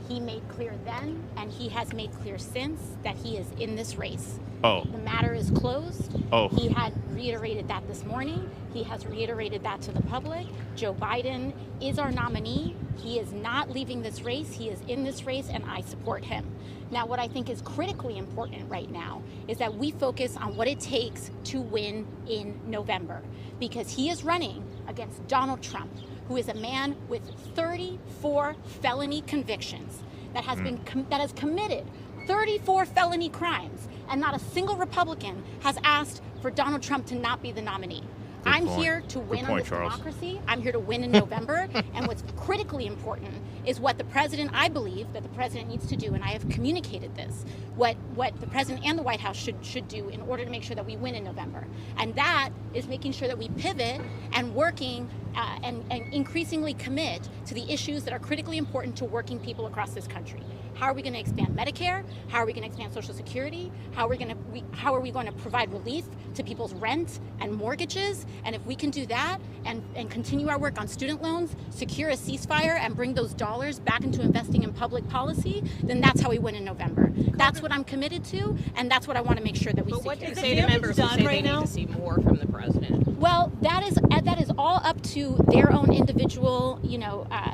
[SPEAKER 19] He made clear then, and he has made clear since, that he is in this race.
[SPEAKER 10] Oh.
[SPEAKER 19] The matter is closed.
[SPEAKER 10] Oh.
[SPEAKER 19] He had reiterated that this morning. He has reiterated that to the public. Joe Biden is our nominee. He is not leaving this race. He is in this race, and I support him. Now, what I think is critically important right now is that we focus on what it takes to win in November, because he is running against Donald Trump, who is a man with 34 felony convictions that has committed 34 felony crimes, and not a single Republican has asked for Donald Trump to not be the nominee. I'm here to win on this democracy. I'm here to win in November. And what's critically important is what the president, I believe that the president needs to do, and I have communicated this, what the president and the White House should do in order to make sure that we win in November. And that is making sure that we pivot and working and increasingly commit to the issues that are critically important to working people across this country. How are we going to expand Medicare? How are we going to expand Social Security? How are we going to provide relief to people's rent and mortgages? And if we can do that and continue our work on student loans, secure a ceasefire, and bring those dollars back into investing in public policy, then that's how we win in November. That's what I'm committed to, and that's what I want to make sure that we secure.
[SPEAKER 20] What do you say to members who say they need to see more from the president?
[SPEAKER 19] Well, that is all up to their own individual,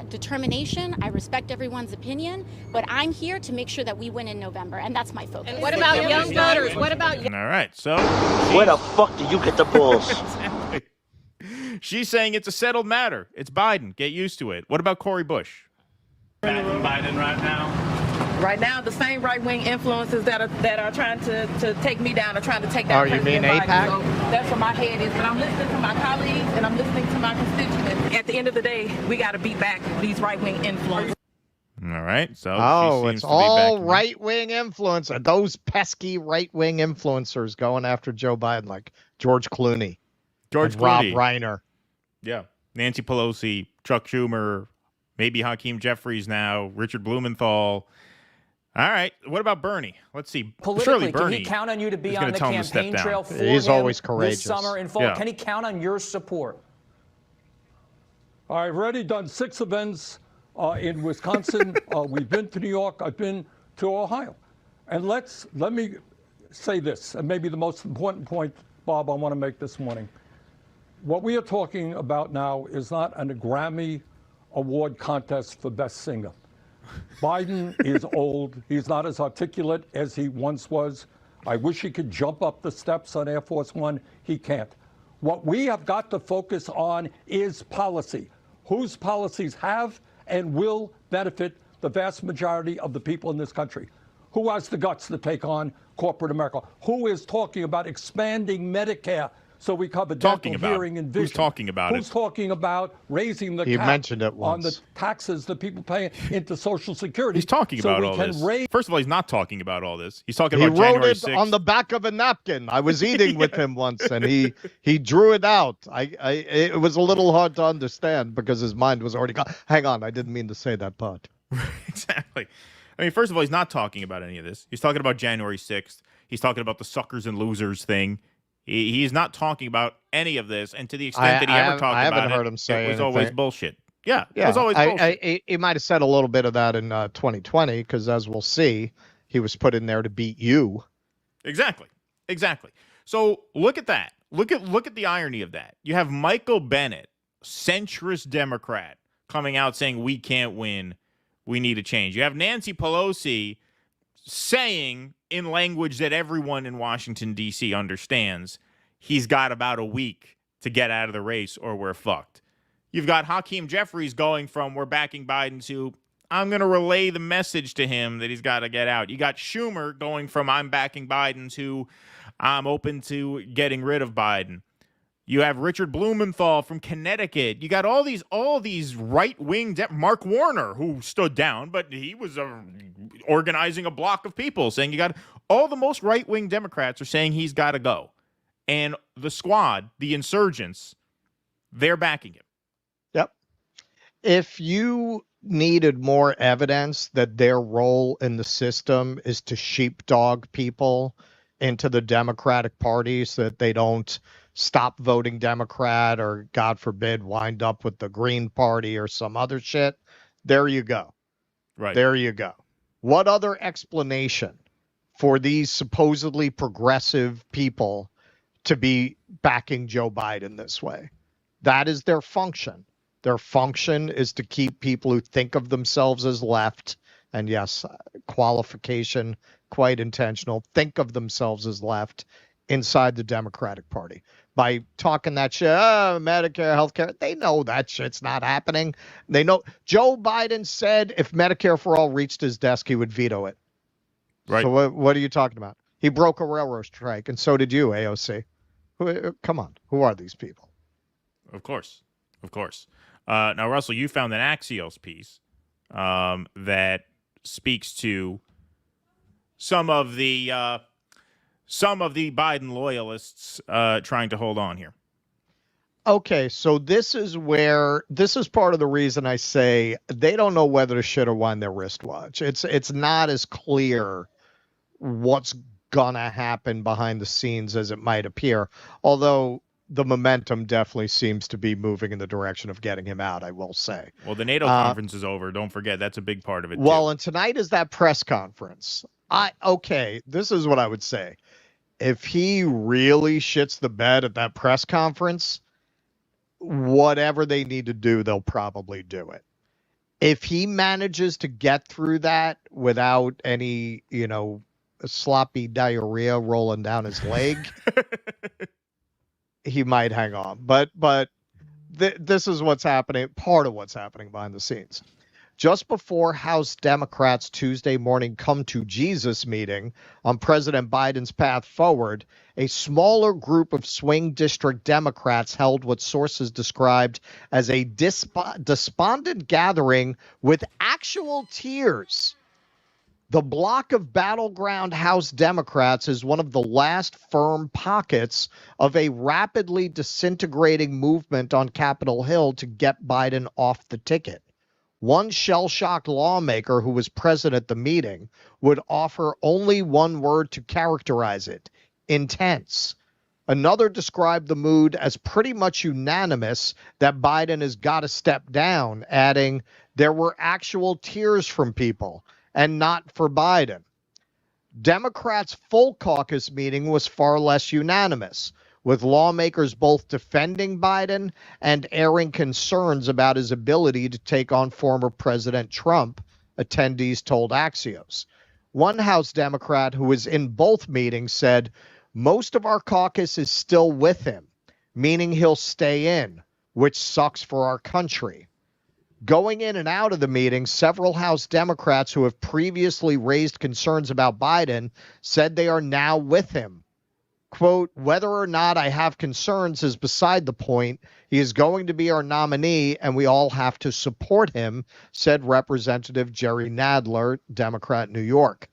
[SPEAKER 19] determination. I respect everyone's opinion, but I'm here to make sure that we win in November, and that's my focus.
[SPEAKER 20] And what about young voters? What about
[SPEAKER 10] All right, so
[SPEAKER 11] Where the fuck do you get the balls?
[SPEAKER 10] Exactly. She's saying it's a settled matter. It's Biden. Get used to it. What about Cori Bush?
[SPEAKER 21] Biden right now. Right now, the same right-wing influences that are trying to take me down are trying to take down President Biden.
[SPEAKER 9] AIPAC?
[SPEAKER 21] So that's where my head is. But I'm listening to my colleagues and I'm listening to my constituents. At the end of the day, we got to beat back these right-wing influences.
[SPEAKER 10] All right, so
[SPEAKER 9] it's all right-wing influence. Those pesky right-wing influencers going after Joe Biden, like George Clooney, Rob Reiner.
[SPEAKER 10] Yeah, Nancy Pelosi, Chuck Schumer, maybe Hakeem Jeffries now, Richard Blumenthal. All right, what about Bernie? Let's see.
[SPEAKER 22] Politically,
[SPEAKER 10] Bernie
[SPEAKER 22] can he count on you to be on the campaign trail for
[SPEAKER 9] He's
[SPEAKER 22] him
[SPEAKER 9] always courageous.
[SPEAKER 22] this summer and fall? Yeah. Can he count on your support?
[SPEAKER 23] I've already done 6 events in Wisconsin. We've been to New York. I've been to Ohio. And let me say this, and maybe the most important point, Bob, I want to make this morning. What we are talking about now is not a Grammy Award contest for Best Singer. Biden is old. He's not as articulate as he once was. I wish he could jump up the steps on Air Force One. He can't. What we have got to focus on is policy. Whose policies have and will benefit the vast majority of the people in this country? Who has the guts to take on corporate America? Who is talking about expanding Medicare so we cover dental, hearing, and vision?
[SPEAKER 10] Who's talking about
[SPEAKER 23] Who's talking about raising the cap on the taxes that people pay into Social Security?
[SPEAKER 10] He's talking about all this. First of all, he's not talking about all this. He's talking about
[SPEAKER 9] January
[SPEAKER 10] January
[SPEAKER 9] 6th.
[SPEAKER 10] 6th.
[SPEAKER 9] On the back of a napkin. I was eating with him once, and he drew it out. It was a little hard to understand because his mind was already gone. Hang on, I didn't mean to say that part.
[SPEAKER 10] Exactly. I mean, first of all, he's not talking about any of this. He's talking about January 6th. He's talking about the suckers and losers thing. He's not talking about any of this, and to the extent that he ever talked about it,
[SPEAKER 9] I haven't heard him say
[SPEAKER 10] it was
[SPEAKER 9] anything.
[SPEAKER 10] always bullshit. Yeah, it was always bullshit.
[SPEAKER 9] He might have said a little bit of that in 2020, because as we'll see, he was put in there to beat you.
[SPEAKER 10] Exactly. So look at that. Look at the irony of that. You have Michael Bennet, centrist Democrat, coming out saying we can't win, we need a change. You have Nancy Pelosi saying in language that everyone in Washington, D.C. understands, he's got about a week to get out of the race or we're fucked. You've got Hakeem Jeffries going from we're backing Biden to I'm going to relay the message to him that he's got to get out. You got Schumer going from I'm backing Biden to I'm open to getting rid of Biden. You have Richard Blumenthal from Connecticut. You got all these right-wing Mark Warner, who stood down, but he was organizing a block of people saying you got all the most right-wing Democrats are saying he's got to go. And the squad, the insurgents, they're backing him.
[SPEAKER 9] Yep. If you needed more evidence that their role in the system is to sheepdog people into the Democratic Party so that they don't stop voting Democrat or, God forbid, wind up with the Green Party or some other shit, there you go.
[SPEAKER 10] Right.
[SPEAKER 9] There you go. What other explanation for these supposedly progressive people to be backing Joe Biden this way? That is their function. Their function is to keep people who think of themselves as left, and yes, qualification, quite intentional, think of themselves as left inside the Democratic Party. By talking that shit, Medicare, healthcare, they know that shit's not happening. They know Joe Biden said if Medicare for all reached his desk, he would veto it.
[SPEAKER 10] Right.
[SPEAKER 9] So what are you talking about? He broke a railroad strike, and so did you, AOC. Come on. Who are these people?
[SPEAKER 10] Of course. Now, Russell, you found an Axios piece that speaks to some of the Biden loyalists trying to hold on here.
[SPEAKER 9] Okay, so this is part of the reason I say they don't know whether to shit or wind their wristwatch. It's not as clear what's gonna happen behind the scenes as it might appear, although the momentum definitely seems to be moving in the direction of getting him out, I will say.
[SPEAKER 10] Well, the NATO conference is over. Don't forget, that's a big part of it,
[SPEAKER 9] well,
[SPEAKER 10] too.
[SPEAKER 9] And tonight is that press conference. This is what I would say. If he really shits the bed at that press conference, whatever they need to do, they'll probably do it. If he manages to get through that without any, sloppy diarrhea rolling down his leg, he might hang on. But this is what's happening, part of what's happening behind the scenes. Just before House Democrats' Tuesday morning Come to Jesus meeting on President Biden's path forward, a smaller group of swing district Democrats held what sources described as a despondent gathering with actual tears. The bloc of battleground House Democrats is one of the last firm pockets of a rapidly disintegrating movement on Capitol Hill to get Biden off the ticket. One shell-shocked lawmaker who was present at the meeting would offer only one word to characterize it: intense. Another described the mood as pretty much unanimous that Biden has got to step down, adding, "There were actual tears from people, and not for Biden." Democrats' full caucus meeting was far less unanimous, with lawmakers both defending Biden and airing concerns about his ability to take on former President Trump, attendees told Axios. One House Democrat who was in both meetings said, "Most of our caucus is still with him, meaning he'll stay in, which sucks for our country." Going in and out of the meeting, several House Democrats who have previously raised concerns about Biden said they are now with him. Quote, "Whether or not I have concerns is beside the point. He is going to be our nominee, and we all have to support him," said Representative Jerry Nadler, Democrat, New York.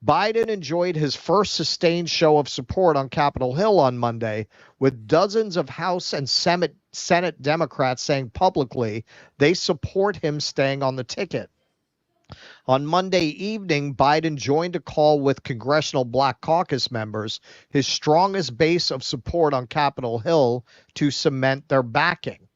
[SPEAKER 9] Biden enjoyed his first sustained show of support on Capitol Hill on Monday, with dozens of House and Senate Democrats saying publicly they support him staying on the ticket. On Monday evening, Biden joined a call with Congressional Black Caucus members, his strongest base of support on Capitol Hill, to cement their backing.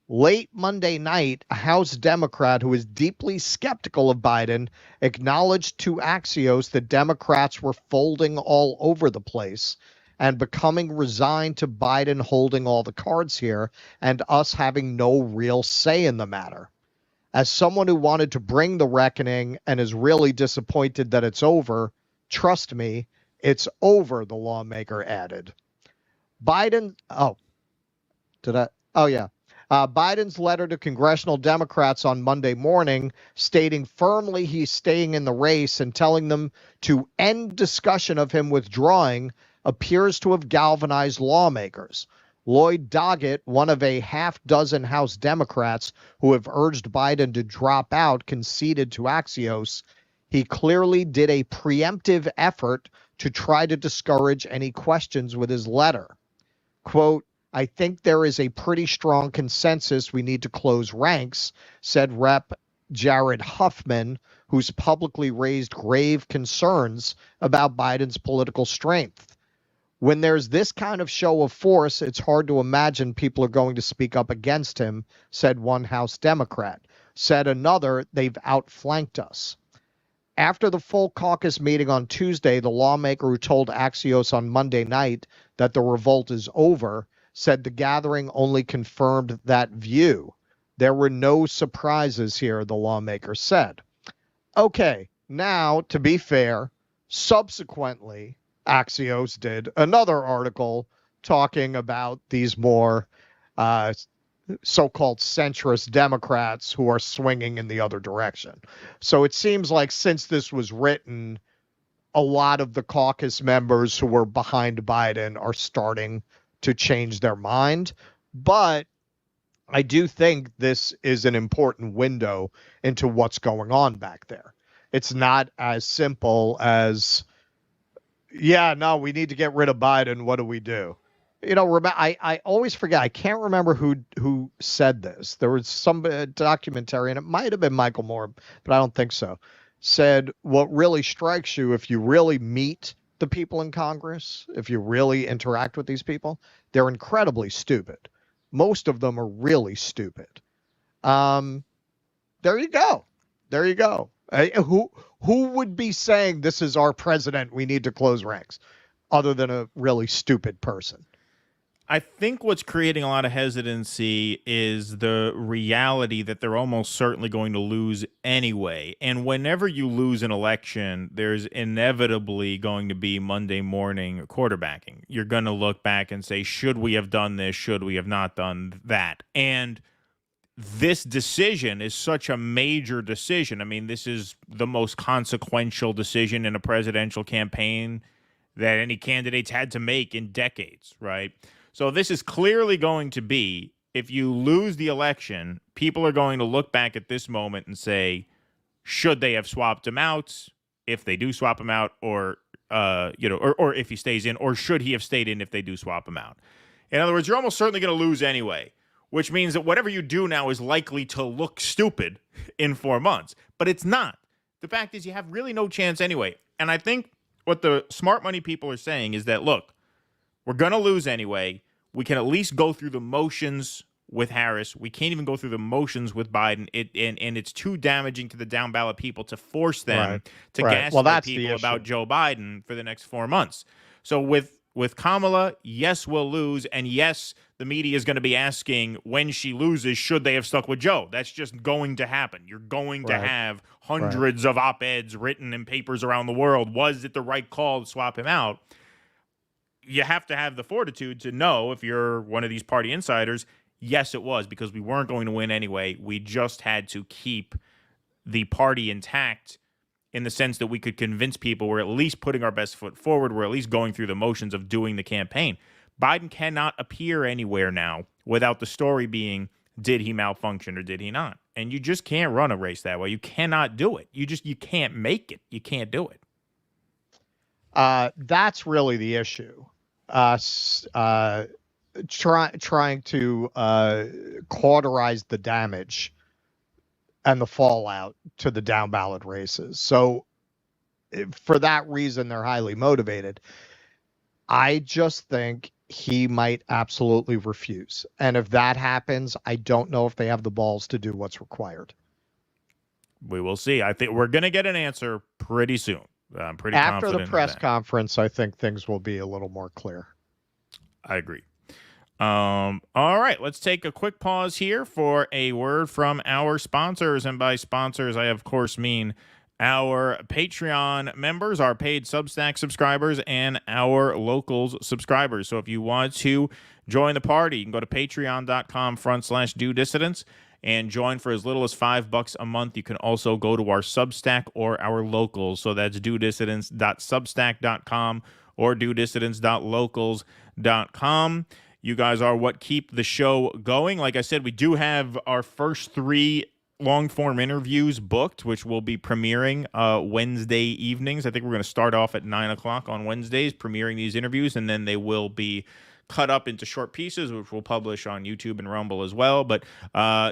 [SPEAKER 9] Late Monday night, a House Democrat who is deeply skeptical of Biden acknowledged to Axios that Democrats were folding all over the place and becoming resigned to Biden holding all the cards here and us having no real say in the matter. As someone who wanted to bring the reckoning and is really disappointed that it's over, trust me, it's over, the lawmaker added. Biden's letter to congressional Democrats on Monday morning, stating firmly he's staying in the race and telling them to end discussion of him withdrawing, appears to have galvanized lawmakers. Lloyd Doggett, one of a half dozen House Democrats who have urged Biden to drop out, conceded to Axios he clearly did a preemptive effort to try to discourage any questions with his letter. Quote, I think there is a pretty strong consensus we need to close ranks, said Rep. Jared Huffman, who's publicly raised grave concerns about Biden's political strength. When there's this kind of show of force, it's hard to imagine people are going to speak up against him, said one House Democrat. Said another, they've outflanked us. After the full caucus meeting on Tuesday, the lawmaker who told Axios on Monday night that the revolt is over said the gathering only confirmed that view. There were no surprises here, the lawmaker said. Okay, now, to be fair, subsequently, Axios did another article talking about these more so-called centrist Democrats who are swinging in the other direction. So it seems like since this was written, a lot of the caucus members who were behind Biden are starting to change their mind. But I do think this is an important window into what's going on back there. It's not as simple as, yeah, no, we need to get rid of Biden. What do we do? You know, I always forget. I can't remember who said this. There was some documentary, and it might have been Michael Moore, but I don't think so. Said what really strikes you if you really meet the people in Congress, if you really interact with these people, they're incredibly stupid. Most of them are really stupid. There you go. There you go. Who would be saying this is our president, we need to close ranks, other than a really stupid person?
[SPEAKER 10] I think what's creating a lot of hesitancy is the reality that they're almost certainly going to lose anyway. And whenever you lose an election, there's inevitably going to be Monday morning quarterbacking. You're going to look back and say, should we have done this? Should we have not done that? And this decision is such a major decision. I mean, this is the most consequential decision in a presidential campaign that any candidates had to make in decades, right? So this is clearly going to be, if you lose the election, people are going to look back at this moment and say, should they have swapped him out if they do swap him out, or if he stays in, or should he have stayed in if they do swap him out? In other words, you're almost certainly going to lose anyway, which means that whatever you do now is likely to look stupid in 4 months. But it's not. The fact is you have really no chance anyway. And I think what the smart money people are saying is that, look, we're going to lose anyway. We can at least go through the motions with Harris. We can't even go through the motions with Biden. And it's too damaging to the down ballot people to force them to gaslight people about Joe Biden for the next 4 months. So with Kamala, yes, we'll lose. And yes, the media is going to be asking when she loses, should they have stuck with Joe? That's just going to happen. You're going to have hundreds of op-eds written in papers around the world. Was it the right call to swap him out? You have to have the fortitude to know, if you're one of these party insiders, yes, it was, because we weren't going to win anyway. We just had to keep the party intact in the sense that we could convince people we're at least putting our best foot forward. We're at least going through the motions of doing the campaign. Biden cannot appear anywhere now without the story being, did he malfunction or did he not? And you just can't run a race that way. You cannot do it. You can't make it. You can't do it.
[SPEAKER 9] That's really the issue. Trying to cauterize the damage and the fallout to the down ballot races. So for that reason, they're highly motivated. I just think he might absolutely refuse. And if that happens, I don't know if they have the balls to do what's required.
[SPEAKER 10] We will see. I think we're going to get an answer pretty soon. I'm pretty confident.
[SPEAKER 9] After the press conference, I think things will be a little more clear.
[SPEAKER 10] I agree. All right, let's take a quick pause here for a word from our sponsors. And by sponsors, I, of course, mean our Patreon members, our paid Substack subscribers, and our Locals subscribers. So if you want to join the party, you can go to patreon.com/DoDissidents and join for as little as $5 a month. You can also go to our Substack or our Locals. So that's DoDissidents.substack.com or DoDissidents.locals.com. You guys are what keep the show going. Like I said, we do have our first 3 long-form interviews booked, which will be premiering Wednesday evenings. I think we're going to start off at 9 o'clock on Wednesdays, premiering these interviews, and then they will be cut up into short pieces, which we'll publish on YouTube and Rumble as well. But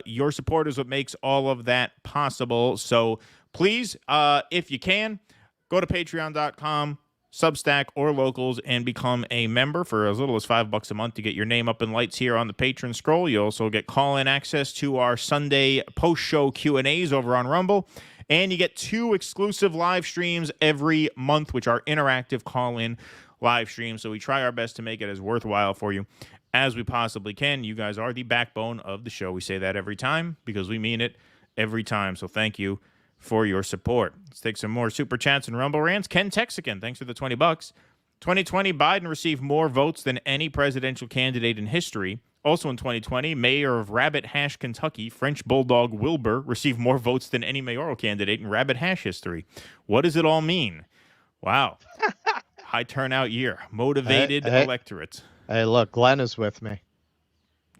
[SPEAKER 10] your support is what makes all of that possible. So please, if you can, go to patreon.com, Substack, or Locals, and become a member for as little as $5 a month to get your name up in lights here on the Patron Scroll. You also get call-in access to our Sunday post-show Q&As over on Rumble, and you get 2 exclusive live streams every month, which are interactive call-in live streams. So we try our best to make it as worthwhile for you as we possibly can. You guys are the backbone of the show. We say that every time because we mean it every time. So thank you for your support. Let's take some more Super Chats and Rumble Rants. Ken Texican, thanks for the $20. 2020, Biden received more votes than any presidential candidate in history. Also in 2020, Mayor of Rabbit Hash, Kentucky, French Bulldog Wilbur, received more votes than any mayoral candidate in Rabbit Hash history. What does it all mean? Wow. High turnout year. Motivated electorate.
[SPEAKER 9] Hey, look, Glenn is with me.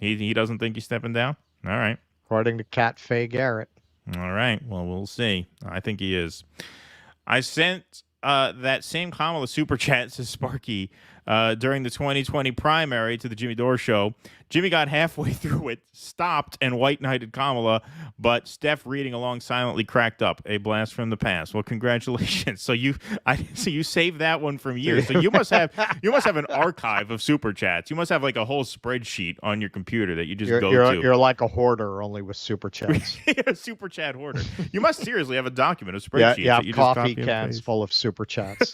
[SPEAKER 10] He doesn't think he's stepping down? All right.
[SPEAKER 9] According to Cat Faye Garrett.
[SPEAKER 10] All right. Well, we'll see. I think he is. I sent that same Kamala super chat to Sparky during the 2020 primary to the Jimmy Dore show. Jimmy got halfway through it, stopped, and white-knighted Kamala, but Steph reading along silently cracked up. A blast from the past. Well, congratulations. So you saved that one from years. So you must have an archive of super chats. You must have like a whole spreadsheet on your computer that you just go to.
[SPEAKER 9] You're like a hoarder, only with super chats.
[SPEAKER 10] You're a super chat hoarder. You must seriously have a document, a spreadsheet.
[SPEAKER 9] Yeah,
[SPEAKER 10] that you
[SPEAKER 9] coffee
[SPEAKER 10] just
[SPEAKER 9] cans full of super chats.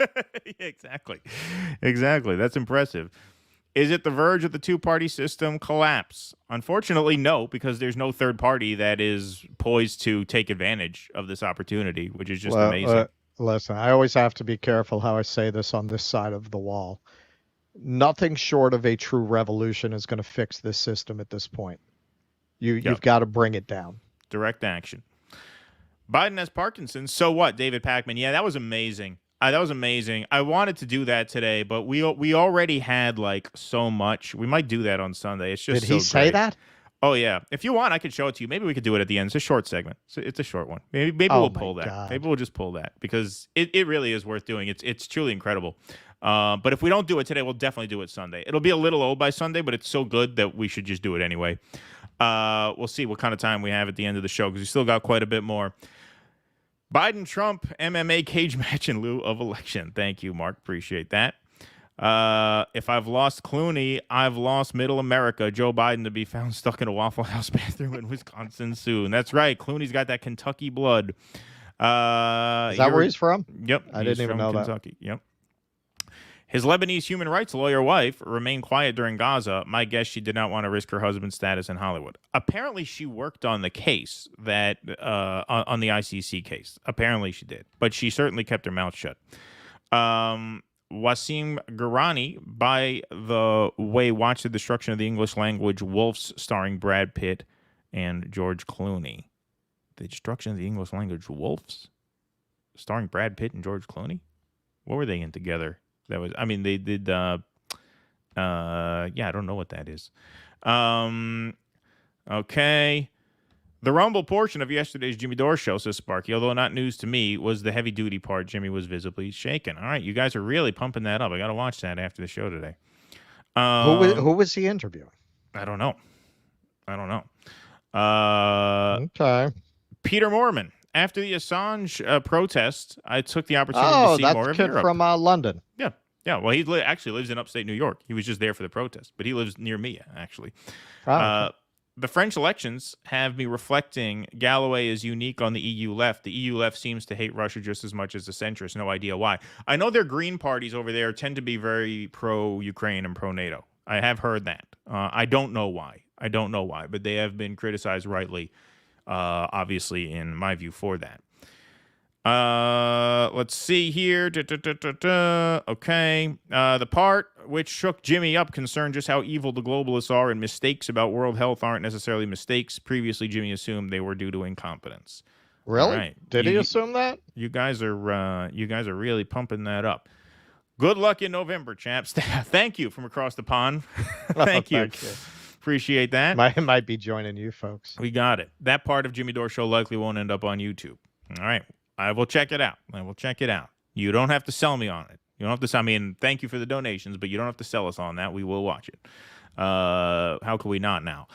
[SPEAKER 10] Exactly. That's impressive. Is it the verge of the two-party system collapse? Unfortunately, no, because there's no third party that is poised to take advantage of this opportunity, which is just amazing.
[SPEAKER 9] Listen, I always have to be careful how I say this on this side of the wall. Nothing short of a true revolution is going to fix this system at this point. You've got to bring it down.
[SPEAKER 10] Direct action. Biden has Parkinson's. So what, David Packman? Yeah, that was amazing. That was amazing. I wanted to do that today, but we already had like so much. We might do that on Sunday. It's just
[SPEAKER 9] Did he say that?
[SPEAKER 10] Oh yeah. If you want, I could show it to you. Maybe we could do it at the end. It's a short segment. It's a short one. Maybe we'll pull that.
[SPEAKER 9] God.
[SPEAKER 10] Maybe we'll just pull that because it really is worth doing. It's truly incredible. But if we don't do it today, we'll definitely do it Sunday. It'll be a little old by Sunday, but it's so good that we should just do it anyway. We'll see what kind of time we have at the end of the show because we still got quite a bit more. Biden-Trump MMA cage match in lieu of election. Thank you, Mark. Appreciate that. If I've lost Clooney, I've lost middle America. Joe Biden to be found stuck in a Waffle House bathroom in Wisconsin soon. That's right. Clooney's got that Kentucky blood.
[SPEAKER 9] Is that where he's from?
[SPEAKER 10] Yep.
[SPEAKER 9] I didn't even know
[SPEAKER 10] Kentucky. Yep. His Lebanese human rights lawyer wife remained quiet during Gaza. My guess, she did not want to risk her husband's status in Hollywood. Apparently, she worked on the case that on the ICC case. Apparently, she did, but she certainly kept her mouth shut. Wasim Ghorani, by the way, watched The Destruction of the English Language, Wolves, starring Brad Pitt and George Clooney. The Destruction of the English Language, Wolves, starring Brad Pitt and George Clooney. What were they in together? They did, I don't know what that is. Okay. The Rumble portion of yesterday's Jimmy Dore show, says Sparky, although not news to me, was the heavy-duty part. Jimmy was visibly shaken. All right, you guys are really pumping that up. I got to watch that after the show today.
[SPEAKER 9] Who was he interviewing?
[SPEAKER 10] I don't know.
[SPEAKER 9] Okay.
[SPEAKER 10] Peter Mormon. After the Assange protest, I took the opportunity to see more of
[SPEAKER 9] that's kid from London.
[SPEAKER 10] Yeah. Well, he actually lives in upstate New York. He was just there for the protest, but he lives near me, actually.
[SPEAKER 9] Okay.
[SPEAKER 10] The French elections have me reflecting Galloway is unique on the EU left. The EU left seems to hate Russia just as much as the centrists. No idea why. I know their green parties over there tend to be very pro-Ukraine and pro-NATO. I have heard that. I don't know why, but they have been criticized rightly, obviously, in my view, for that. Let's see here. Okay. The part which shook Jimmy up concerned just how evil the globalists are, and mistakes about world health aren't necessarily mistakes. Previously, Jimmy assumed they were due to incompetence.
[SPEAKER 9] Really?
[SPEAKER 10] Right.
[SPEAKER 9] Did he assume that?
[SPEAKER 10] You guys are really pumping that up. Good luck in November, chaps. Thank you from across the pond. Thank you. Appreciate that.
[SPEAKER 9] Might be joining you folks.
[SPEAKER 10] We got it. That part of Jimmy Dore Show likely won't end up on YouTube. All right. I will check it out. You don't have to sell me on it. You don't have to sell me. And thank you for the donations, but you don't have to sell us on that. We will watch it. How could we not now?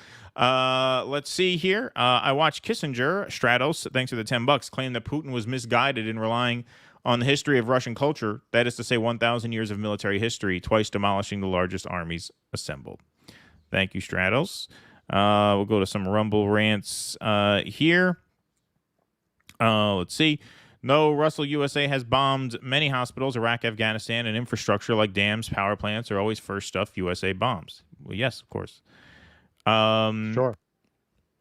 [SPEAKER 10] Let's see here. I watched Kissinger, Stratos, thanks for the $10, claim that Putin was misguided in relying on the history of Russian culture. That is to say 1,000 years of military history, twice demolishing the largest armies assembled. Thank you, Stratos. We'll go to some Rumble rants here. Let's see. No, Russell USA has bombed many hospitals, Iraq, Afghanistan, and infrastructure like dams, power plants are always first stuff USA bombs. Well, yes, of course.
[SPEAKER 9] Sure.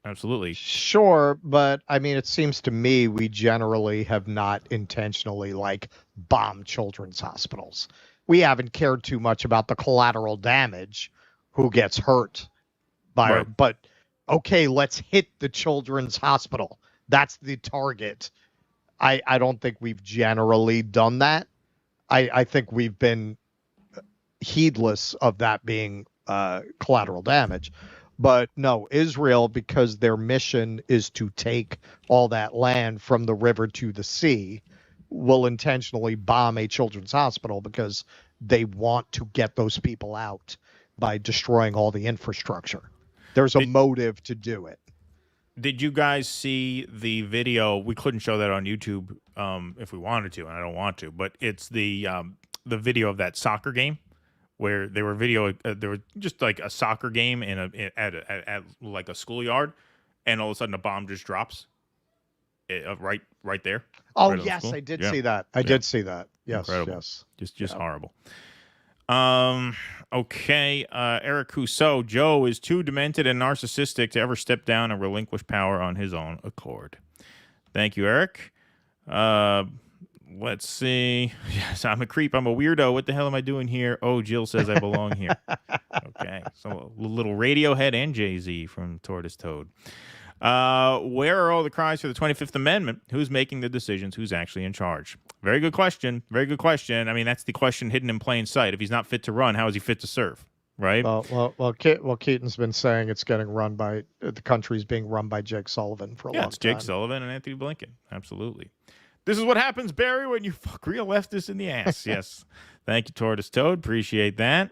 [SPEAKER 10] Absolutely.
[SPEAKER 9] Sure, but I mean, it seems to me we generally have not intentionally bombed children's hospitals. We haven't cared too much about the collateral damage, who gets hurt by it. But okay, let's hit the children's hospital. That's the target. I don't think we've generally done that. I think we've been heedless of that being collateral damage. But no, Israel, because their mission is to take all that land from the river to the sea, will intentionally bomb a children's hospital because they want to get those people out by destroying all the infrastructure. There's a motive to do it.
[SPEAKER 10] Did you guys see the video? We couldn't show that on YouTube if we wanted to, and I don't want to, but it's the video of that soccer game where they were there was just like a soccer game at like a schoolyard, and all of a sudden a bomb just drops right there.
[SPEAKER 9] Oh,
[SPEAKER 10] right
[SPEAKER 9] yes, I did see that. I did see that. Yes,
[SPEAKER 10] incredible.
[SPEAKER 9] Yes.
[SPEAKER 10] Just horrible. Okay. Eric Rousseau, Joe is too demented and narcissistic to ever step down and relinquish power on his own accord. Thank you, Eric. Let's see. Yes, I'm a creep. I'm a weirdo. What the hell am I doing here? Oh, Jill says I belong here. Okay. So a little Radiohead and Jay-Z from Tortoise Toad. Where are all the cries for the 25th Amendment? Who's making the decisions? Who's actually in charge? Very good question. Very good question. I mean, that's the question hidden in plain sight. If he's not fit to run, how is he fit to serve? Right?
[SPEAKER 9] Well, Keaton's been saying it's getting run by the country's being run by Jake Sullivan for a long time.
[SPEAKER 10] Yeah, it's Jake Sullivan and Anthony Blinken. Absolutely. This is what happens, Barry, when you fuck real leftists in the ass. Yes. Thank you, Tortoise Toad. Appreciate that.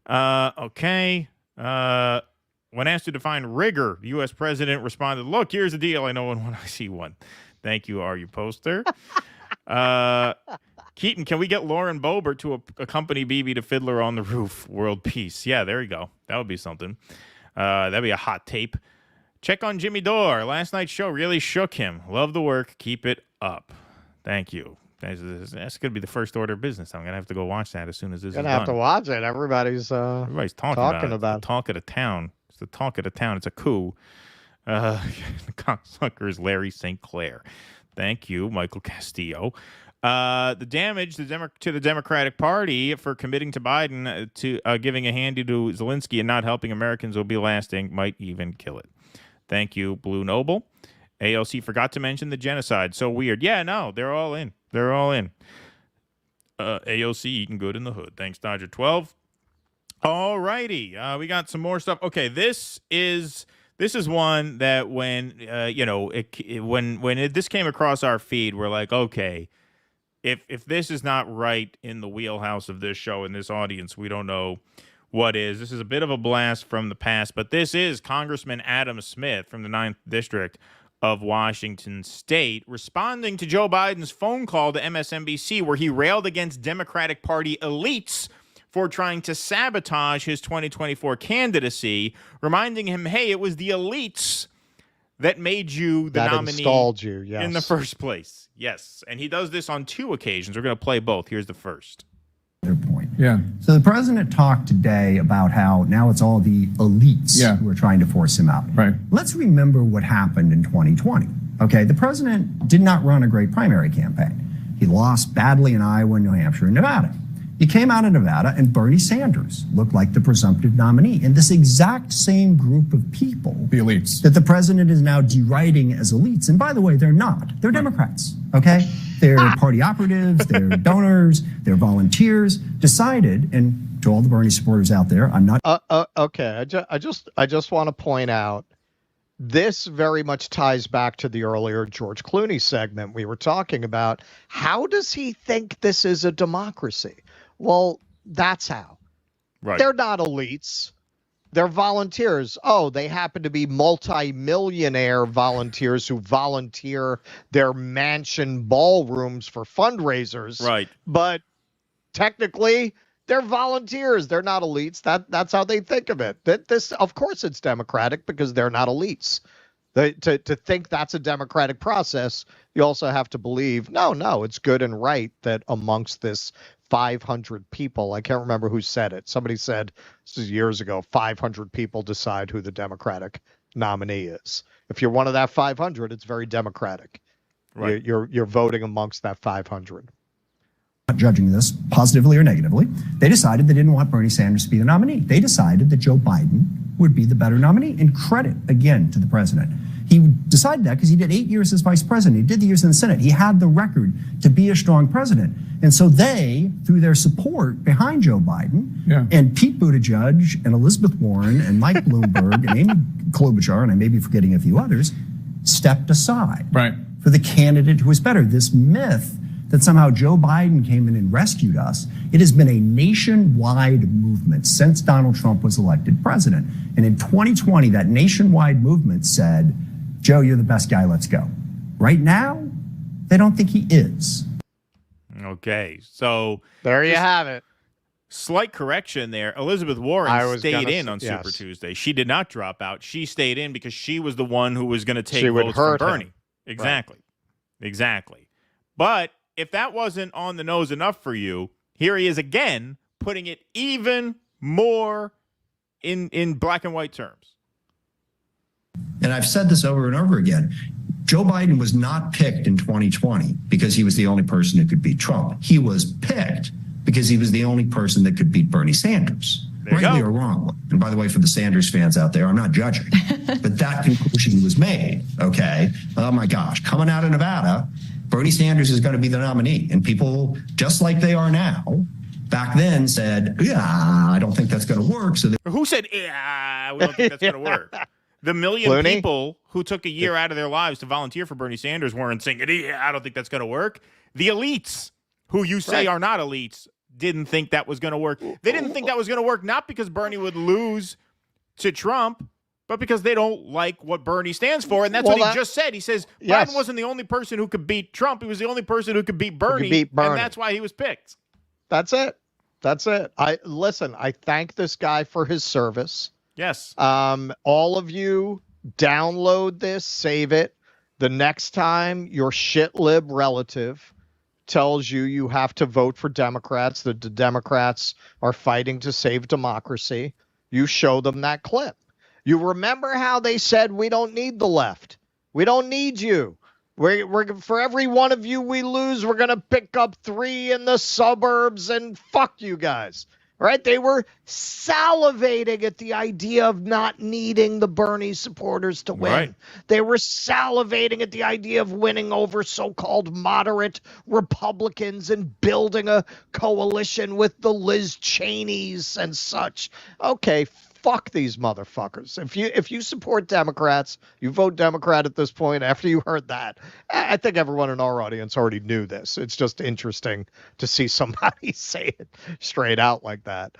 [SPEAKER 10] Okay. When asked to define rigor, the U.S. president responded, "Look, here's the deal. I know one when I see one." Thank you, Are You Poster? Keaton, can we get Lauren Boebert to accompany BB to Fiddler on the Roof? World peace. Yeah, there you go. That would be something. That'd be a hot tape. Check on Jimmy Dore. Last night's show really shook him. Love the work. Keep it up. Thank you. That's going to be the first order of business. I'm going to have to go watch that as soon as this is done.
[SPEAKER 9] Going to have to watch it. Everybody's talking about it.
[SPEAKER 10] It's the talk of the town. It's the talk of the town. It's a coup. The cocksucker is Larry St. Clair. Thank you, Michael Castillo. The damage to the Democratic Party for committing to Biden to giving a handy to Zelensky and not helping Americans will be lasting, might even kill it. Thank you, Blue Noble. ALC forgot to mention the genocide. So weird. Yeah, no, they're all in. They're all in. AOC eating good in the hood. Thanks, Dodger 12. All righty. We got some more stuff. Okay, this is one that when this came across our feed, we're like, okay, if this is not right in the wheelhouse of this show and this audience, we don't know what is. This is a bit of a blast from the past, but this is Congressman Adam Smith from the 9th District of Washington State responding to Joe Biden's phone call to MSNBC where he railed against Democratic Party elites for trying to sabotage his 2024 candidacy, reminding him, hey, it was the elites that made you the nominee
[SPEAKER 9] installed you, yes,
[SPEAKER 10] in the first place. Yes, and he does this on 2 occasions. We're going to play both. Here's the first.
[SPEAKER 2] Point. Yeah. So the president talked today about how now it's all the elites who are trying to force him out.
[SPEAKER 4] Right.
[SPEAKER 2] Let's remember what happened in 2020. Okay, the president did not run a great primary campaign. He lost badly in Iowa, New Hampshire, and Nevada. He came out of Nevada, and Bernie Sanders looked like the presumptive nominee. And this exact same group of people,
[SPEAKER 3] the elites,
[SPEAKER 2] that the president is now deriding as elites. And by the way, they're not. They're Democrats, okay? They're party operatives, they're donors, they're volunteers, decided, and to all the Bernie supporters out there, I'm not.
[SPEAKER 9] Okay, I just want to point out, this very much ties back to the earlier George Clooney segment we were talking about. How does he think this is a democracy? Well, that's how. Right. They're not elites. They're volunteers. Oh, they happen to be multi-millionaire volunteers who volunteer their mansion ballrooms for fundraisers.
[SPEAKER 10] Right.
[SPEAKER 9] But technically, they're volunteers. They're not elites. That's how they think of it. This, of course, it's democratic because they're not elites. To think that's a democratic process, you also have to believe, no, it's good and right that amongst this 500 people, I can't remember who said it. Somebody said, this is years ago, 500 people decide who the Democratic nominee is. If you're one of that 500, it's very democratic. Right. You're voting amongst that 500.
[SPEAKER 2] Not judging this positively or negatively. They decided they didn't want Bernie Sanders to be the nominee. They decided that Joe Biden would be the better nominee. And credit, again, to the president. He decided that because he did 8 years as vice president. He did the years in the Senate. He had the record to be a strong president. And so they, through their support behind Joe Biden, and Pete Buttigieg and Elizabeth Warren and Mike Bloomberg and Amy Klobuchar, and I may be forgetting a few others, stepped aside for the candidate who was better. This myth that somehow Joe Biden came in and rescued us, it has been a nationwide movement since Donald Trump was elected president. And in 2020, that nationwide movement said, Joe, you're the best guy, let's go. Right now, they don't think he is.
[SPEAKER 10] Okay, so
[SPEAKER 9] there you have it.
[SPEAKER 10] Slight correction there. Elizabeth Warren stayed in on
[SPEAKER 9] yes.
[SPEAKER 10] Super Tuesday. She did not drop out. She stayed in because she was the one who was going to take
[SPEAKER 9] She would
[SPEAKER 10] votes from
[SPEAKER 9] hurt
[SPEAKER 10] Bernie.
[SPEAKER 9] him.
[SPEAKER 10] Exactly. Exactly. But if that wasn't on the nose enough for you, here he is again, putting it even more in black and white terms.
[SPEAKER 2] And I've said this over and over again. Joe Biden was not picked in 2020 because he was the only person who could beat Trump. He was picked because he was the only person that could beat Bernie Sanders, rightly or wrongly. And by the way, for the Sanders fans out there, I'm not judging, but that conclusion was made. Okay. Oh my gosh, coming out of Nevada, Bernie Sanders is going to be the nominee. And people, just like they are now, back then said, I don't think that's going to work. So
[SPEAKER 10] who said, we don't think that's going to work? The million
[SPEAKER 9] Clooney?
[SPEAKER 10] People who took a year out of their lives to volunteer for Bernie Sanders weren't saying, I don't think that's going to work. The elites, who you say are not elites, didn't think that was going to work. They didn't think that was going to work, not because Bernie would lose to Trump, but because they don't like what Bernie stands for. And that's what he just said. He says Biden wasn't the only person who could beat Trump. He was the only person who could beat Bernie. And that's why he was picked.
[SPEAKER 9] That's it. That's it. I thank this guy for his service.
[SPEAKER 10] Yes.
[SPEAKER 9] All of you download this, save it. The next time your shit lib relative tells you have to vote for Democrats, that the Democrats are fighting to save democracy, you show them that clip. You remember how they said, we don't need the left. We don't need you. We're for every one of you we lose, we're going to pick up 3 in the suburbs and fuck you guys. Right? They were salivating at the idea of not needing the Bernie supporters to win. Right. They were salivating at the idea of winning over so-called moderate Republicans and building a coalition with the Liz Cheneys and such. Okay, fuck these motherfuckers. If you support Democrats, you vote Democrat at this point after you heard that. I think everyone in our audience already knew this. It's just interesting to see somebody say it straight out like that.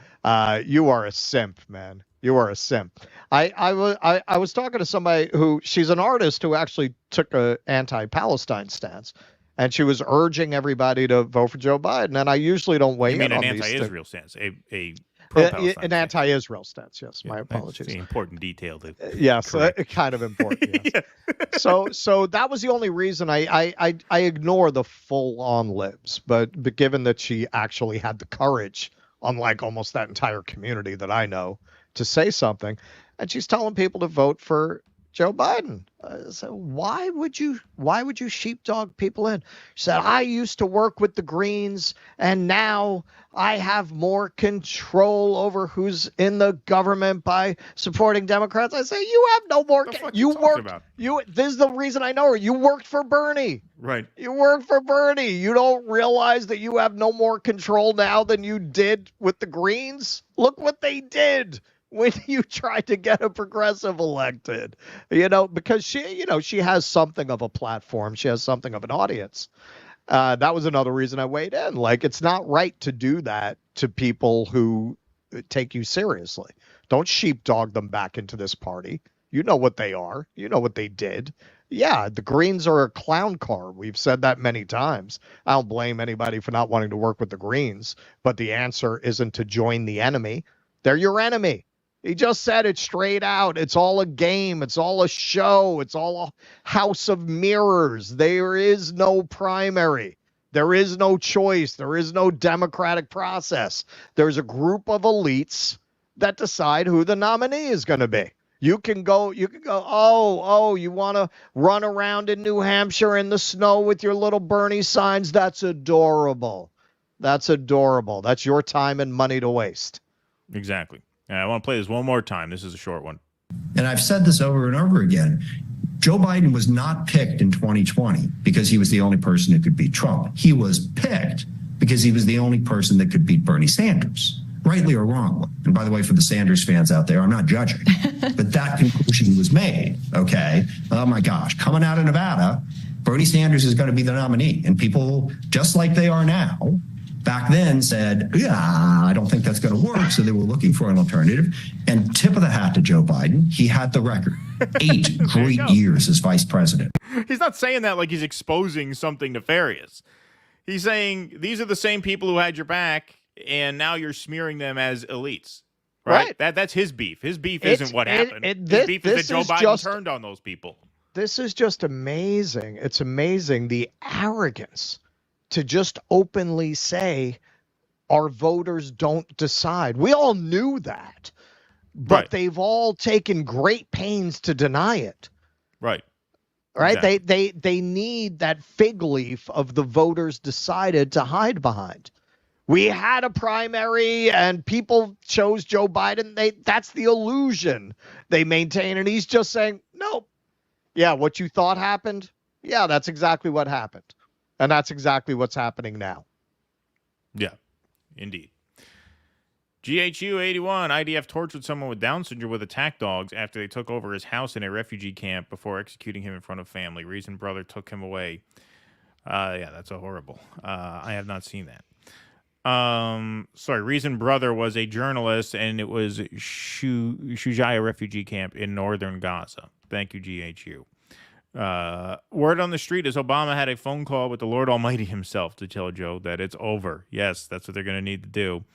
[SPEAKER 9] You are a simp, man. You are a simp. I was talking to somebody who, she's an artist who actually took a anti-Palestine stance. And she was urging everybody to vote for Joe Biden. And I usually don't weigh in on these things.
[SPEAKER 10] An anti-Israel stance,
[SPEAKER 9] an anti-Israel stance, yes. My apologies.
[SPEAKER 10] It's an important detail.
[SPEAKER 9] Yes, kind of important. Yes. So that was the only reason I ignore the full-on libs, but given that she actually had the courage, unlike almost that entire community that I know, to say something, and she's telling people to vote for Joe Biden. So why would you sheepdog people in? She said, I used to work with the Greens, and now I have more control over who's in the government by supporting Democrats. I say, you have no more. This is the reason I know her. You worked for Bernie.
[SPEAKER 10] Right.
[SPEAKER 9] You worked for Bernie. You don't realize that you have no more control now than you did with the Greens? Look what they did when you tried to get a progressive elected, because she has something of a platform. She has something of an audience. That was another reason I weighed in. Like, it's not right to do that to people who take you seriously. Don't sheepdog them back into this party. You know what they are. You know what they did. Yeah, the Greens are a clown car. We've said that many times. I don't blame anybody for not wanting to work with the Greens, but the answer isn't to join the enemy. They're your enemy. He just said it straight out. It's all a game. It's all a show. It's all a house of mirrors. There is no primary. There is no choice. There is no democratic process. There's a group of elites that decide who the nominee is going to be. You can go, you want to run around in New Hampshire in the snow with your little Bernie signs? That's adorable. That's adorable. That's your time and money to waste.
[SPEAKER 10] Exactly. I want to play this one more time. This is a short one.
[SPEAKER 2] And I've said this over and over again. Joe Biden was not picked in 2020 because he was the only person who could beat Trump. He was picked because he was the only person that could beat Bernie Sanders, rightly or wrongly. And by the way, for the Sanders fans out there, I'm not judging, but that conclusion was made. Okay. Oh my gosh. Coming out of Nevada, Bernie Sanders is going to be the nominee. And people, just like they are now, back then said, I don't think that's going to work. So they were looking for an alternative. And tip of the hat to Joe Biden, he had the record. 8 great years as vice president.
[SPEAKER 10] He's not saying that like he's exposing something nefarious. He's saying these are the same people who had your back, and now you're smearing them as elites. Right? That's his beef. His beef isn't what happened. His beef is that Joe Biden turned on those people.
[SPEAKER 9] This is just amazing. It's amazing, the arrogance to just openly say our voters don't decide. We all knew that, but they've all taken great pains to deny it.
[SPEAKER 10] Right.
[SPEAKER 9] Right.
[SPEAKER 10] Exactly.
[SPEAKER 9] They need that fig leaf of the voters decided to hide behind. We had a primary and people chose Joe Biden. That's the illusion they maintain. And he's just saying, no. Yeah, what you thought happened? Yeah, that's exactly what happened. And that's exactly what's happening now.
[SPEAKER 10] Yeah, indeed. GHU 81, IDF tortured someone with Down syndrome with attack dogs after they took over his house in a refugee camp before executing him in front of family. Reason brother took him away. Yeah, that's a horrible. I have not seen that. Reason brother was a journalist, and it was Shujaya refugee camp in northern Gaza. Thank you, GHU. Word on the street is Obama had a phone call with the Lord Almighty himself to tell Joe that it's over. Yes, that's what they're going to need to do.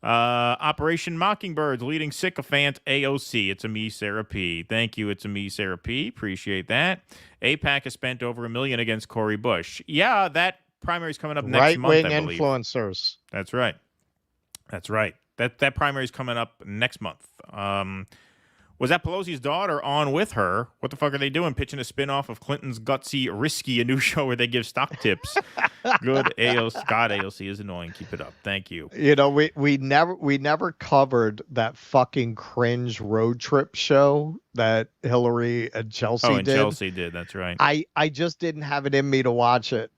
[SPEAKER 10] Operation Mockingbird's leading sycophant AOC. It's a me, Sarah P. Thank you. It's a me, Sarah P. Appreciate that. AIPAC has spent over $1 million against Cori Bush. Yeah, that primary's coming up next month, I believe.
[SPEAKER 9] Right-wing influencers.
[SPEAKER 10] That's right. That's right. That primary's coming up next month. Was that Pelosi's daughter on with her? What the fuck are they doing? Pitching a spinoff of Clinton's Gutsy Risky, a new show where they give stock tips. Good AOC. God, AOC is annoying. Keep it up. Thank you.
[SPEAKER 9] You know, we never covered that fucking cringe road trip show that Hillary and Chelsea did.
[SPEAKER 10] Chelsea did. That's right.
[SPEAKER 9] I just didn't have it in me to watch it.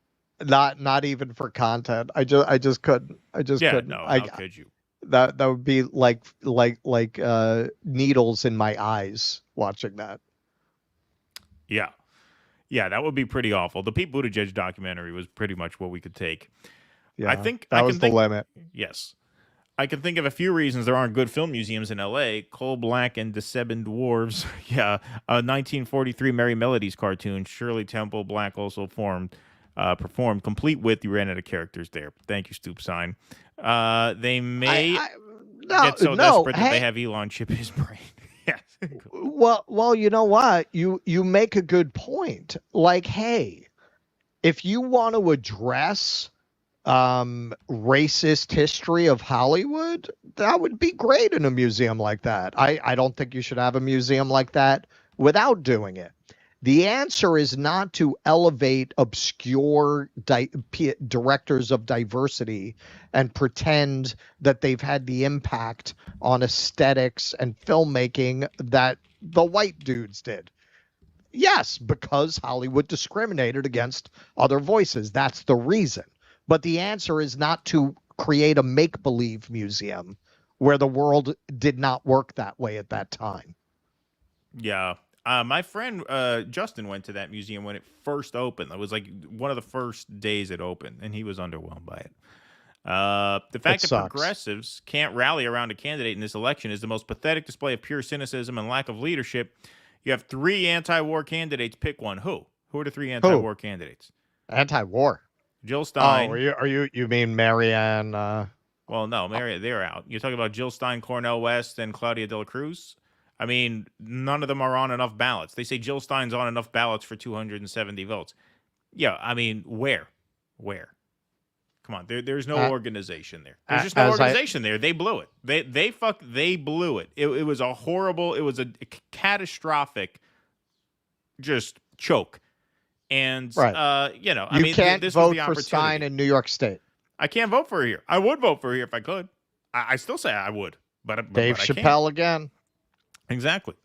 [SPEAKER 9] Not even for content. I just couldn't. Couldn't.
[SPEAKER 10] No, how could you?
[SPEAKER 9] That would be like needles in my eyes watching that.
[SPEAKER 10] Yeah, that would be pretty awful. The Pete Buttigieg documentary was pretty much what we could take.
[SPEAKER 9] Yeah, I think that was the limit.
[SPEAKER 10] Yes, I can think of a few reasons there aren't good film museums in L.A. Coal Black and Decebent Dwarves. Yeah, a 1943 Merry Melodies cartoon. Shirley Temple Black also performed, complete with. You ran out of characters there. Thank you, Stoop Sign. They may get so desperate that they have Elon chip his brain. Yes.
[SPEAKER 9] Well, you know what? You make a good point. Like, hey, if you want to address racist history of Hollywood, that would be great in a museum like that. I don't think you should have a museum like that without doing it. The answer is not to elevate obscure directors of diversity and pretend that they've had the impact on aesthetics and filmmaking that the white dudes did. Yes, because Hollywood discriminated against other voices. That's the reason. But the answer is not to create a make-believe museum where the world did not work that way at that time.
[SPEAKER 10] Yeah. My friend Justin went to that museum when it first opened. It was like one of the first days it opened, and he was underwhelmed by it. The fact that progressives can't rally around a candidate in this election is the most pathetic display of pure cynicism and lack of leadership. You have 3 anti-war candidates. Pick one. Who are the 3 anti-war candidates?
[SPEAKER 9] Anti-war.
[SPEAKER 10] Jill Stein.
[SPEAKER 9] Oh, you mean Marianne?
[SPEAKER 10] Well, no, Marianne, they're out. You're talking about Jill Stein, Cornel West, and Claudia de la Cruz. I mean, none of them are on enough ballots. They say Jill Stein's on enough ballots for 270 votes. Yeah, I mean, where? Come on, there's no organization there. There's just no organization there. They blew it. They blew it. It was a horrible. It was a catastrophic, just choke. And you know, I mean,
[SPEAKER 9] can't
[SPEAKER 10] this
[SPEAKER 9] vote
[SPEAKER 10] was the
[SPEAKER 9] for
[SPEAKER 10] opportunity.
[SPEAKER 9] Stein in New York State.
[SPEAKER 10] I can't vote for her here. I would vote for her here if I could. I still say I would, but
[SPEAKER 9] Dave
[SPEAKER 10] but
[SPEAKER 9] Chappelle again.
[SPEAKER 10] Exactly.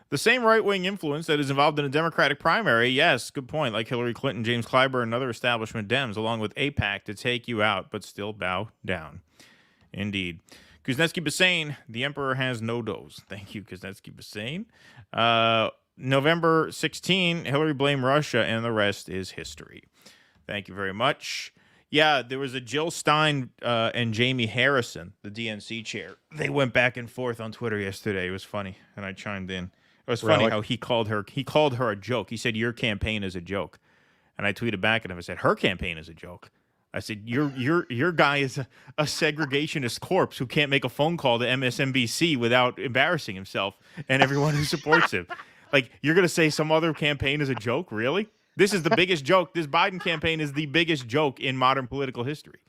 [SPEAKER 10] The same right-wing influence that is involved in a Democratic primary, yes, good point, like Hillary Clinton, James Clyburn, and other establishment Dems, along with AIPAC, to take you out, but still bow down. Indeed. Kuznetsky Bassane, the emperor has no dose. Thank you, Kuznetsky Bassane. November 16, Hillary blamed Russia, and the rest is history. Thank you very much. Yeah, there was a Jill Stein and Jamie Harrison, the DNC chair. They went back and forth on Twitter yesterday. It was funny, and I chimed in. It was funny how he called her a joke. He said, your campaign is a joke. And I tweeted back at him. I said, her campaign is a joke. I said, your guy is a segregationist corpse who can't make a phone call to MSNBC without embarrassing himself and everyone who supports him. Like, you're going to say some other campaign is a joke? Really? This is the biggest joke. This Biden campaign is the biggest joke in modern political history.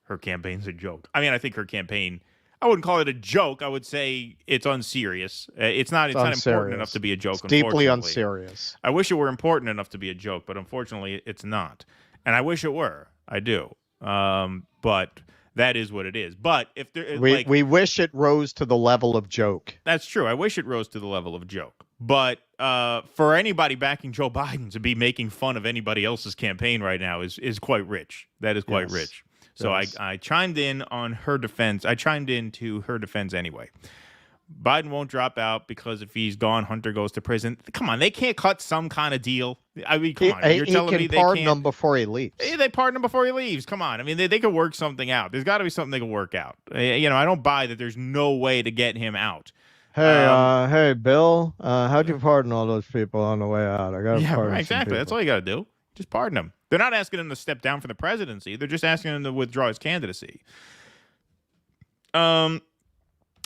[SPEAKER 10] Her campaign's a joke. I mean, I think her campaign, I wouldn't call it a joke. I would say it's unserious. It's not important enough to be a joke.
[SPEAKER 9] It's deeply unserious.
[SPEAKER 10] I wish it were important enough to be a joke, but unfortunately, it's not. And I wish it were. I do. But that is what it is. But if there,
[SPEAKER 9] we wish it rose to the level of joke.
[SPEAKER 10] That's true. I wish it rose to the level of joke. But for anybody backing Joe Biden to be making fun of anybody else's campaign right now is quite rich. That is quite rich. So I chimed in on her defense. I chimed in to her defense anyway. Biden won't drop out because if he's gone, Hunter goes to prison. Come on, they can't cut some kind of deal. I mean, come on. You're telling me they can't
[SPEAKER 9] pardon him before he leaves.
[SPEAKER 10] They pardon him before he leaves. Come on. I mean, they could work something out. There's got to be something they can work out. You know, I don't buy that there's no way to get him out.
[SPEAKER 9] Hey, Bill, how'd you pardon all those people on the way out? I got to pardon
[SPEAKER 10] exactly. That's all you got to do. Just pardon him. They're not asking him to step down from the presidency. They're just asking him to withdraw his candidacy.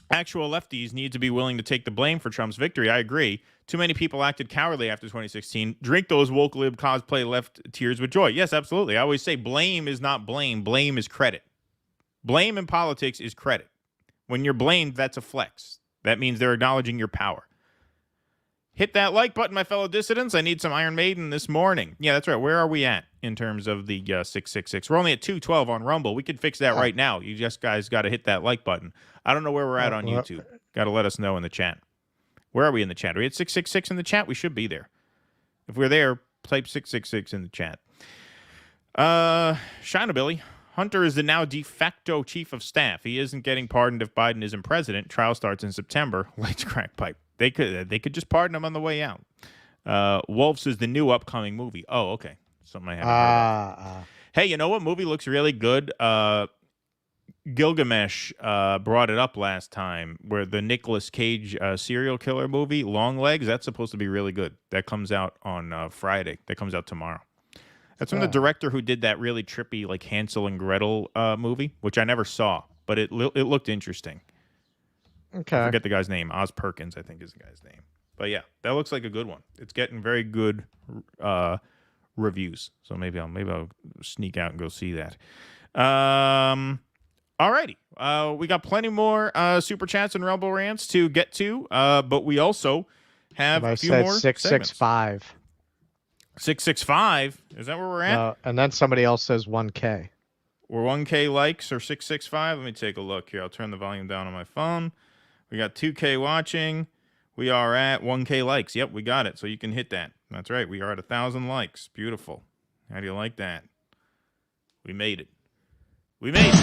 [SPEAKER 10] Actual lefties need to be willing to take the blame for Trump's victory. I agree. Too many people acted cowardly after 2016. Drink those woke lib cosplay left tears with joy. Yes, absolutely. I always say blame is not blame. Blame is credit. Blame in politics is credit. When you're blamed, that's a flex. That means they're acknowledging your power. Hit that like button, my fellow dissidents. I need some Iron Maiden this morning. Yeah, that's right. Where are we at in terms of the 666? We're only at 212 on Rumble. We could fix that right now. You just guys got to hit that like button. I don't know where we're at on YouTube. Got to let us know in the chat. Where are we in the chat? Are we at 666 in the chat? We should be there. If we're there, type 666 in the chat. Shina Billy. Hunter is the now de facto chief of staff. He isn't getting pardoned if Biden isn't president. Trial starts in September. Lights crack pipe. They could just pardon him on the way out. Wolves is the new upcoming movie. Oh, okay. Something I haven't heard of. Hey, you know what movie looks really good? Gilgamesh brought it up last time, where the Nicolas Cage serial killer movie, Long Legs, that's supposed to be really good. That comes out on Friday. That comes out tomorrow. That's from the director who did that really trippy, like Hansel and Gretel movie, which I never saw, but it looked interesting.
[SPEAKER 9] Okay.
[SPEAKER 10] I forget the guy's name. Oz Perkins, I think, is the guy's name. But yeah, that looks like a good one. It's getting very good reviews. So maybe I'll sneak out and go see that. Alrighty. We got plenty more super chats and Rumble rants to get to, but we also have
[SPEAKER 9] I
[SPEAKER 10] a few
[SPEAKER 9] said
[SPEAKER 10] more
[SPEAKER 9] 665.
[SPEAKER 10] 665? Is that where we're at?
[SPEAKER 9] And then somebody else says 1K.
[SPEAKER 10] We're 1K likes or 665? Let me take a look here. I'll turn the volume down on my phone. We got 2K watching. We are at 1K likes. Yep, we got it. So you can hit that. That's right. We are at 1,000 likes. Beautiful. How do you like that? We made it. We made it.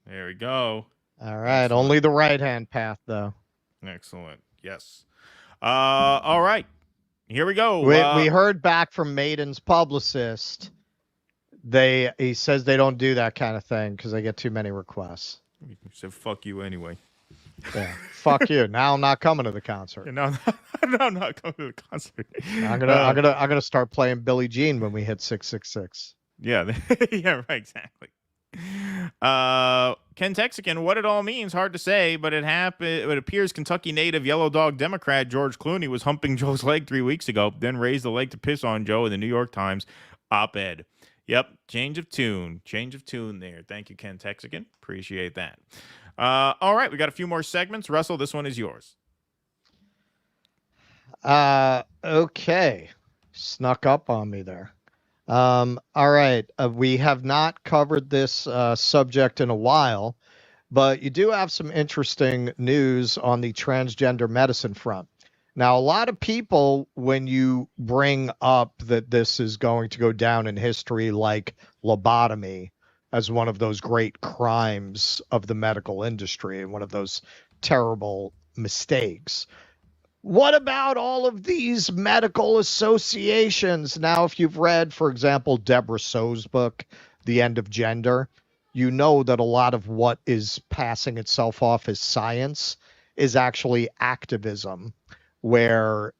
[SPEAKER 10] There we go.
[SPEAKER 9] All right. Only the right-hand path, though.
[SPEAKER 10] Excellent. Yes. All right. Here we go.
[SPEAKER 9] We heard back from Maiden's publicist. He says they don't do that kind of thing because they get too many requests.
[SPEAKER 10] He said, fuck you anyway.
[SPEAKER 9] Yeah, fuck you. Now I'm not coming to the concert.
[SPEAKER 10] No, I'm not coming to the concert.
[SPEAKER 9] I'm gonna start playing Billie Jean when we hit 666.
[SPEAKER 10] Yeah, yeah, right, exactly. Ken Texican, what it all means, hard to say, but it appears Kentucky native Yellow Dog Democrat George Clooney was humping Joe's leg 3 weeks ago, then raised the leg to piss on Joe in the New York Times op-ed. Yep, change of tune there. Thank you, Ken Texican. Appreciate that. All right, we got a few more segments. Russell, this one is yours.
[SPEAKER 9] Okay. Snuck up on me there. All right. We have not covered this subject in a while, but you do have some interesting news on the transgender medicine front. Now, a lot of people, when you bring up that this is going to go down in history like lobotomy as one of those great crimes of the medical industry and one of those terrible mistakes. What about all of these medical associations? Now, if you've read, for example, Deborah So's book, The End of Gender, you know that a lot of what is passing itself off as science is actually activism, where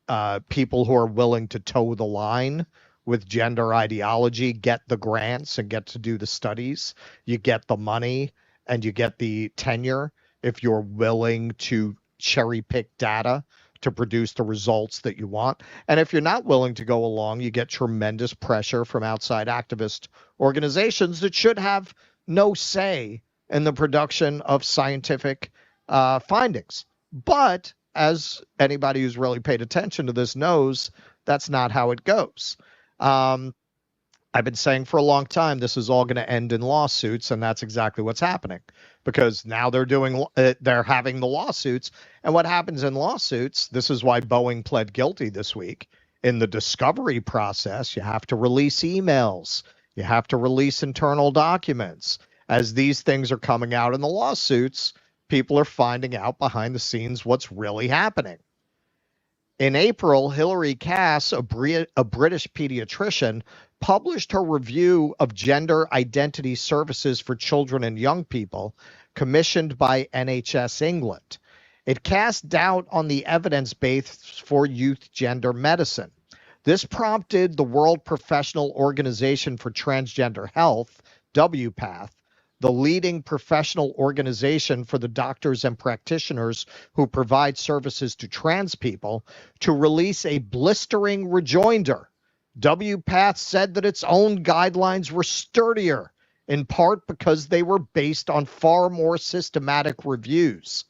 [SPEAKER 9] people who are willing to toe the line with gender ideology get the grants and get to do the studies. You get the money and you get the tenure if you're willing to cherry pick data to produce the results that you want. And if you're not willing to go along, you get tremendous pressure from outside activist organizations that should have no say in the production of scientific findings. But as anybody who's really paid attention to this knows, that's not how it goes. I've been saying for a long time, this is all going to end in lawsuits, and that's exactly what's happening, because now they're having the lawsuits. And what happens in lawsuits, this is why Boeing pled guilty this week. In the discovery process, you have to release emails. You have to release internal documents. As these things are coming out in the lawsuits, people are finding out behind the scenes what's really happening. In April, Hilary Cass, a British pediatrician, published her review of gender identity services for children and young people, commissioned by NHS England. It cast doubt on the evidence base for youth gender medicine. This prompted the World Professional Organization for Transgender Health, WPATH, the leading professional organization for the doctors and practitioners who provide services to trans people, to release a blistering rejoinder. WPATH said that its own guidelines were sturdier, in part because they were based on far more systematic reviews.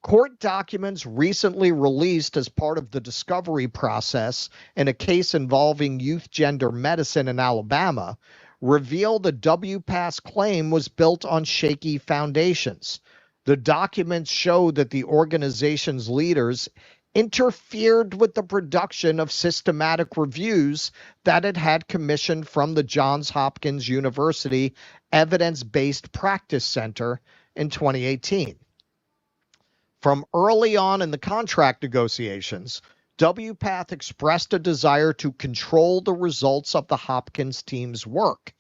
[SPEAKER 9] Court documents recently released as part of the discovery process in a case involving youth gender medicine in Alabama reveal the WPATH's claim was built on shaky foundations. The documents show that the organization's leaders interfered with the production of systematic reviews that it had commissioned from the Johns Hopkins University Evidence-Based Practice Center in 2018. From early on in the contract negotiations, WPATH expressed a desire to control the results of the Hopkins team's work.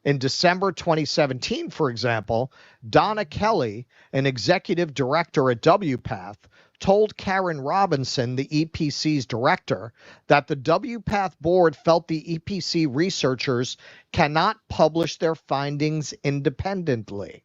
[SPEAKER 9] In December 2017, for example, Donna Kelly, an executive director at WPATH, told Karen Robinson, the EPC's director, that the WPATH board felt the EPC researchers cannot publish their findings independently.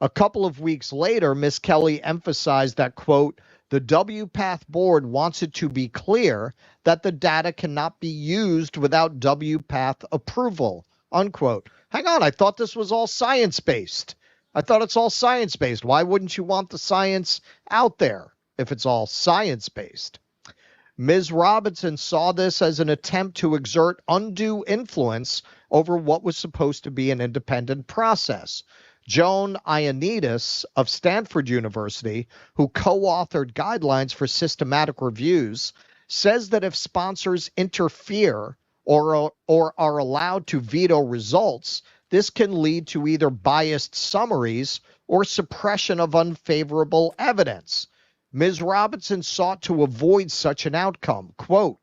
[SPEAKER 9] A couple of weeks later, Ms. Kelly emphasized that, quote, the WPATH board wants it to be clear that the data cannot be used without WPATH approval, unquote. Hang on, I thought this was all science-based. I thought it's all science-based. Why wouldn't you want the science out there if it's all science-based? Ms. Robinson saw this as an attempt to exert undue influence over what was supposed to be an independent process. Joan Ioannidis of Stanford University, who co-authored guidelines for systematic reviews, says that if sponsors interfere or are allowed to veto results, this can lead to either biased summaries or suppression of unfavorable evidence. Ms. Robinson sought to avoid such an outcome. Quote,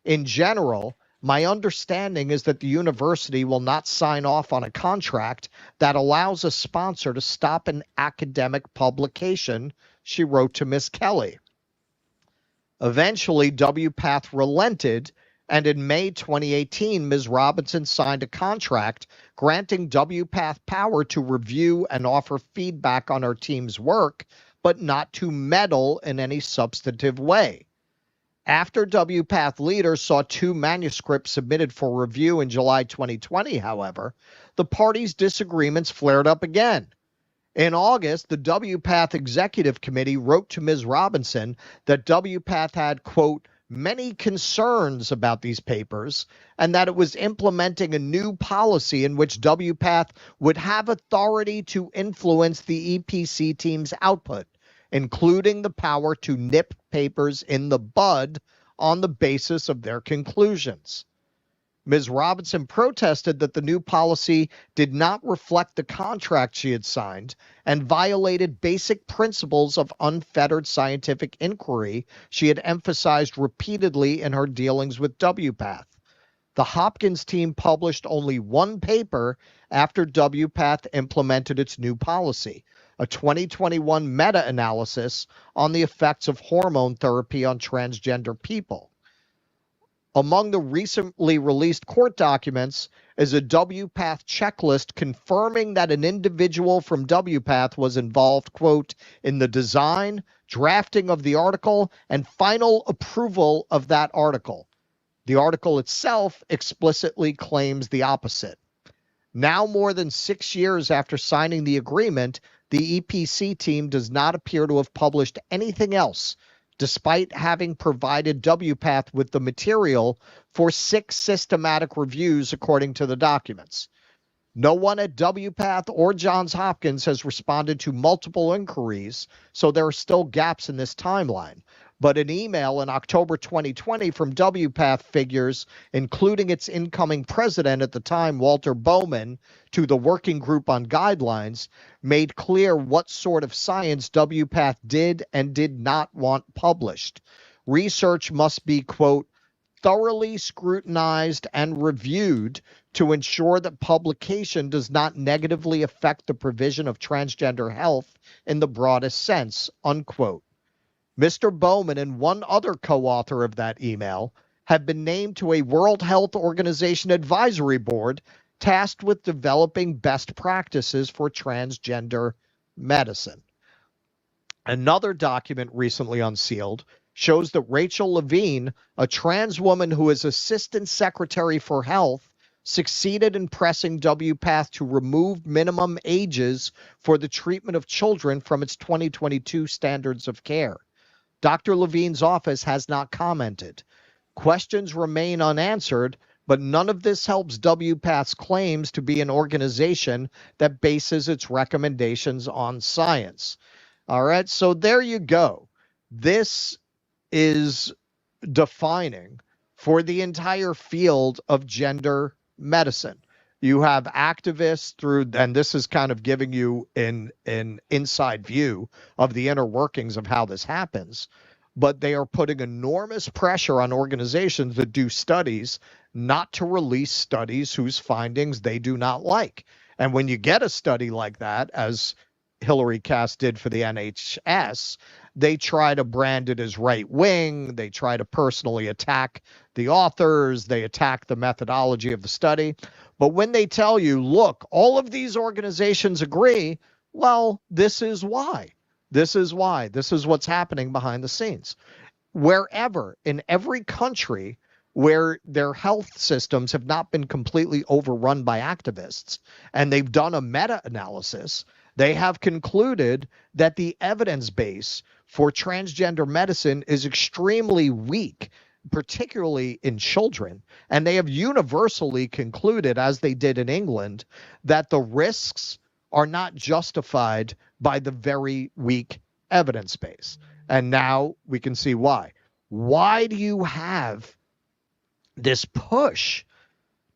[SPEAKER 9] in general, my understanding is that the university will not sign off on a contract that allows a sponsor to stop an academic publication, she wrote to Ms. Kelly. Eventually, WPATH relented, and in May 2018, Ms. Robinson signed a contract granting WPATH power to review and offer feedback on her team's work, but not to meddle in any substantive way. After WPATH leaders saw 2 manuscripts submitted for review in July 2020, however, the parties' disagreements flared up again. In August, the WPATH Executive Committee wrote to Ms. Robinson that WPATH had, quote, many concerns about these papers and that it was implementing a new policy in which WPATH would have authority to influence the EPC team's output, including the power to nip papers in the bud on the basis of their conclusions. Ms. Robinson protested that the new policy did not reflect the contract she had signed and violated basic principles of unfettered scientific inquiry she had emphasized repeatedly in her dealings with WPATH. The Hopkins team published only 1 paper after WPATH implemented its new policy, a 2021 meta-analysis on the effects of hormone therapy on transgender people. Among the recently released court documents is a WPATH checklist confirming that an individual from WPATH was involved, quote, in the design, drafting of the article, and final approval of that article. The article itself explicitly claims the opposite. Now, more than 6 years after signing the agreement, the EPC team does not appear to have published anything else, despite having provided WPATH with the material for 6 systematic reviews, according to the documents. No one at WPATH or Johns Hopkins has responded to multiple inquiries, so there are still gaps in this timeline. But an email in October 2020 from WPATH figures, including its incoming president at the time, Walter Bowman, to the Working Group on Guidelines, made clear what sort of science WPATH did and did not want published. Research must be, quote, thoroughly scrutinized and reviewed to ensure that publication does not negatively affect the provision of transgender health in the broadest sense, unquote. Mr. Bowman and one other co-author of that email have been named to a World Health Organization advisory board tasked with developing best practices for transgender medicine. Another document recently unsealed shows that Rachel Levine, a trans woman who is Assistant Secretary for Health, succeeded in pressing WPATH to remove minimum ages for the treatment of children from its 2022 standards of care. Dr. Levine's office has not commented. Questions remain unanswered, but none of this helps WPATH's claims to be an organization that bases its recommendations on science. All right, so there you go. This is defining for the entire field of gender medicine. You have activists through, and this is kind of giving you an inside view of the inner workings of how this happens, but they are putting enormous pressure on organizations that do studies not to release studies whose findings they do not like. And when you get a study like that, as Hillary Cass did for the NHS, they try to brand it as right-wing. They try to personally attack the authors. They attack the methodology of the study. But when they tell you, look, all of these organizations agree, well, this is why. This is why. This is what's happening behind the scenes. Wherever, in every country where their health systems have not been completely overrun by activists, and they've done a meta-analysis. They have concluded that the evidence base for transgender medicine is extremely weak, particularly in children. And they have universally concluded, as they did in England, that the risks are not justified by the very weak evidence base. And now we can see why. Why do you have this push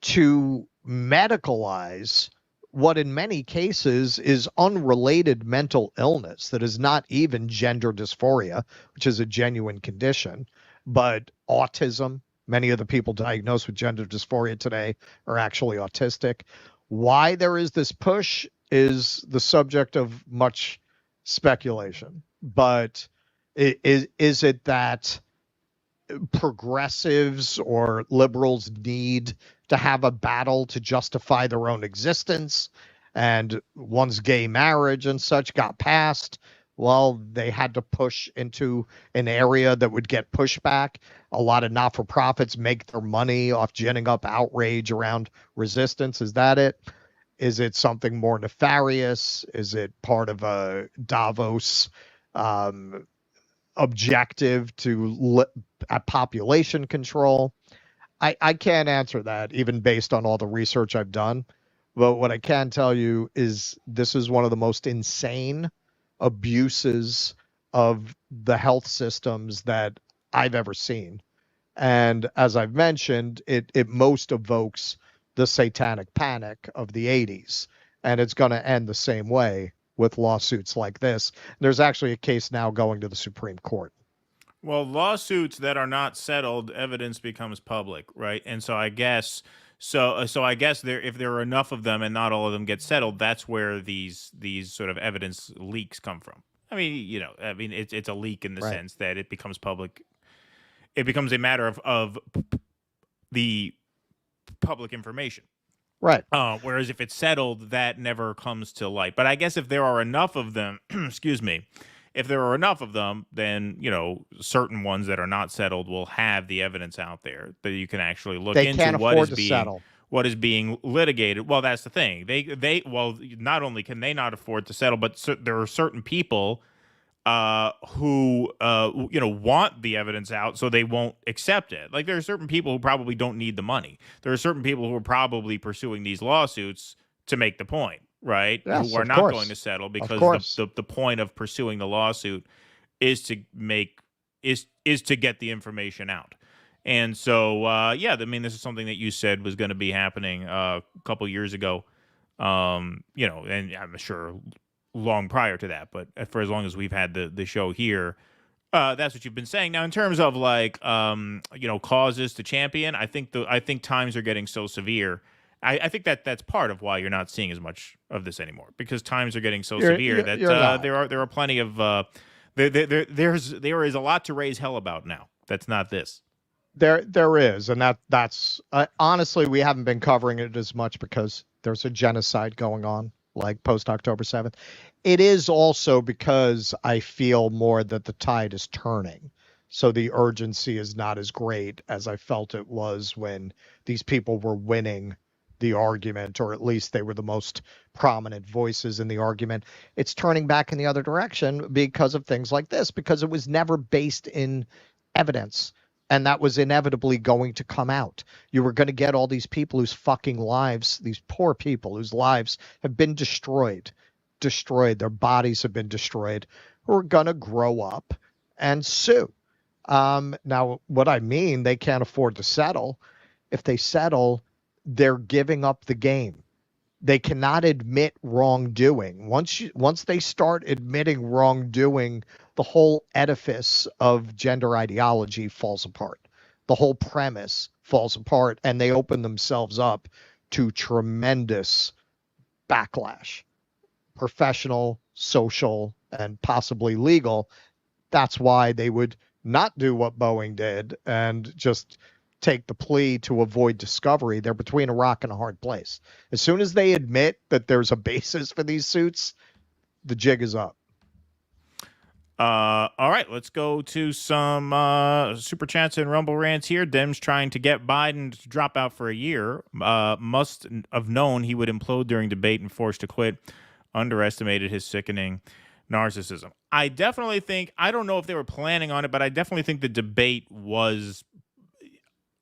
[SPEAKER 9] to medicalize what in many cases is unrelated mental illness that is not even gender dysphoria, which is a genuine condition, but autism? Many of the people diagnosed with gender dysphoria today are actually autistic. Why there is this push is the subject of much speculation. But is it that progressives or liberals need to have a battle to justify their own existence? And once gay marriage and such got passed, well, they had to push into an area that would get pushback. A lot of not-for-profits make their money off ginning up outrage around resistance. Is that it? Is it something more nefarious? Is it part of a Davos objective to population control? I can't answer that, even based on all the research I've done. But what I can tell you is this is one of the most insane abuses of the health systems that I've ever seen. And as I've mentioned, it most evokes the satanic panic of the 80s. And it's going to end the same way with lawsuits like this. There's actually a case now going to the Supreme Court.
[SPEAKER 10] Well, lawsuits that are not settled, evidence becomes public, right? And so I guess I guess if there are enough of them and not all of them get settled, that's where these sort of evidence leaks come from. I mean, it's a leak in the sense that it becomes public. It becomes a matter of the public information.
[SPEAKER 9] Right.
[SPEAKER 10] Whereas if it's settled, that never comes to light. But I guess if there are enough of them, excuse me, if there are enough of them, then, certain ones that are not settled will have the evidence out there that you can actually look into what is being litigated. Well, that's the thing. Well, not only can they not afford to settle, but there are certain people who want the evidence out, so they won't accept it. Like, there are certain people who probably don't need the money. There are certain people who are probably pursuing these lawsuits to make the point, right?
[SPEAKER 9] Yes,
[SPEAKER 10] who are not going to settle because the point of pursuing the lawsuit is to get the information out. And so, this is something that you said was going to be happening a couple years ago, and I'm sure long prior to that, but for as long as we've had the show here, that's what you've been saying. Now, in terms of causes to champion, I think times are getting so severe. I think that's part of why you're not seeing as much of this anymore, because times are getting so severe that there are plenty of there is a lot to raise hell about now. That's not this.
[SPEAKER 9] There is, and that's honestly, we haven't been covering it as much because there's a genocide going on, like post October 7th. It is also because I feel more that the tide is turning. So the urgency is not as great as I felt it was when these people were winning the argument, or at least they were the most prominent voices in the argument. It's turning back in the other direction because of things like this, because it was never based in evidence. And that was inevitably going to come out. You were going to get all these people whose fucking lives, these poor people whose lives have been destroyed, their bodies have been destroyed, who are going to grow up and sue. Now, what I mean, they can't afford to settle. If they settle, they're giving up the game. They cannot admit wrongdoing. Once they start admitting wrongdoing, the whole edifice of gender ideology falls apart. The whole premise falls apart, and they open themselves up to tremendous backlash, professional, social, and possibly legal. That's why they would not do what Boeing did and just take the plea to avoid discovery. They're between a rock and a hard place. As soon as they admit that there's a basis for these suits, the jig is up.
[SPEAKER 10] All right, let's go to some super chats and Rumble rants here. Dems trying to get Biden to drop out for a year. Must have known he would implode during debate and forced to quit. Underestimated his sickening narcissism. I definitely think, I don't know if they were planning on it, but I definitely think the debate was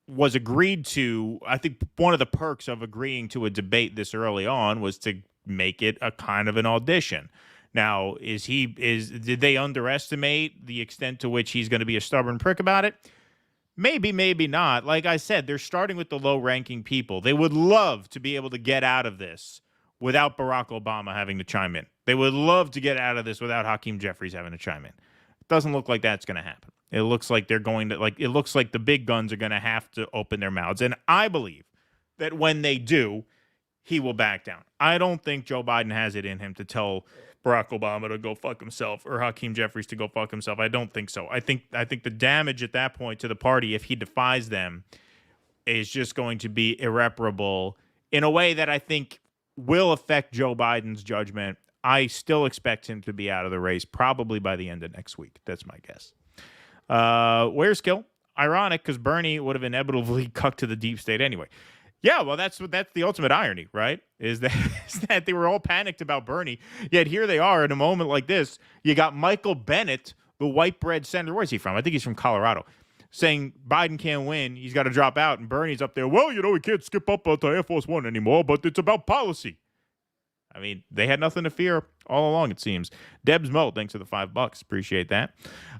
[SPEAKER 10] agreed to. I think one of the perks of agreeing to a debate this early on was to make it a kind of an audition. Now, did they underestimate the extent to which he's going to be a stubborn prick about it? Maybe, maybe not. Like I said, they're starting with the low-ranking people. They would love to be able to get out of this without Barack Obama having to chime in. They would love to get out of this without Hakeem Jeffries having to chime in. It doesn't look like that's going to happen. It looks like they're going to, it looks like the big guns are going to have to open their mouths. And I believe that when they do, he will back down. I don't think Joe Biden has it in him to tell Barack Obama to go fuck himself or Hakeem Jeffries to go fuck himself. I don't think so. I think the damage at that point to the party, if he defies them, is just going to be irreparable in a way that I think will affect Joe Biden's judgment. I still expect him to be out of the race probably by the end of next week. That's my guess. Where's Kill? Ironic, because Bernie would have inevitably cucked to the deep state anyway. Yeah, well, that's the ultimate irony, right? Is that they were all panicked about Bernie, yet here they are in a moment like this. You got Michael Bennett, the white bread senator. Where's he from? I think he's from Colorado, saying Biden can't win. He's got to drop out, and Bernie's up there. Well, we can't skip up to Air Force One anymore, but it's about policy. I mean, they had nothing to fear all along, it seems. Debs Mo, thanks for the $5. Appreciate that.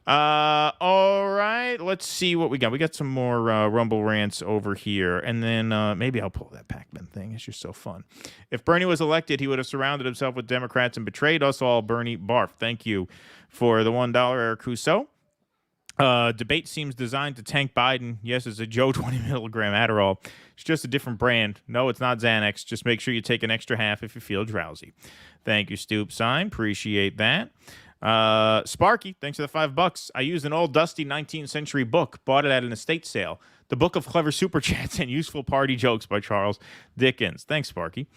[SPEAKER 10] All right, let's see what we got. We got some more Rumble rants over here, and then maybe I'll pull that Pac-Man thing. It's just so fun. If Bernie was elected, he would have surrounded himself with Democrats and betrayed us all. Bernie barf. Thank you for the $1, Eric Rousseau. Debate seems designed to tank Biden. Yes, it's a Joe 20 milligram Adderall. It's just a different brand. No, it's not Xanax. Just make sure you take an extra half if you feel drowsy. Thank you, Stoop Sign. Appreciate that. Sparky, thanks for the $5. I used an old dusty 19th century book. Bought it at an estate sale. The Book of Clever Super Chats and Useful Party Jokes by Charles Dickens. Thanks, Sparky.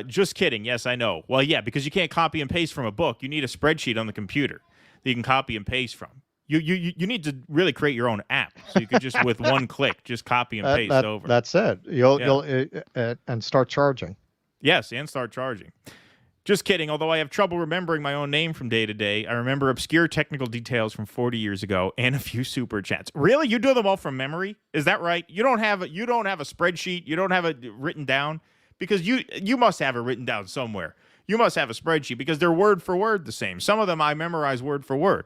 [SPEAKER 10] Just kidding. Yes, I know. Well, yeah, because you can't copy and paste from a book. You need a spreadsheet on the computer that you can copy and paste from. You need to really create your own app so you can just with one click just copy and paste over.
[SPEAKER 9] That's it. You'll and start charging.
[SPEAKER 10] Yes, and start charging. Just kidding. Although I have trouble remembering my own name from day to day, I remember obscure technical details from 40 years ago and a few super chats. Really, you do them all from memory? Is that right? You don't have a spreadsheet. You don't have it written down because you must have it written down somewhere. You must have a spreadsheet because they're word for word the same. Some of them I memorize word for word.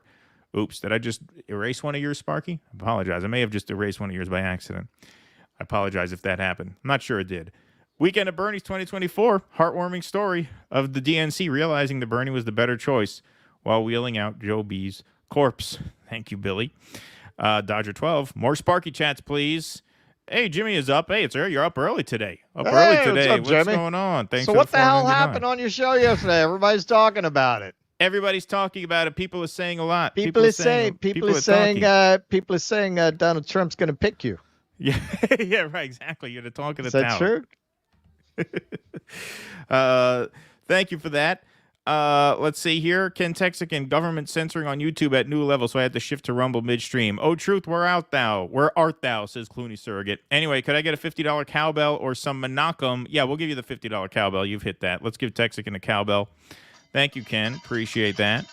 [SPEAKER 10] Oops, did I just erase one of yours, Sparky? I apologize. I may have just erased one of yours by accident. I apologize if that happened. I'm not sure it did. Weekend of Bernie's 2024. Heartwarming story of the DNC realizing that Bernie was the better choice while wheeling out Joe B's corpse. Thank you, Billy. Dodger 12. More Sparky chats, please. Hey, Jimmy is up. Hey, you're up early today. Early today.
[SPEAKER 9] What's up, Jimmy?
[SPEAKER 10] Going on? Thanks
[SPEAKER 9] so
[SPEAKER 10] for
[SPEAKER 9] what the hell happened on your show yesterday? Everybody's talking about it.
[SPEAKER 10] Everybody's talking about it. People are saying a lot.
[SPEAKER 9] People are saying Donald Trump's going to pick you.
[SPEAKER 10] Yeah, yeah, right. Exactly. You're the talk of the town.
[SPEAKER 9] Is that
[SPEAKER 10] true? Thank you for that. Let's see here. Ken Texican, government censoring on YouTube at new level, so I had to shift to Rumble midstream. Oh, truth, where art thou? Where art thou? Says Clooney surrogate. Anyway, could I get a $50 cowbell or some Menachem? Yeah, we'll give you the $50 cowbell. You've hit that. Let's give Texican a cowbell. Thank you, Ken. Appreciate that.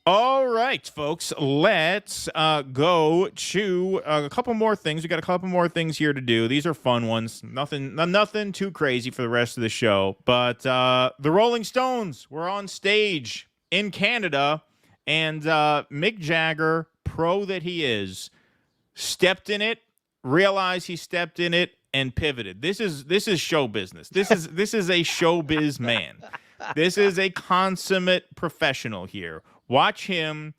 [SPEAKER 10] All right, folks, let's go to a couple more things. We got a couple more things here to do. These are fun ones. Nothing too crazy for the rest of the show. But the Rolling Stones were on stage in Canada, and Mick Jagger, pro that he is, stepped in it, realized he stepped in it, and pivoted. This is show business. This is a showbiz man. This is a consummate professional here. Watch him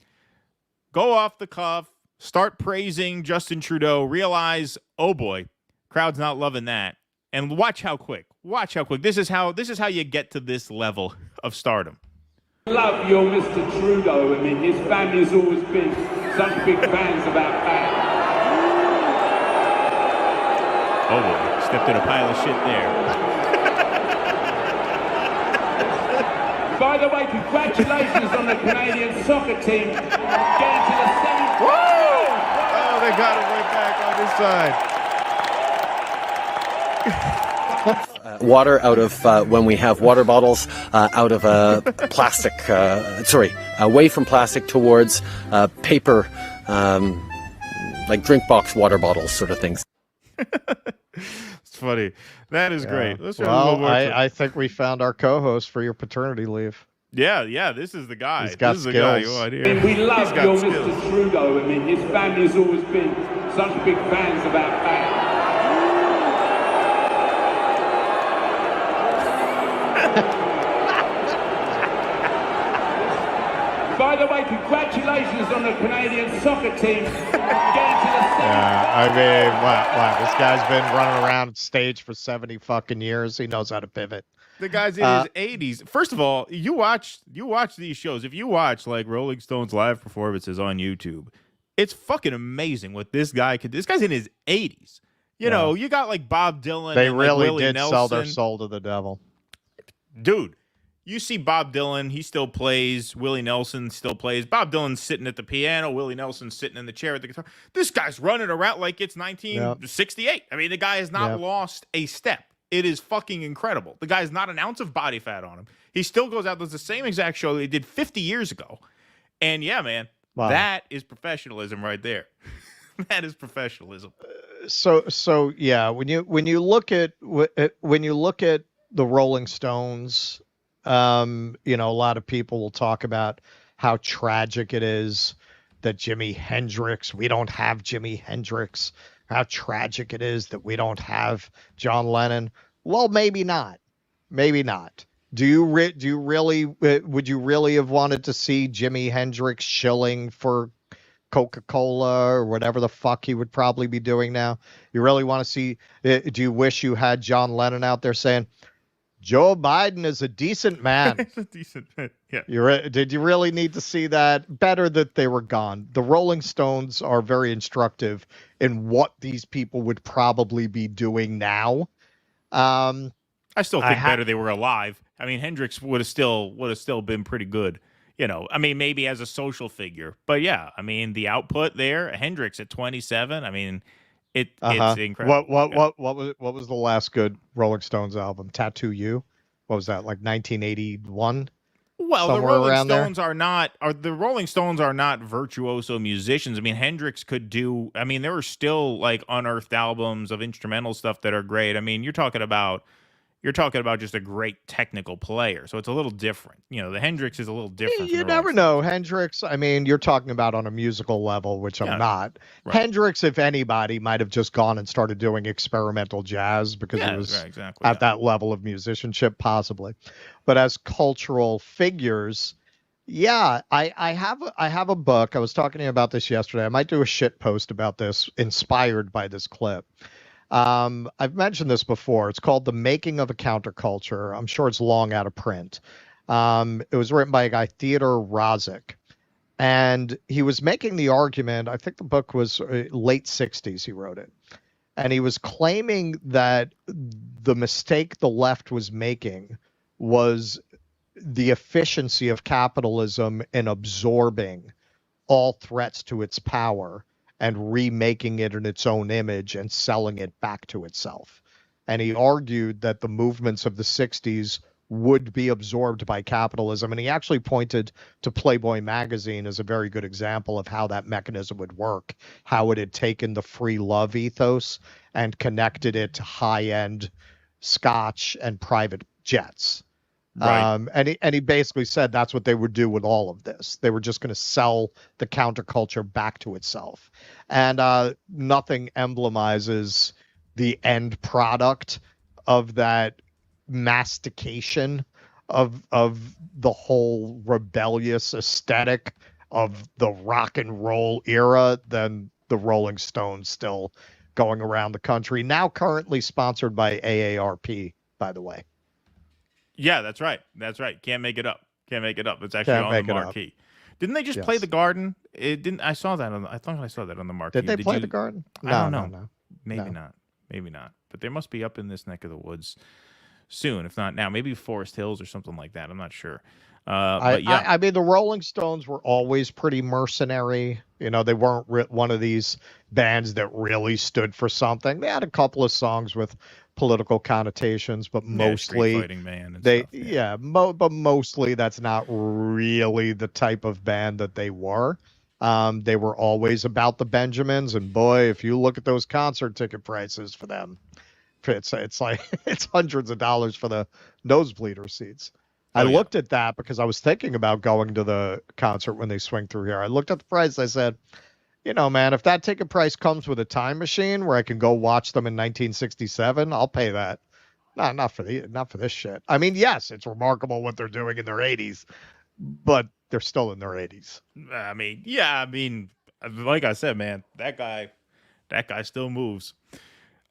[SPEAKER 10] go off the cuff, start praising Justin Trudeau, realize, oh boy, crowd's not loving that. And watch how quick. Watch how quick. This is how you get to this level of stardom.
[SPEAKER 3] Love your Mr. Trudeau. I mean, his family's always been such big fans about that.
[SPEAKER 10] Oh boy, stepped in a pile of shit there.
[SPEAKER 3] By the way, congratulations on the Canadian soccer team getting to the semi.
[SPEAKER 10] Woo! Oh, they got it right back on this side.
[SPEAKER 1] Water out of when we have water bottles out of plastic, away from plastic towards paper, like drink box water bottles sort of things.
[SPEAKER 10] It's funny. That is great. Let's
[SPEAKER 9] well, I think we found our co-host for your paternity leave.
[SPEAKER 10] Yeah, this is the guy.
[SPEAKER 9] He's got
[SPEAKER 10] this
[SPEAKER 9] skills.
[SPEAKER 10] Is the guy you want here.
[SPEAKER 3] We love your
[SPEAKER 10] skills.
[SPEAKER 3] Mr. Trudeau. I mean, his family's always been such big fans of our band. By the way, congratulations on the Canadian soccer team getting to the semi.
[SPEAKER 9] Yeah, I mean, wow, this guy's been running around stage for 70 fucking years. He knows how to pivot.
[SPEAKER 10] The guy's in his 80s. First of all, you watch these shows. If you watch like Rolling Stones live performances on YouTube, it's fucking amazing what this guy could do. This guy's in his 80s. You know, you got like Bob Dylan.
[SPEAKER 9] They
[SPEAKER 10] and,
[SPEAKER 9] really
[SPEAKER 10] like, Willie
[SPEAKER 9] did
[SPEAKER 10] Nelson.
[SPEAKER 9] sell their soul to the devil.
[SPEAKER 10] Dude, you see Bob Dylan, he still plays. Willie Nelson still plays. Bob Dylan's sitting at the piano. Willie Nelson's sitting in the chair at the guitar. This guy's running around like it's 1968. I mean, the guy has not lost a step. It is fucking incredible. The guy has not an ounce of body fat on him. He still goes out, does the same exact show that he did 50 years ago. And yeah, man, that is professionalism right there. That is professionalism.
[SPEAKER 9] So yeah, when you look at the Rolling Stones, you know, a lot of people will talk about how tragic it is that Jimi Hendrix, we don't have Jimi Hendrix, how tragic it is that we don't have John Lennon. Well, maybe not. Maybe not. Do you really, would you really have wanted to see Jimi Hendrix shilling for Coca-Cola or whatever the fuck he would probably be doing now? You really want to see, do you wish you had John Lennon out there saying, Joe Biden is a decent man?
[SPEAKER 10] It's a decent man, yeah.
[SPEAKER 9] Did you really need to see that? Better that they were gone. The Rolling Stones are very instructive in what these people would probably be doing now.
[SPEAKER 10] I still think better they were alive. I mean, Hendrix would have still been pretty good. You know, I mean, maybe as a social figure, but yeah, I mean, the output there, Hendrix at 27. I mean, it's incredible.
[SPEAKER 9] What was the last good Rolling Stones album? Tattoo You? What was that, like 1981?
[SPEAKER 10] Well, the Rolling Stones are not virtuoso musicians. I mean, Hendrix could do. I mean, there were still like unearthed albums of instrumental stuff that are great. I mean, you're talking about just a great technical player, so it's a little different. You know, the Hendrix is a little different.
[SPEAKER 9] You never know. Hendrix, I mean, you're talking about on a musical level, which I'm not. Right. Hendrix, if anybody, might have just gone and started doing experimental jazz because it was at that level of musicianship, possibly. But as cultural figures, yeah, I have a book. I was talking to you about this yesterday. I might do a shit post about this, inspired by this clip. I've mentioned this before. It's called The Making of a Counterculture. I'm sure it's long out of print. It was written by a guy, Theodore Rozic. And he was making the argument, I think the book was late 60s, he wrote it. And he was claiming that the mistake the left was making was the efficiency of capitalism in absorbing all threats to its power and remaking it in its own image and selling it back to itself. And he argued that the movements of the 60s would be absorbed by capitalism. And he actually pointed to Playboy magazine as a very good example of how that mechanism would work, how it had taken the free love ethos and connected it to high-end scotch and private jets. Right. And he basically said that's what they would do with all of this. They were just going to sell the counterculture back to itself. And nothing emblemizes the end product of that mastication of the whole rebellious aesthetic of the rock and roll era than the Rolling Stones still going around the country. Now currently sponsored by AARP, by the way.
[SPEAKER 10] Yeah, that's right. That's right. Can't make it up. It's actually on the marquee. Didn't they just play The Garden? It didn't. I saw that I thought I saw that on the marquee.
[SPEAKER 9] Did they play The Garden?
[SPEAKER 10] I don't know. No. Maybe not. But they must be up in this neck of the woods soon, if not now. Maybe Forest Hills or something like that. I'm not sure.
[SPEAKER 9] I mean, the Rolling Stones were always pretty mercenary. You know, they weren't one of these bands that really stood for something. They had a couple of songs with political connotations, but mostly
[SPEAKER 10] Street Fighting Man and stuff,
[SPEAKER 9] but mostly that's not really the type of band that they were. They were always about the Benjamins, and boy, if you look at those concert ticket prices for them, it's like it's hundreds of dollars for the nosebleeder seats. I looked at that because I was thinking about going to the concert when they swing through here. I looked at the price. I said, you know, man, if that ticket price comes with a time machine where I can go watch them in 1967, I'll pay that. Not for this shit. I mean, yes, it's remarkable what they're doing in their 80s, but they're still in their 80s.
[SPEAKER 10] I mean, like I said, man, that guy still moves.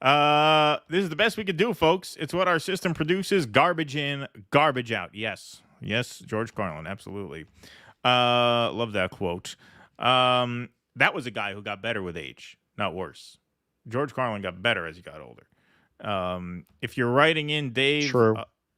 [SPEAKER 10] This is the best we could do, folks. It's what our system produces. Garbage in, garbage out. Yes, George Carlin, absolutely. Love that quote. That was a guy who got better with age, not worse. George Carlin got better as he got older. If you're writing in Dave,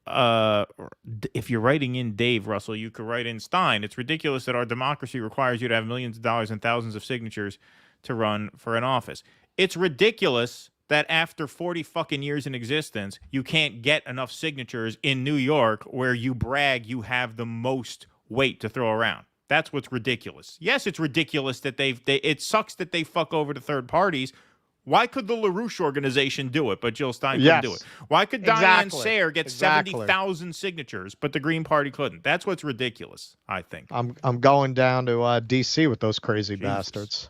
[SPEAKER 10] if you're writing in Dave Russell, you could write in Stein. It's ridiculous that our democracy requires you to have millions of dollars and thousands of signatures to run for an office. It's ridiculous that after 40 fucking years in existence, you can't get enough signatures in New York where you brag you have the most weight to throw around. That's what's ridiculous. Yes, it's ridiculous that it sucks that they fuck over to third parties. Why could the LaRouche organization do it, but Jill Stein couldn't do it? Why could Diane Sayre get 70,000 signatures, but the Green Party couldn't? That's what's ridiculous, I think.
[SPEAKER 9] I'm going down to D.C. with those crazy bastards.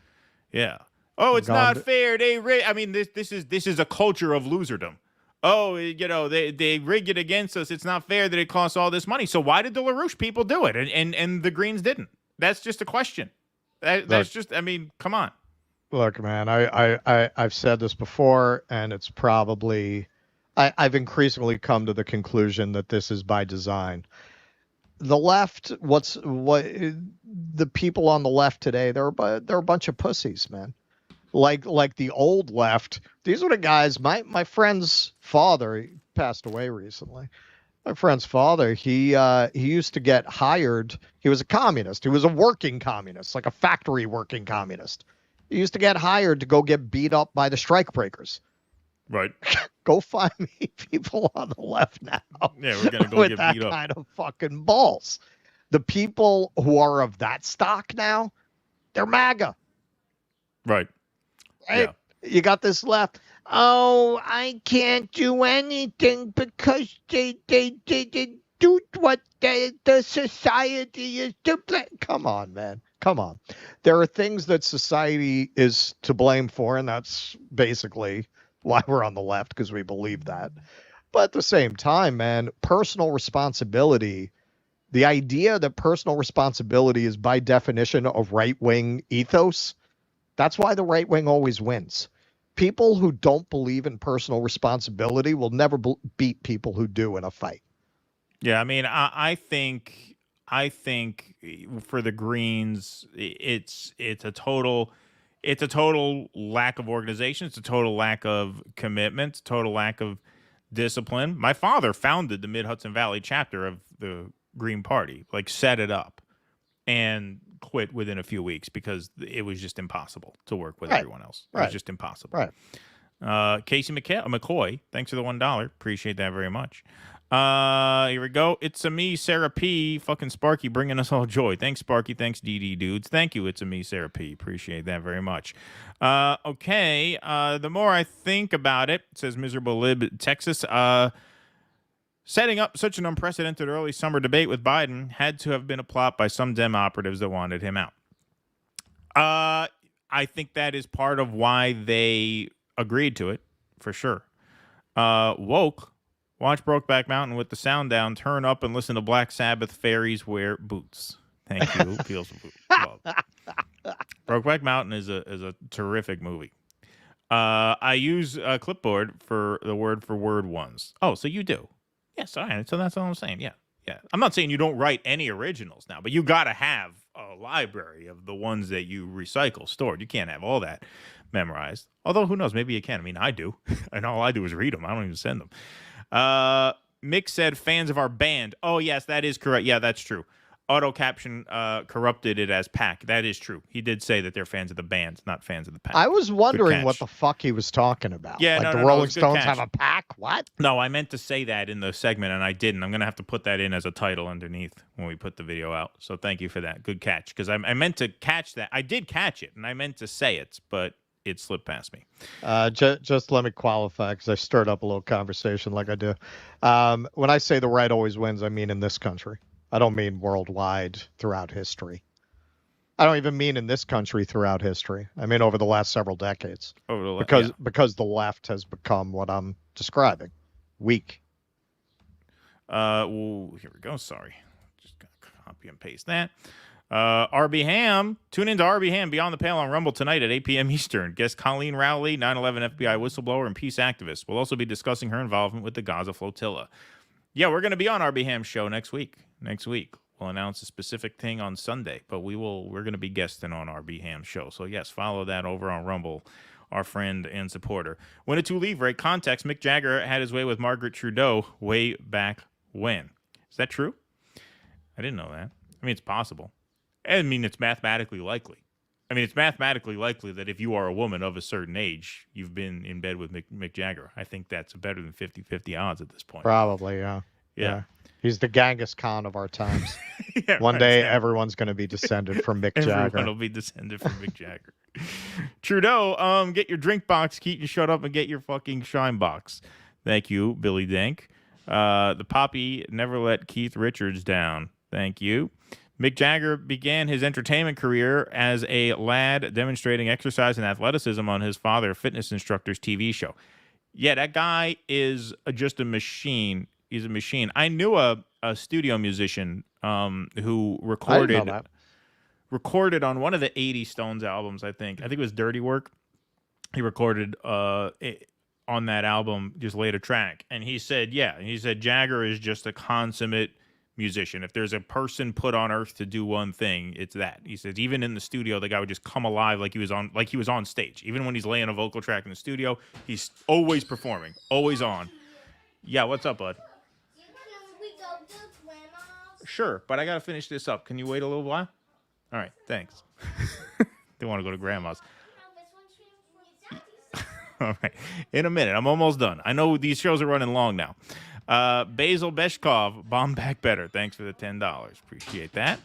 [SPEAKER 10] Yeah. Oh, it's not fair. I mean, this is a culture of loserdom. Oh, you know, they rig it against us. It's not fair that it costs all this money. So why did the LaRouche people do it and the Greens didn't? That's just a question. That's just, I mean, come on.
[SPEAKER 9] Look, man, I've said this before, and it's probably I've increasingly come to the conclusion that this is by design. The left, the people on the left today, they're a bunch of pussies, man. Like the old left, these were the guys. My friend's father, he passed away recently. My friend's father, he used to get hired. He was a communist. He was a working communist, like a factory working communist. He used to get hired to go get beat up by the strikebreakers.
[SPEAKER 10] Right.
[SPEAKER 9] Go find me people on the left now.
[SPEAKER 10] Yeah, we're gonna go
[SPEAKER 9] with
[SPEAKER 10] get
[SPEAKER 9] that
[SPEAKER 10] beat up.
[SPEAKER 9] kind of fucking balls. The people who are of that stock now, they're MAGA.
[SPEAKER 10] Right.
[SPEAKER 9] Hey, you got this left. Oh, I can't do anything because they do what the society is to blame. Come on, man. Come on. There are things that society is to blame for, and that's basically why we're on the left, because we believe that. But at the same time, man, personal responsibility, the idea that personal responsibility is by definition a right-wing ethos, that's why the right wing always wins. People who don't believe in personal responsibility will never beat people who do in a fight.
[SPEAKER 10] Yeah, I mean, I think for the Greens, it's a total lack of organization. It's a total lack of commitment. Total lack of discipline. My father founded the Mid-Hudson Valley chapter of the Green Party, like set it up, and quit within a few weeks because it was just impossible to work with everyone else. It was just impossible.
[SPEAKER 9] Right.
[SPEAKER 10] Casey McCoy, thanks for the $1. Appreciate that very much. Here we go. It's a me, Sarah P. Fucking Sparky bringing us all joy. Thanks, Sparky. Thanks, DD dudes. Thank you. It's a me, Sarah P. Appreciate that very much. Okay. The more I think about it, says Miserable Lib Texas, setting up such an unprecedented early summer debate with Biden had to have been a plot by some Dem operatives that wanted him out. I think that is part of why they agreed to it, for sure. Woke, watch Brokeback Mountain with the sound down, turn up and listen to Black Sabbath, Fairies Wear Boots. Thank you. Feels love. Brokeback Mountain is a terrific movie. I use a clipboard for the word ones. Oh, so you do. Yes, all right. So that's all I'm saying. Yeah. I'm not saying you don't write any originals now, but you got to have a library of the ones that you recycle stored. You can't have all that memorized. Although, who knows? Maybe you can. I mean, I do. And all I do is read them. I don't even send them. Mick said fans of our band. Oh, yes, that is correct. Yeah, that's true. Auto caption corrupted it as pack. That is true. He did say that they're fans of the band, not fans of the pack.
[SPEAKER 9] I was wondering what the fuck he was talking about.
[SPEAKER 10] Yeah,
[SPEAKER 9] like
[SPEAKER 10] no,
[SPEAKER 9] the Rolling Stones have a pack? What?
[SPEAKER 10] No, I meant to say that in the segment, and I didn't. I'm going to have to put that in as a title underneath when we put the video out. So thank you for that. Good catch, because I meant to catch that. I did catch it, and I meant to say it, but it slipped past me.
[SPEAKER 9] Just let me qualify, because I stirred up a little conversation like I do. When I say the right always wins, I mean in this country. I don't mean worldwide throughout history. I don't even mean in this country throughout history. I mean over the last several decades. Because the left has become what I'm describing. Weak.
[SPEAKER 10] Here we go. Sorry. Just going to copy and paste that. RB Ham. Tune into RB Ham Beyond the Pale on Rumble tonight at 8 p.m. Eastern. Guest Colleen Rowley, 9/11 FBI whistleblower and peace activist. We'll also be discussing her involvement with the Gaza flotilla. Yeah, we're going to be on RB Ham's show next week. We'll announce a specific thing on Sunday, but we're going to be guesting on RB Ham's show. So yes, follow that over on Rumble, our friend and supporter. Win a 2 leave rate. Context: Mick Jagger had his way with Margaret Trudeau way back when. Is that true? I didn't know that. I mean, it's possible. I mean, it's mathematically likely. I mean, it's mathematically likely that if you are a woman of a certain age, you've been in bed with Mick Jagger. I think that's better than 50-50 odds at this point.
[SPEAKER 9] Probably, yeah. He's the Genghis Khan of our times.
[SPEAKER 10] One
[SPEAKER 9] day, everyone's going to be descended from Mick Jagger.
[SPEAKER 10] Everyone will be descended from Mick Jagger. Trudeau, get your drink box. Keaton, shut up and get your fucking shine box. Thank you, Billy Dink. The Poppy never let Keith Richards down. Thank you. Mick Jagger began his entertainment career as a lad demonstrating exercise and athleticism on his father, fitness instructor's TV show. Yeah, that guy is just a machine. He's a machine. I knew a studio musician who recorded on one of the 80 Stones albums, I think it was Dirty Work. He recorded on that album, just laid a track. And he said, Jagger is just a consummate musician. If there's a person put on earth to do one thing, it's that. He says even in the studio, the guy would just come alive like he was on stage. Even when he's laying a vocal track in the studio, he's always performing, always on. Yeah, what's up, bud? Sure, but I gotta finish this up. Can you wait a little while? All right, thanks. They want to go to grandma's. All right, in a minute. I'm almost done. I know these shows are running long now. Basil Beshkov, bomb back better. Thanks for the $10. Appreciate that.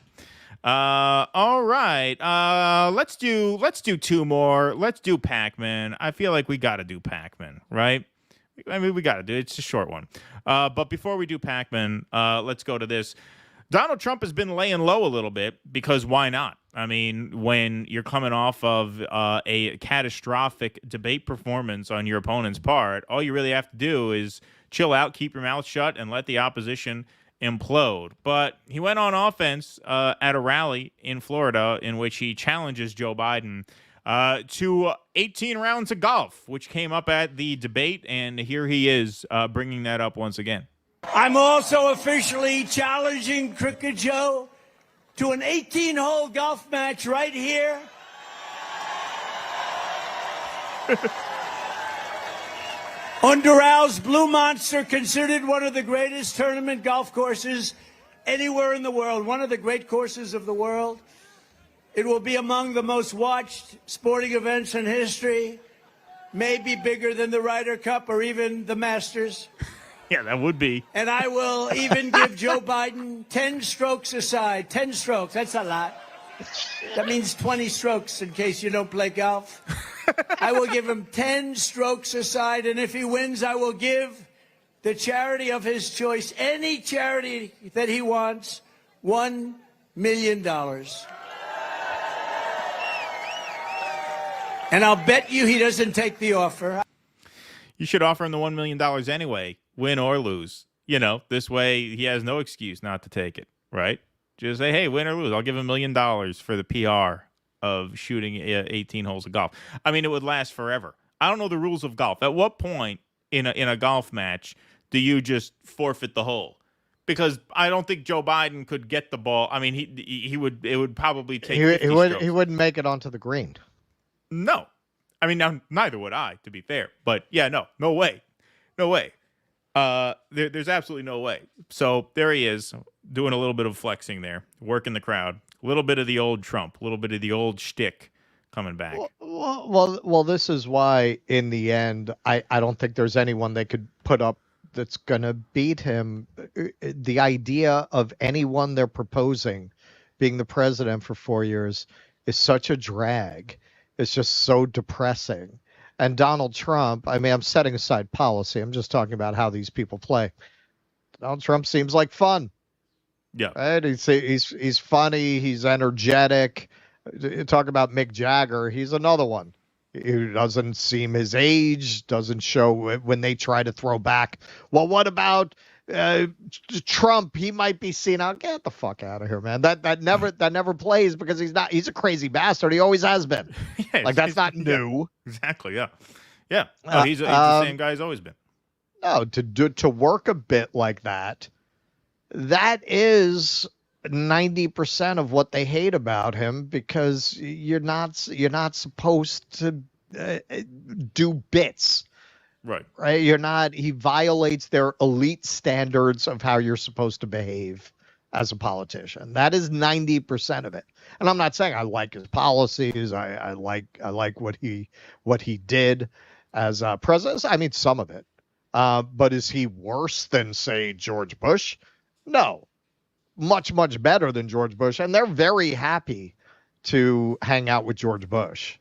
[SPEAKER 10] All right. Let's do 2 more. Let's do Pac-Man. I feel like we got to do Pac-Man, right? I mean, we got to do it. It's a short one. But before we do Pac-Man, let's go to this. Donald Trump has been laying low a little bit because why not? I mean, when you're coming off of a catastrophic debate performance on your opponent's part, all you really have to do is chill out, keep your mouth shut, and let the opposition implode. But he went on offense at a rally in Florida in which he challenges Joe Biden to 18 rounds of golf, which came up at the debate, and here he is bringing that up once again.
[SPEAKER 4] I'm also officially challenging Cricket Joe to an 18-hole golf match right here. On Doral Blue Monster, considered one of the greatest tournament golf courses anywhere in the world, one of the great courses of the world. It will be among the most watched sporting events in history, maybe bigger than the Ryder Cup or even the Masters.
[SPEAKER 10] Yeah, that would be.
[SPEAKER 4] And I will even give Joe Biden 10 strokes aside. 10 strokes, that's a lot. That means 20 strokes in case you don't play golf. I will give him 10 strokes aside, and if he wins, I will give the charity of his choice, any charity that he wants, $1 million. And I'll bet you he doesn't take the offer.
[SPEAKER 10] You should offer him the $1 million anyway, win or lose. You know, this way he has no excuse not to take it, right? Just say, hey, win or lose, I'll give him $1 million for the PR of shooting 18 holes of golf. I mean, it would last forever. I don't know the rules of golf. At what point in a golf match do you just forfeit the hole? Because I don't think Joe Biden could get the ball. I mean, he would. It would probably take.
[SPEAKER 9] He wouldn't make it onto the green.
[SPEAKER 10] No, I mean, now neither would I, to be fair. But yeah, no way. There's absolutely no way. So there he is, doing a little bit of flexing there, working the crowd, a little bit of the old Trump, a little bit of the old shtick coming back.
[SPEAKER 9] Well, this is why, in the end, I don't think there's anyone they could put up that's going to beat him. The idea of anyone they're proposing being the president for 4 years is such a drag. It's just so depressing. And Donald Trump, I mean, I'm setting aside policy. I'm just talking about how these people play. Donald Trump seems like fun.
[SPEAKER 10] Yeah.
[SPEAKER 9] Right? He's funny. He's energetic. Talk about Mick Jagger. He's another one who doesn't seem his age, doesn't show when they try to throw back. Well, what about Trump? He might be seen out. Get the fuck out of here, man. That never plays because he's a crazy bastard. He always has been.
[SPEAKER 10] Yeah,
[SPEAKER 9] like that's not new.
[SPEAKER 10] Exactly. Yeah. Yeah. No, he's the same guy he's always been.
[SPEAKER 9] No, to work a bit like that is 90% of what they hate about him, because you're not supposed to do bits.
[SPEAKER 10] Right.
[SPEAKER 9] You're not. He violates their elite standards of how you're supposed to behave as a politician. That is 90% of it. And I'm not saying I like his policies. I like what he did as president. I mean, some of it. But is he worse than, say, George Bush? No. Much, much better than George Bush. And they're very happy to hang out with George Bush.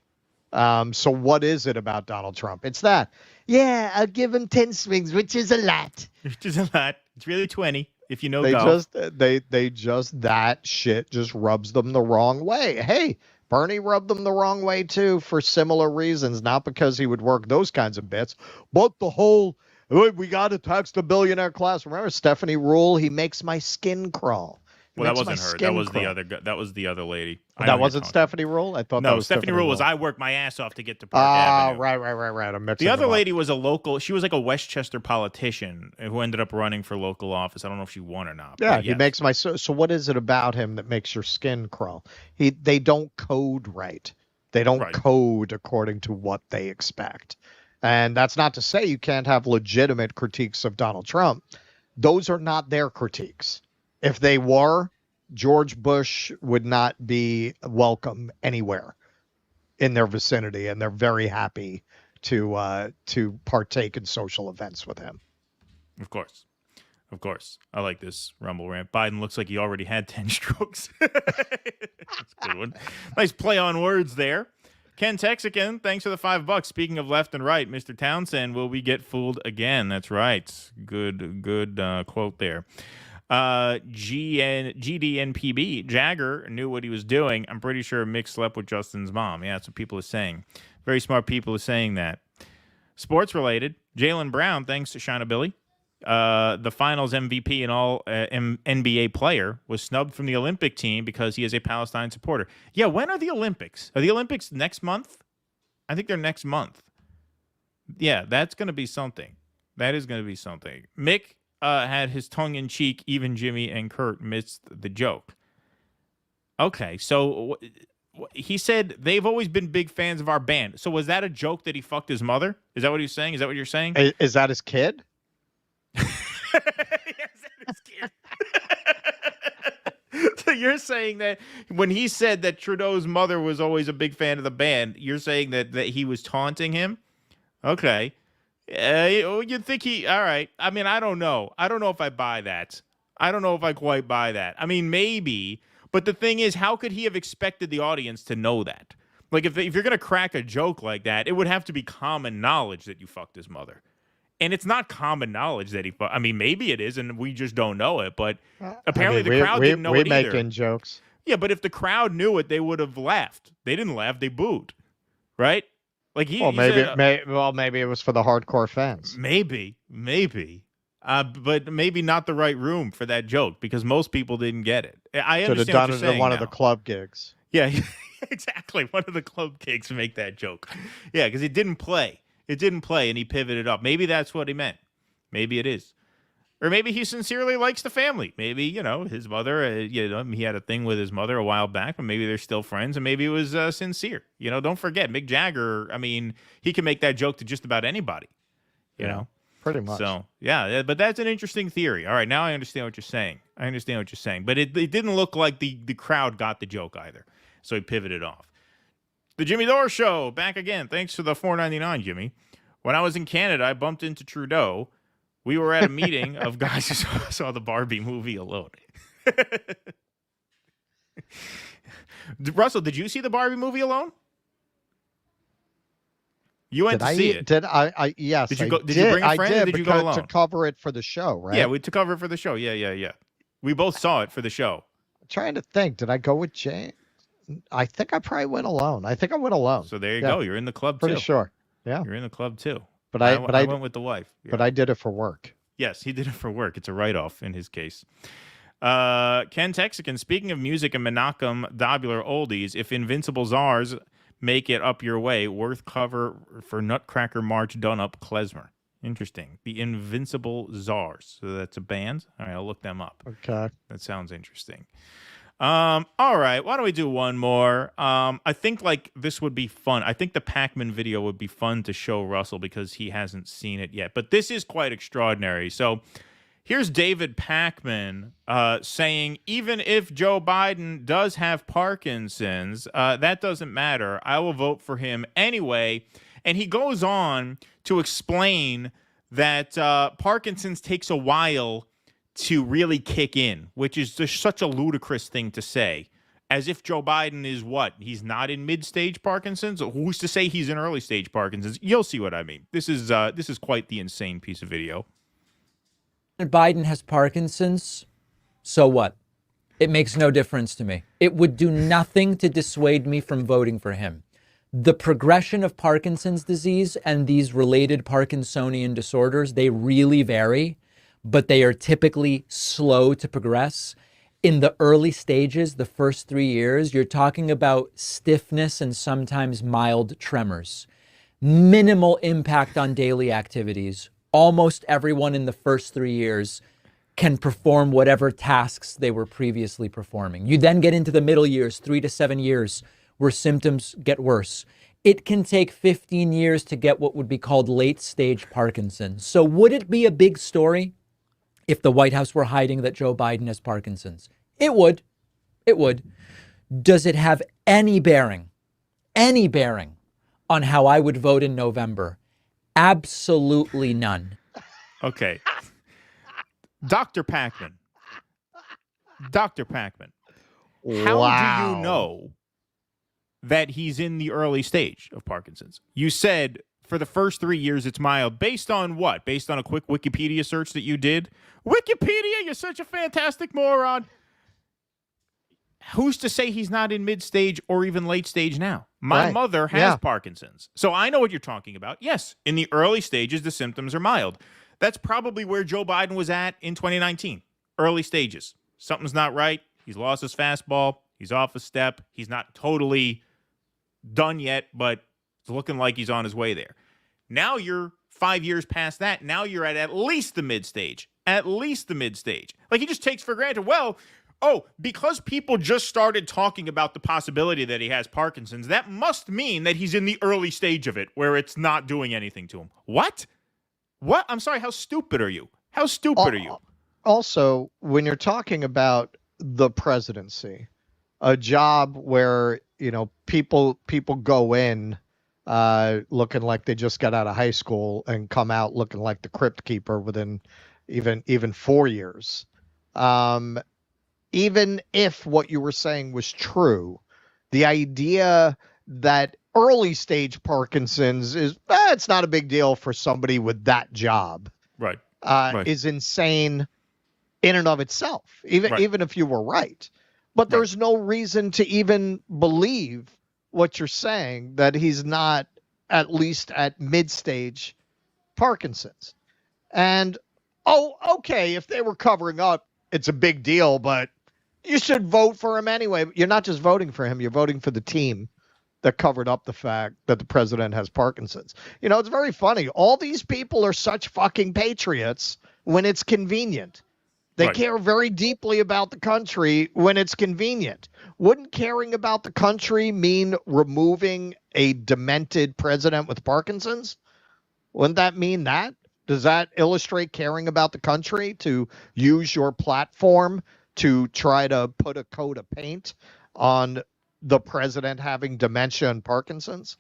[SPEAKER 9] So what is it about Donald Trump? It's that. Yeah, I'll give him 10 swings, which is a lot.
[SPEAKER 10] Which is a lot. It's really 20 if you know
[SPEAKER 9] golf.
[SPEAKER 10] They
[SPEAKER 9] just that shit just rubs them the wrong way. Hey, Bernie rubbed them the wrong way too for similar reasons, not because he would work those kinds of bits, but the whole we got to tax the billionaire class. Remember Stephanie Rule? He makes my skin crawl.
[SPEAKER 10] Well, that wasn't her. That was the other. That was the other lady.
[SPEAKER 9] That wasn't Stephanie Rule. I thought
[SPEAKER 10] no.
[SPEAKER 9] That was
[SPEAKER 10] Stephanie Rule was I work my ass off to get to Park Avenue.
[SPEAKER 9] Right. I'm mixing
[SPEAKER 10] the other lady was a local. She was like a Westchester politician who ended up running for local office. I don't know if she won or not.
[SPEAKER 9] Yeah, he makes my. So what is it about him that makes your skin crawl? They don't code right. They don't code according to what they expect. And that's not to say you can't have legitimate critiques of Donald Trump. Those are not their critiques. If they were, George Bush would not be welcome anywhere in their vicinity, and they're very happy to partake in social events with him.
[SPEAKER 10] Of course. I like this Rumble rant. Biden looks like he already had 10 strokes. That's a good one. Nice play on words there. Ken Texican, thanks for the $5. Speaking of left and right, Mr. Townsend, will we get fooled again? That's right. Good quote there. GDNPB, Jagger knew what he was doing. I'm pretty sure Mick slept with Justin's mom. Yeah, that's what people are saying. Very smart people are saying that. Sports related, Jaylen Brown, thanks to Shina Billy, the finals MVP and all NBA player, was snubbed from the Olympic team because he is a Palestine supporter. Yeah, when are the Olympics? Are the Olympics next month? I think they're next month. Yeah, that's going to be something. That is going to be something. Mick had his tongue-in-cheek, even Jimmy and Kurt missed the joke. Okay, so he said they've always been big fans of our band. So was that a joke that he fucked his mother? Is that what he's saying? Is that what you're saying?
[SPEAKER 9] Is that his kid?
[SPEAKER 10] So you're saying that when he said that Trudeau's mother was always a big fan of the band, you're saying that he was taunting him? Okay. You'd think all right. I mean, I don't know. I don't know if I buy that. I don't know if I quite buy that. I mean, maybe. But the thing is, how could he have expected the audience to know that? Like, if you're going to crack a joke like that, it would have to be common knowledge that you fucked his mother. And it's not common knowledge that I mean, maybe it is, and we just don't know it. But apparently the crowd didn't know it either.
[SPEAKER 9] We're making jokes.
[SPEAKER 10] Yeah, but if the crowd knew it, they would have laughed. They didn't laugh. They booed. Right? Like
[SPEAKER 9] maybe it was for the hardcore fans.
[SPEAKER 10] Maybe. But maybe not the right room for that joke, because most people didn't get it. I understand
[SPEAKER 9] what you're saying. Should have done it at one of the club gigs.
[SPEAKER 10] Yeah, exactly. One of the club gigs to make that joke. Yeah, because it didn't play. It didn't play, and he pivoted up. Maybe that's what he meant. Maybe it is. Or maybe he sincerely likes the family. Maybe, his mother, he had a thing with his mother a while back, but maybe they're still friends, and maybe it was sincere. Don't forget, Mick Jagger, I mean, he can make that joke to just about anybody, you know?
[SPEAKER 9] Pretty much.
[SPEAKER 10] So, yeah, but that's an interesting theory. All right, now I understand what you're saying. But it didn't look like the crowd got the joke either. So he pivoted off. The Jimmy Dore Show, back again. Thanks for the $4.99, Jimmy. When I was in Canada, I bumped into Trudeau. We were at a meeting of guys who saw the Barbie movie alone. Russell, did you see the Barbie movie alone? You went to see it.
[SPEAKER 9] Did I? Yes.
[SPEAKER 10] Did you go? Did you bring a friend? Or did you go alone?
[SPEAKER 9] To cover it for the show, right?
[SPEAKER 10] Yeah, to cover it for the show. Yeah. We both saw it for the show.
[SPEAKER 9] I'm trying to think. Did I go with Jane? I think I probably went alone.
[SPEAKER 10] So there you go. You're in the club too.
[SPEAKER 9] Pretty sure. Yeah.
[SPEAKER 10] You're in the club too.
[SPEAKER 9] But I
[SPEAKER 10] went with the wife. Yeah.
[SPEAKER 9] But I did it for work.
[SPEAKER 10] Yes, he did it for work. It's a write-off in his case. Ken Texican, speaking of music and Menachem Dobular oldies, if Invincible Czars make it up your way, worth cover for Nutcracker March done up klezmer. Interesting. The Invincible Czars. So that's a band? All right, I'll look them up.
[SPEAKER 9] Okay.
[SPEAKER 10] That sounds interesting. All right, why don't we do one more? I think this would be fun. I think the Pac-Man video would be fun to show Russell because he hasn't seen it yet. But this is quite extraordinary. So here's David Pac-Man saying, even if Joe Biden does have Parkinson's, that doesn't matter. I will vote for him anyway. And he goes on to explain that Parkinson's takes a while to really kick in, which is just such a ludicrous thing to say. As if Joe Biden is what? He's not in mid-stage Parkinson's? Who's to say he's in early-stage Parkinson's? You'll see what I mean. This is quite the insane piece of video.
[SPEAKER 6] Biden has Parkinson's, so what? It makes no difference to me. It would do nothing to dissuade me from voting for him. The progression of Parkinson's disease and these related Parkinsonian disorders, they really vary, but they are typically slow to progress. In the early stages, the first 3 years, you're talking about stiffness and sometimes mild tremors. Minimal impact on daily activities. Almost everyone in the first 3 years can perform whatever tasks they were previously performing. You then get into the middle years, 3 to 7 years, where symptoms get worse. It can take 15 years to get what would be called late-stage Parkinson's. So would it be a big story if the White House were hiding that Joe Biden has Parkinson's? It would. It would. Does it have any bearing on how I would vote in November? Absolutely none.
[SPEAKER 10] Okay. Dr. Pac-Man. How do you know that he's in the early stage of Parkinson's? You said for the first 3 years it's mild. Based on what? Based on a quick Wikipedia search that you did? Wikipedia, you're such a fantastic moron. Who's to say he's not in mid-stage or even late stage now? My mother has Parkinson's. So I know what you're talking about. Yes, in the early stages, the symptoms are mild. That's probably where Joe Biden was at in 2019. Early stages. Something's not right. He's lost his fastball. He's off a step. He's not totally done yet, but it's looking like he's on his way there. Now you're 5 years past that. Now you're at least the mid-stage. Like he just takes for granted, because people just started talking about the possibility that he has Parkinson's, that must mean that he's in the early stage of it where it's not doing anything to him. What? I'm sorry, how stupid are you?
[SPEAKER 9] Also, when you're talking about the presidency, a job where, people go in looking like they just got out of high school and come out looking like the crypt keeper within even 4 years. Even if what you were saying was true, the idea that early stage Parkinson's is, it's not a big deal for somebody with that job.
[SPEAKER 10] Right.
[SPEAKER 9] Is insane in and of itself, even if you were right. But there's no reason to even believe what you're saying, that he's not at least at mid-stage Parkinson's. And, okay, if they were covering up, it's a big deal, but you should vote for him anyway. You're not just voting for him, you're voting for the team that covered up the fact that the president has Parkinson's. It's very funny. All these people are such fucking patriots when it's convenient. They care very deeply about the country when it's convenient. Wouldn't caring about the country mean removing a demented president with Parkinson's? Wouldn't that mean that? Does that illustrate caring about the country, to use your platform to try to put a coat of paint on the president having dementia and Parkinson's?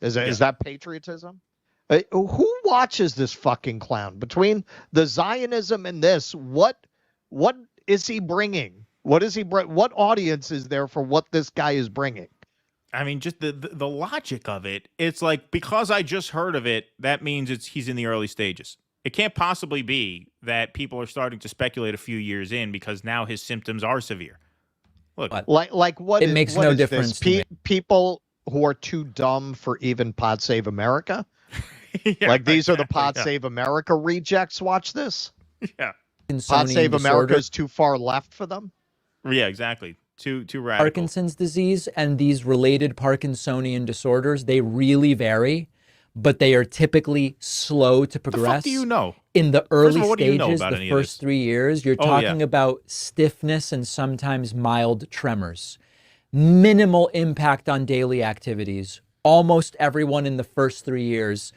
[SPEAKER 9] Is that patriotism? Who watches this fucking clown? Between the Zionism and this, what is he bringing? What audience is there for what this guy is bringing?
[SPEAKER 10] I mean, just the logic of it. It's like, because I just heard of it, that means he's in the early stages. It can't possibly be that people are starting to speculate a few years in because now his symptoms are severe. Look,
[SPEAKER 9] like what?
[SPEAKER 6] It makes no difference to me.
[SPEAKER 9] People who are too dumb for even Pod Save America. These are the Pod Save America rejects. Watch this.
[SPEAKER 10] Yeah.
[SPEAKER 9] Pod Save America is too far left for them.
[SPEAKER 10] Yeah, exactly. Too radical.
[SPEAKER 6] Parkinson's disease and these related Parkinsonian disorders, they really vary, but they are typically slow to progress.
[SPEAKER 10] The fuck do you know?
[SPEAKER 6] In the early
[SPEAKER 10] all,
[SPEAKER 6] stages, the first 3 years, you're talking about stiffness and sometimes mild tremors. Minimal impact on daily activities. Almost everyone in the first 3 years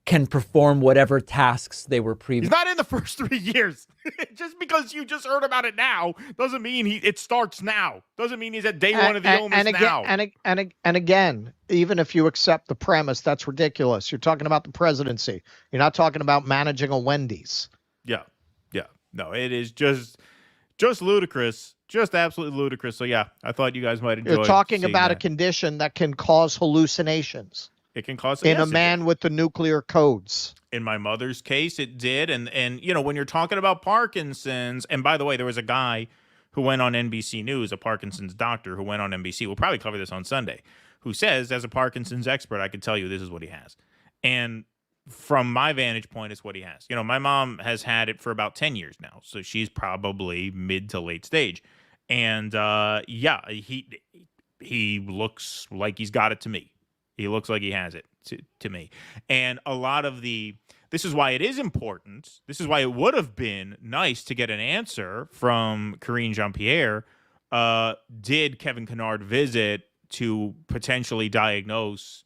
[SPEAKER 6] can perform whatever tasks they were previously.
[SPEAKER 10] He's not in the first 3 years. Just because you just heard about it now doesn't mean it starts now. Doesn't mean he's at day one of the illness now.
[SPEAKER 9] And again, even if you accept the premise, that's ridiculous. You're talking about the presidency. You're not talking about managing a Wendy's.
[SPEAKER 10] Yeah. No, it is just ludicrous. Just absolutely ludicrous. So yeah, I thought you guys might enjoy.
[SPEAKER 9] You're talking about a condition that can cause hallucinations.
[SPEAKER 10] It can cause
[SPEAKER 9] in a man with the nuclear codes.
[SPEAKER 10] In my mother's case, it did. And when you're talking about Parkinson's, and by the way, there was a guy who went on NBC News, a Parkinson's doctor who went on NBC. We'll probably cover this on Sunday. Who says, as a Parkinson's expert, I can tell you this is what he has. And from my vantage point, it's what he has. My mom has had it for about 10 years now, so she's probably mid to late stage. And he looks like he's got it to me. He looks like he has it to me. And a lot of this is why it is important. This is why it would have been nice to get an answer from Karine Jean-Pierre. Did Kevin Kennard visit to potentially diagnose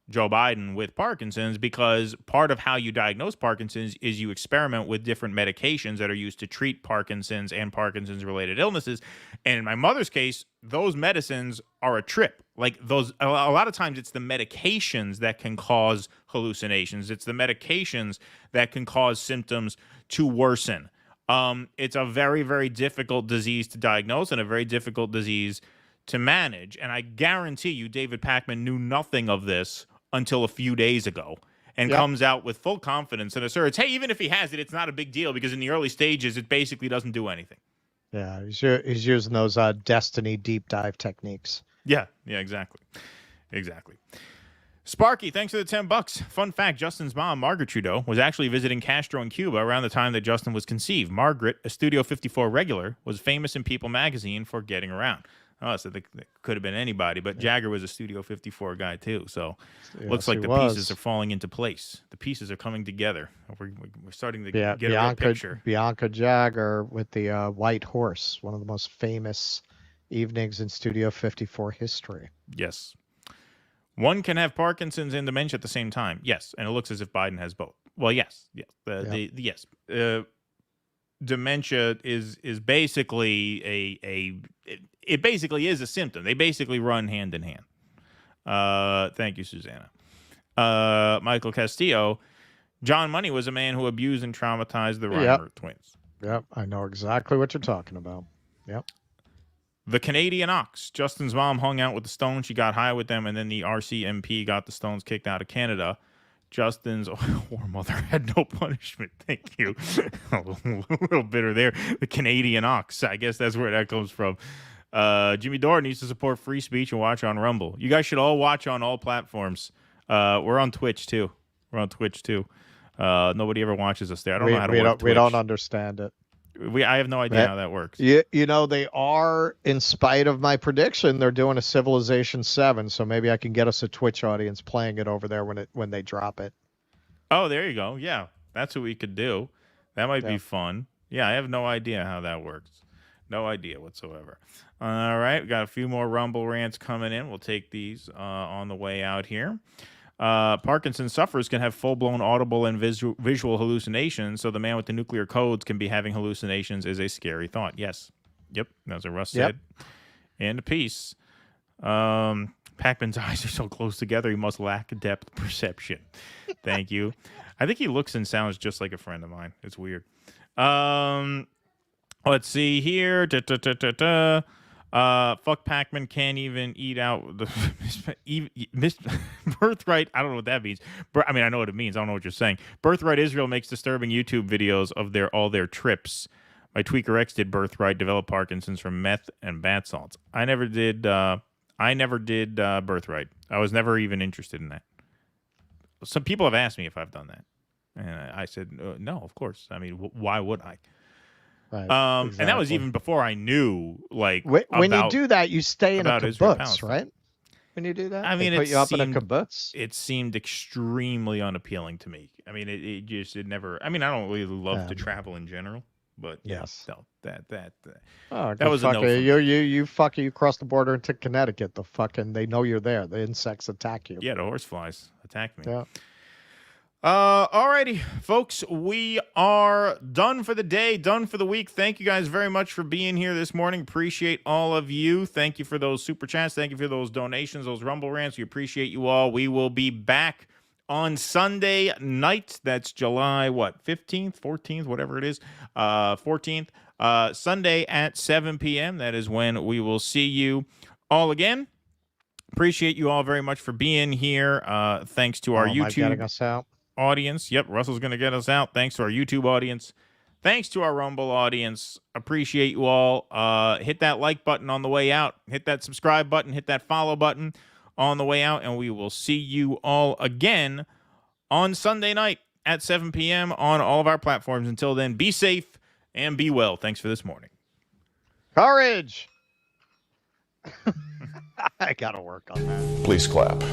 [SPEAKER 10] Joe Biden with Parkinson's? Because part of how you diagnose Parkinson's is you experiment with different medications that are used to treat Parkinson's and Parkinson's-related illnesses. And in my mother's case, those medicines are a trip. Like those, a lot of times it's the medications that can cause hallucinations. It's the medications that can cause symptoms to worsen. It's a very, very difficult disease to diagnose and a very difficult disease to manage. And I guarantee you, David Pakman knew nothing of this until a few days ago and comes out with full confidence and asserts, hey, even if he has it, it's not a big deal because in the early stages, it basically doesn't do anything.
[SPEAKER 9] Yeah, he's using those Destiny deep dive techniques.
[SPEAKER 10] Yeah, exactly. Sparky, thanks for the $10. Fun fact, Justin's mom, Margaret Trudeau, was actually visiting Castro in Cuba around the time that Justin was conceived. Margaret, a Studio 54 regular, was famous in People magazine for getting around. Oh, so that could have been anybody, but Jagger was a Studio 54 guy too. So looks like the pieces are falling into place. The pieces are coming together. We're starting to get a real picture.
[SPEAKER 9] Bianca Jagger with the White Horse, one of the most famous evenings in Studio 54 history.
[SPEAKER 10] Yes. One can have Parkinson's and dementia at the same time. Yes, and it looks as if Biden has both. Well, yes. Yes. Dementia is basically it basically is a symptom. They basically run hand in hand. Thank you, Susanna. Michael Castillo. John Money was a man who abused and traumatized the Reimer twins.
[SPEAKER 9] Yep, I know exactly what you're talking about. Yep.
[SPEAKER 10] The Canadian Ox. Justin's mom hung out with the Stones. She got high with them, and then the RCMP got the Stones kicked out of Canada. Justin's war mother had no punishment. Thank you. A little bitter there. The Canadian Ox. I guess that's where that comes from. Jimmy Dore needs to support free speech and watch on Rumble. You guys should all watch on all platforms. We're on Twitch too. Nobody ever watches us there. I don't know how to work Twitch.
[SPEAKER 9] We don't understand it.
[SPEAKER 10] I have no idea how that works.
[SPEAKER 9] You know, they are, in spite of my prediction, they're doing a Civilization 7, so maybe I can get us a Twitch audience playing it over there when they drop it.
[SPEAKER 10] Oh, there you go. Yeah, that's what we could do. That might be fun. Yeah, I have no idea how that works. No idea whatsoever. All right, we got a few more Rumble rants coming in. We'll take these on the way out here. Parkinson sufferers can have full-blown audible and visual hallucinations, so the man with the nuclear codes can be having hallucinations is a scary thought. Yes. Yep, that's what Russ said. And a piece. Pac-Man's eyes are so close together, he must lack depth perception. Thank you. I think he looks and sounds just like a friend of mine. It's weird. Let's see here. Fuck Pac-Man can't even eat out the Birthright. I don't know what that means. I mean, I know what it means. I don't know what you're saying. Birthright Israel makes disturbing YouTube videos of all their trips. My Tweaker X did Birthright, developed Parkinson's from meth and bath salts. I never did Birthright. I was never even interested in that. Some people have asked me if I've done that, and I said no. Of course. I mean, why would I?
[SPEAKER 9] Right,
[SPEAKER 10] exactly. And that was even before I knew, like,
[SPEAKER 9] when you do that, you stay in a
[SPEAKER 10] Israel,
[SPEAKER 9] kibbutz, right? When you do that,
[SPEAKER 10] I mean,
[SPEAKER 9] they put you up in a kibbutz.
[SPEAKER 10] It seemed extremely unappealing to me. I mean, it never. I mean, I don't really love to travel in general, but
[SPEAKER 9] yes,
[SPEAKER 10] no, that
[SPEAKER 9] was a no. You cross the border into Connecticut. They know you're there. The insects attack you.
[SPEAKER 10] Yeah, the horseflies attack me.
[SPEAKER 9] Yeah.
[SPEAKER 10] Alrighty, folks, we are done for the day, done for the week. Thank you guys very much for being here this morning. Appreciate all of you. Thank you for those super chats. Thank you for those donations, those Rumble rants. We appreciate you all. We will be back on Sunday night. That's July, 15th, 14th, whatever it is, 14th, Sunday at 7 p.m. That is when we will see you all again. Appreciate you all very much for being here. Thanks to our YouTube
[SPEAKER 9] getting us out.
[SPEAKER 10] Audience. Yep, Russell's going to get us out. Thanks to our YouTube audience. Thanks to our Rumble audience. Appreciate you all. Hit that like button on the way out. Hit that subscribe button. Hit that follow button on the way out. And we will see you all again on Sunday night at 7 p.m. on all of our platforms. Until then, be safe and be well. Thanks for this morning.
[SPEAKER 9] Courage! I got to work on that.
[SPEAKER 7] Please clap.